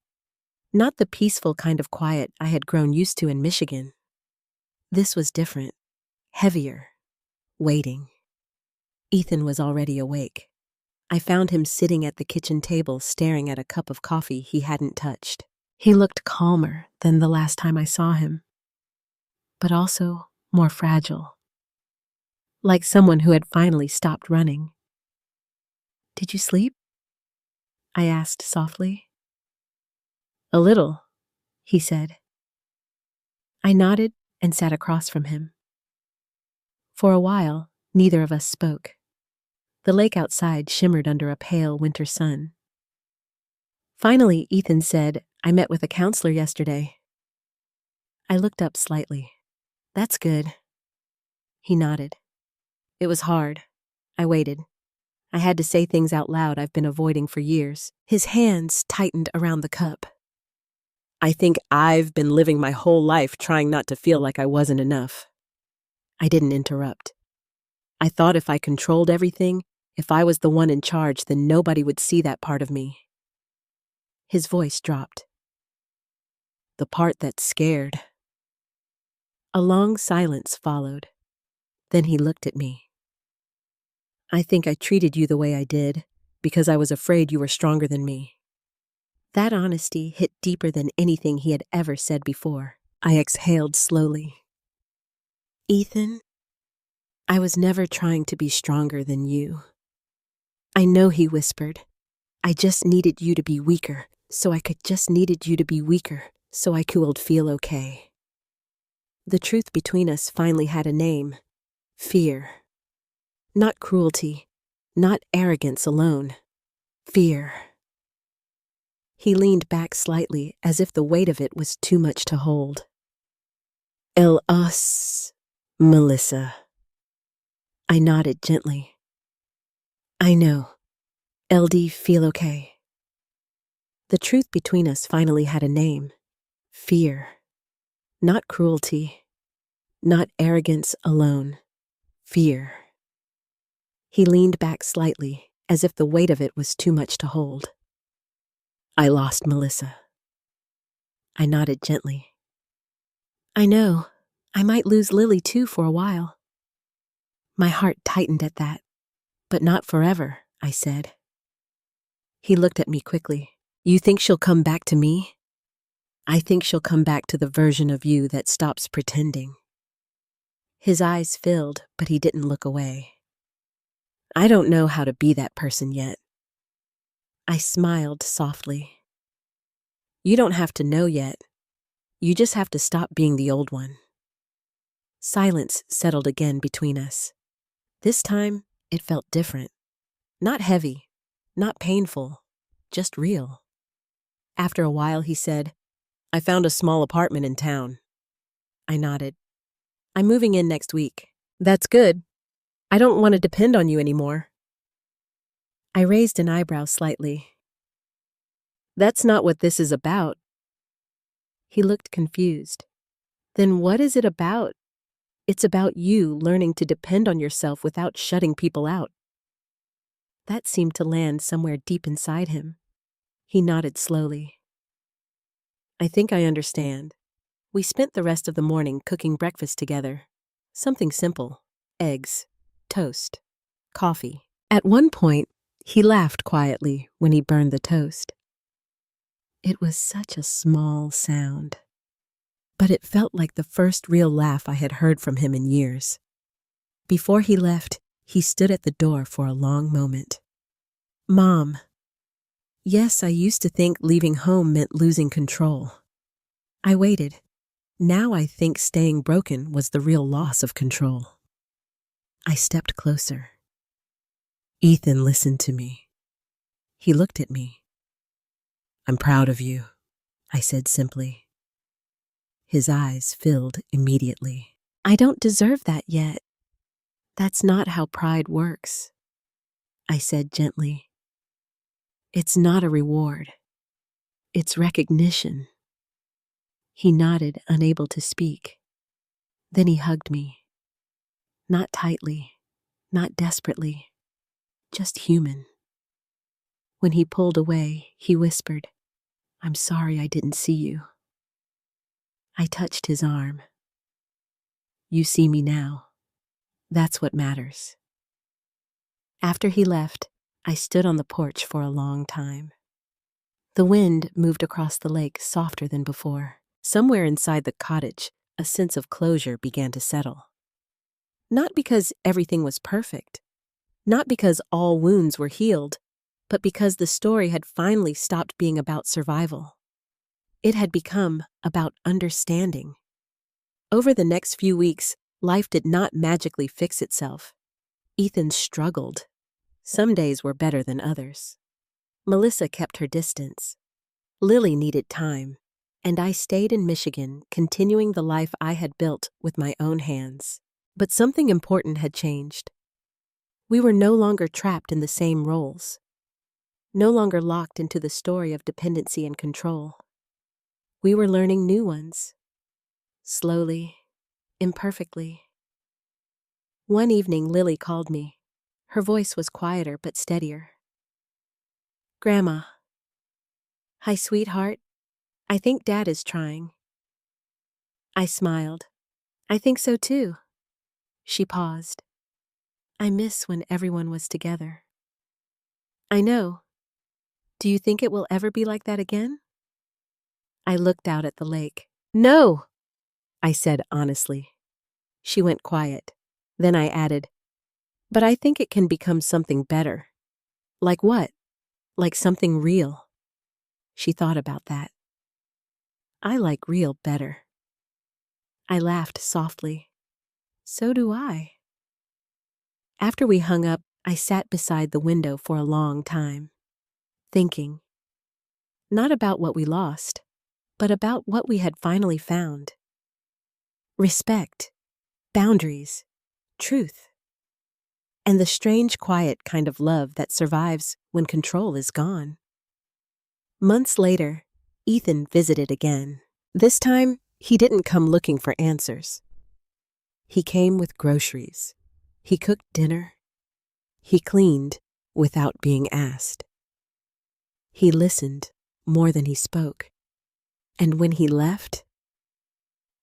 A: Not the peaceful kind of quiet I had grown used to in Michigan. This was different, heavier, waiting. Ethan was already awake. I found him sitting at the kitchen table staring at a cup of coffee he hadn't touched. He looked calmer than the last time I saw him, but also more fragile, like someone who had finally stopped running. "Did you sleep?" I asked softly. "A little," he said. I nodded and sat across from him. For a while, neither of us spoke. The lake outside shimmered under a pale winter sun. Finally, Ethan said, "I met with a counselor yesterday." I looked up slightly. "That's good." He nodded. "It was hard." I waited. I had to say things out loud I've been avoiding for years. His hands tightened around the cup. "I think I've been living my whole life trying not to feel like I wasn't enough." I didn't interrupt. I thought if I controlled everything, if I was the one in charge, then nobody would see that part of me. His voice dropped. "The part that's scared." A long silence followed. Then he looked at me. "I think I treated you the way I did because I was afraid you were stronger than me." That honesty hit deeper than anything he had ever said before. I exhaled slowly. "Ethan, I was never trying to be stronger than you." "I know," he whispered. "I just needed you to be weaker, so I could feel okay." The truth between us finally had a name. Fear. Not cruelty, not arrogance alone. Fear. He leaned back slightly as if the weight of it was too much to hold. "Us, Melissa." I nodded gently. "I know. LD, feel okay." The truth between us finally had a name. Fear. Not cruelty, not arrogance alone. Fear. He leaned back slightly as if the weight of it was too much to hold. "I lost Melissa." I nodded gently. "I know. I might lose Lily too for a while." My heart tightened at that. "But not forever," I said. He looked at me quickly. "You think she'll come back to me?" "I think she'll come back to the version of you that stops pretending." His eyes filled, but he didn't look away. "I don't know how to be that person yet." I smiled softly. "You don't have to know yet. You just have to stop being the old one." Silence settled again between us. This time, it felt different. Not heavy, not painful, just real. After a while, he said, "I found a small apartment in town." I nodded. "I'm moving in next week." "That's good. I don't want to depend on you anymore. I raised an eyebrow slightly. That's not what this is about. He looked confused. Then what is it about? It's about you learning to depend on yourself without shutting people out. That seemed to land somewhere deep inside him. He nodded slowly. I think I understand. We spent the rest of the morning cooking breakfast together. Something simple. Eggs, toast, coffee. At one point, he laughed quietly when he burned the toast. It was such a small sound, but it felt like the first real laugh I had heard from him in years. Before he left, he stood at the door for a long moment. Mom. Yes, I used to think leaving home meant losing control. I waited. Now I think staying broken was the real loss of control. I stepped closer. Ethan listened to me. He looked at me. I'm proud of you, I said simply. His eyes filled immediately. I don't deserve that yet. That's not how pride works, I said gently. It's not a reward. It's recognition. He nodded, unable to speak. Then he hugged me. Not tightly, not desperately, just human. When he pulled away, he whispered, I'm sorry I didn't see you. I touched his arm. You see me now. That's what matters. After he left, I stood on the porch for a long time. The wind moved across the lake softer than before. Somewhere inside the cottage, a sense of closure began to settle. Not because everything was perfect, not because all wounds were healed, but because the story had finally stopped being about survival. It had become about understanding. Over the next few weeks, life did not magically fix itself. Ethan struggled. Some days were better than others. Melissa kept her distance. Lily needed time, and I stayed in Michigan, continuing the life I had built with my own hands. But something important had changed. We were no longer trapped in the same roles, no longer locked into the story of dependency and control. We were learning new ones, slowly, imperfectly. One evening, Lily called me. Her voice was quieter but steadier. Grandma. Hi, sweetheart. I think Dad is trying. I smiled. I think so too. She paused. I miss when everyone was together. I know. Do you think it will ever be like that again? I looked out at the lake. No, I said honestly. She went quiet. Then I added, but I think it can become something better. Like what? Like something real. She thought about that. I like real better. I laughed softly. So do I. After we hung up, I sat beside the window for a long time, thinking. Not about what we lost, but about what we had finally found. Respect, boundaries, truth, and the strange quiet kind of love that survives when control is gone. Months later, Ethan visited again. This time, he didn't come looking for answers. He came with groceries. He cooked dinner. He cleaned without being asked. He listened more than he spoke. And when he left,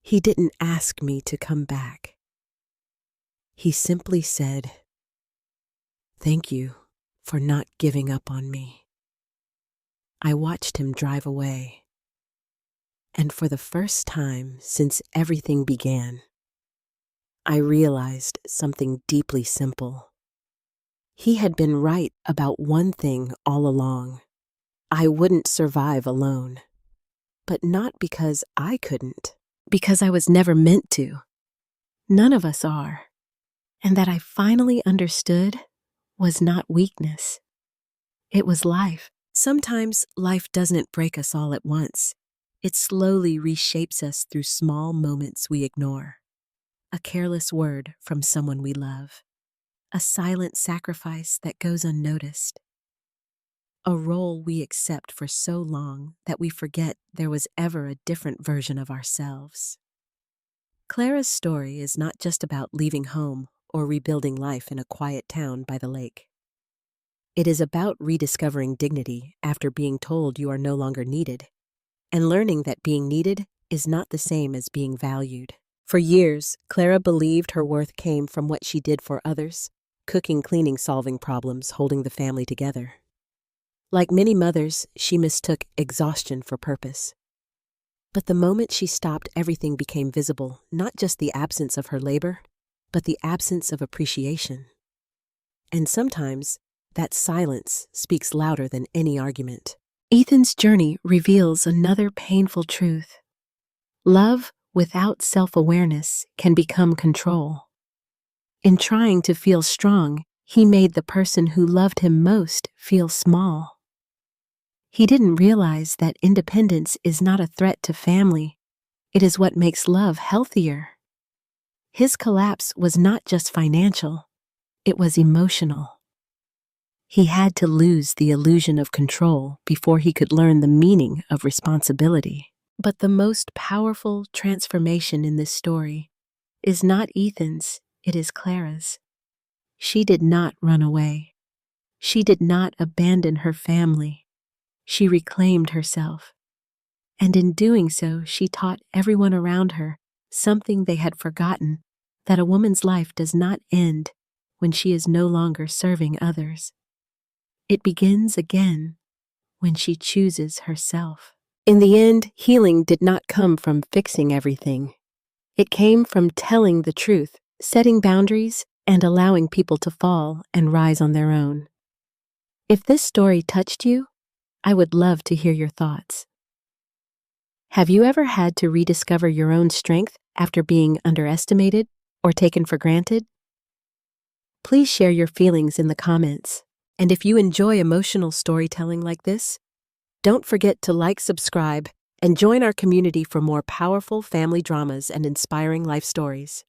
A: he didn't ask me to come back. He simply said, "Thank you for not giving up on me." I watched him drive away. And for the first time since everything began, I realized something deeply simple. He had been right about one thing all along. I wouldn't survive alone. But not because I couldn't, because I was never meant to. None of us are. And that I finally understood was not weakness. It was life. Sometimes life doesn't break us all at once. It slowly reshapes us through small moments we ignore. A careless word from someone we love. a silent sacrifice that goes unnoticed, a role we accept for so long that we forget there was ever a different version of ourselves. Clara's story is not just about leaving home or rebuilding life in a quiet town by the lake. It is about rediscovering dignity after being told you are no longer needed, and learning that being needed is not the same as being valued. For years, Clara believed her worth came from what she did for others, cooking, cleaning, solving problems, holding the family together. Like many mothers, she mistook exhaustion for purpose. But the moment she stopped, everything became visible, not just the absence of her labor, but the absence of appreciation. And sometimes, that silence speaks louder than any argument. Ethan's journey reveals another painful truth. Love without self-awareness can become control. In trying to feel strong, he made the person who loved him most feel small. He didn't realize that independence is not a threat to family. It is what makes love healthier. His collapse was not just financial, it was emotional. He had to lose the illusion of control before he could learn the meaning of responsibility. But the most powerful transformation in this story is not Ethan's, it is Clara's. She did not run away. She did not abandon her family. She reclaimed herself. And in doing so, she taught everyone around her something they had forgotten, that a woman's life does not end when she is no longer serving others. It begins again when she chooses herself. In the end, healing did not come from fixing everything. It came from telling the truth, setting boundaries, and allowing people to fall and rise on their own. If this story touched you, I would love to hear your thoughts. Have you ever had to rediscover your own strength after being underestimated or taken for granted? Please share your feelings in the comments. And if you enjoy emotional storytelling like this, don't forget to like, subscribe, and join our community for more powerful family dramas and inspiring life stories.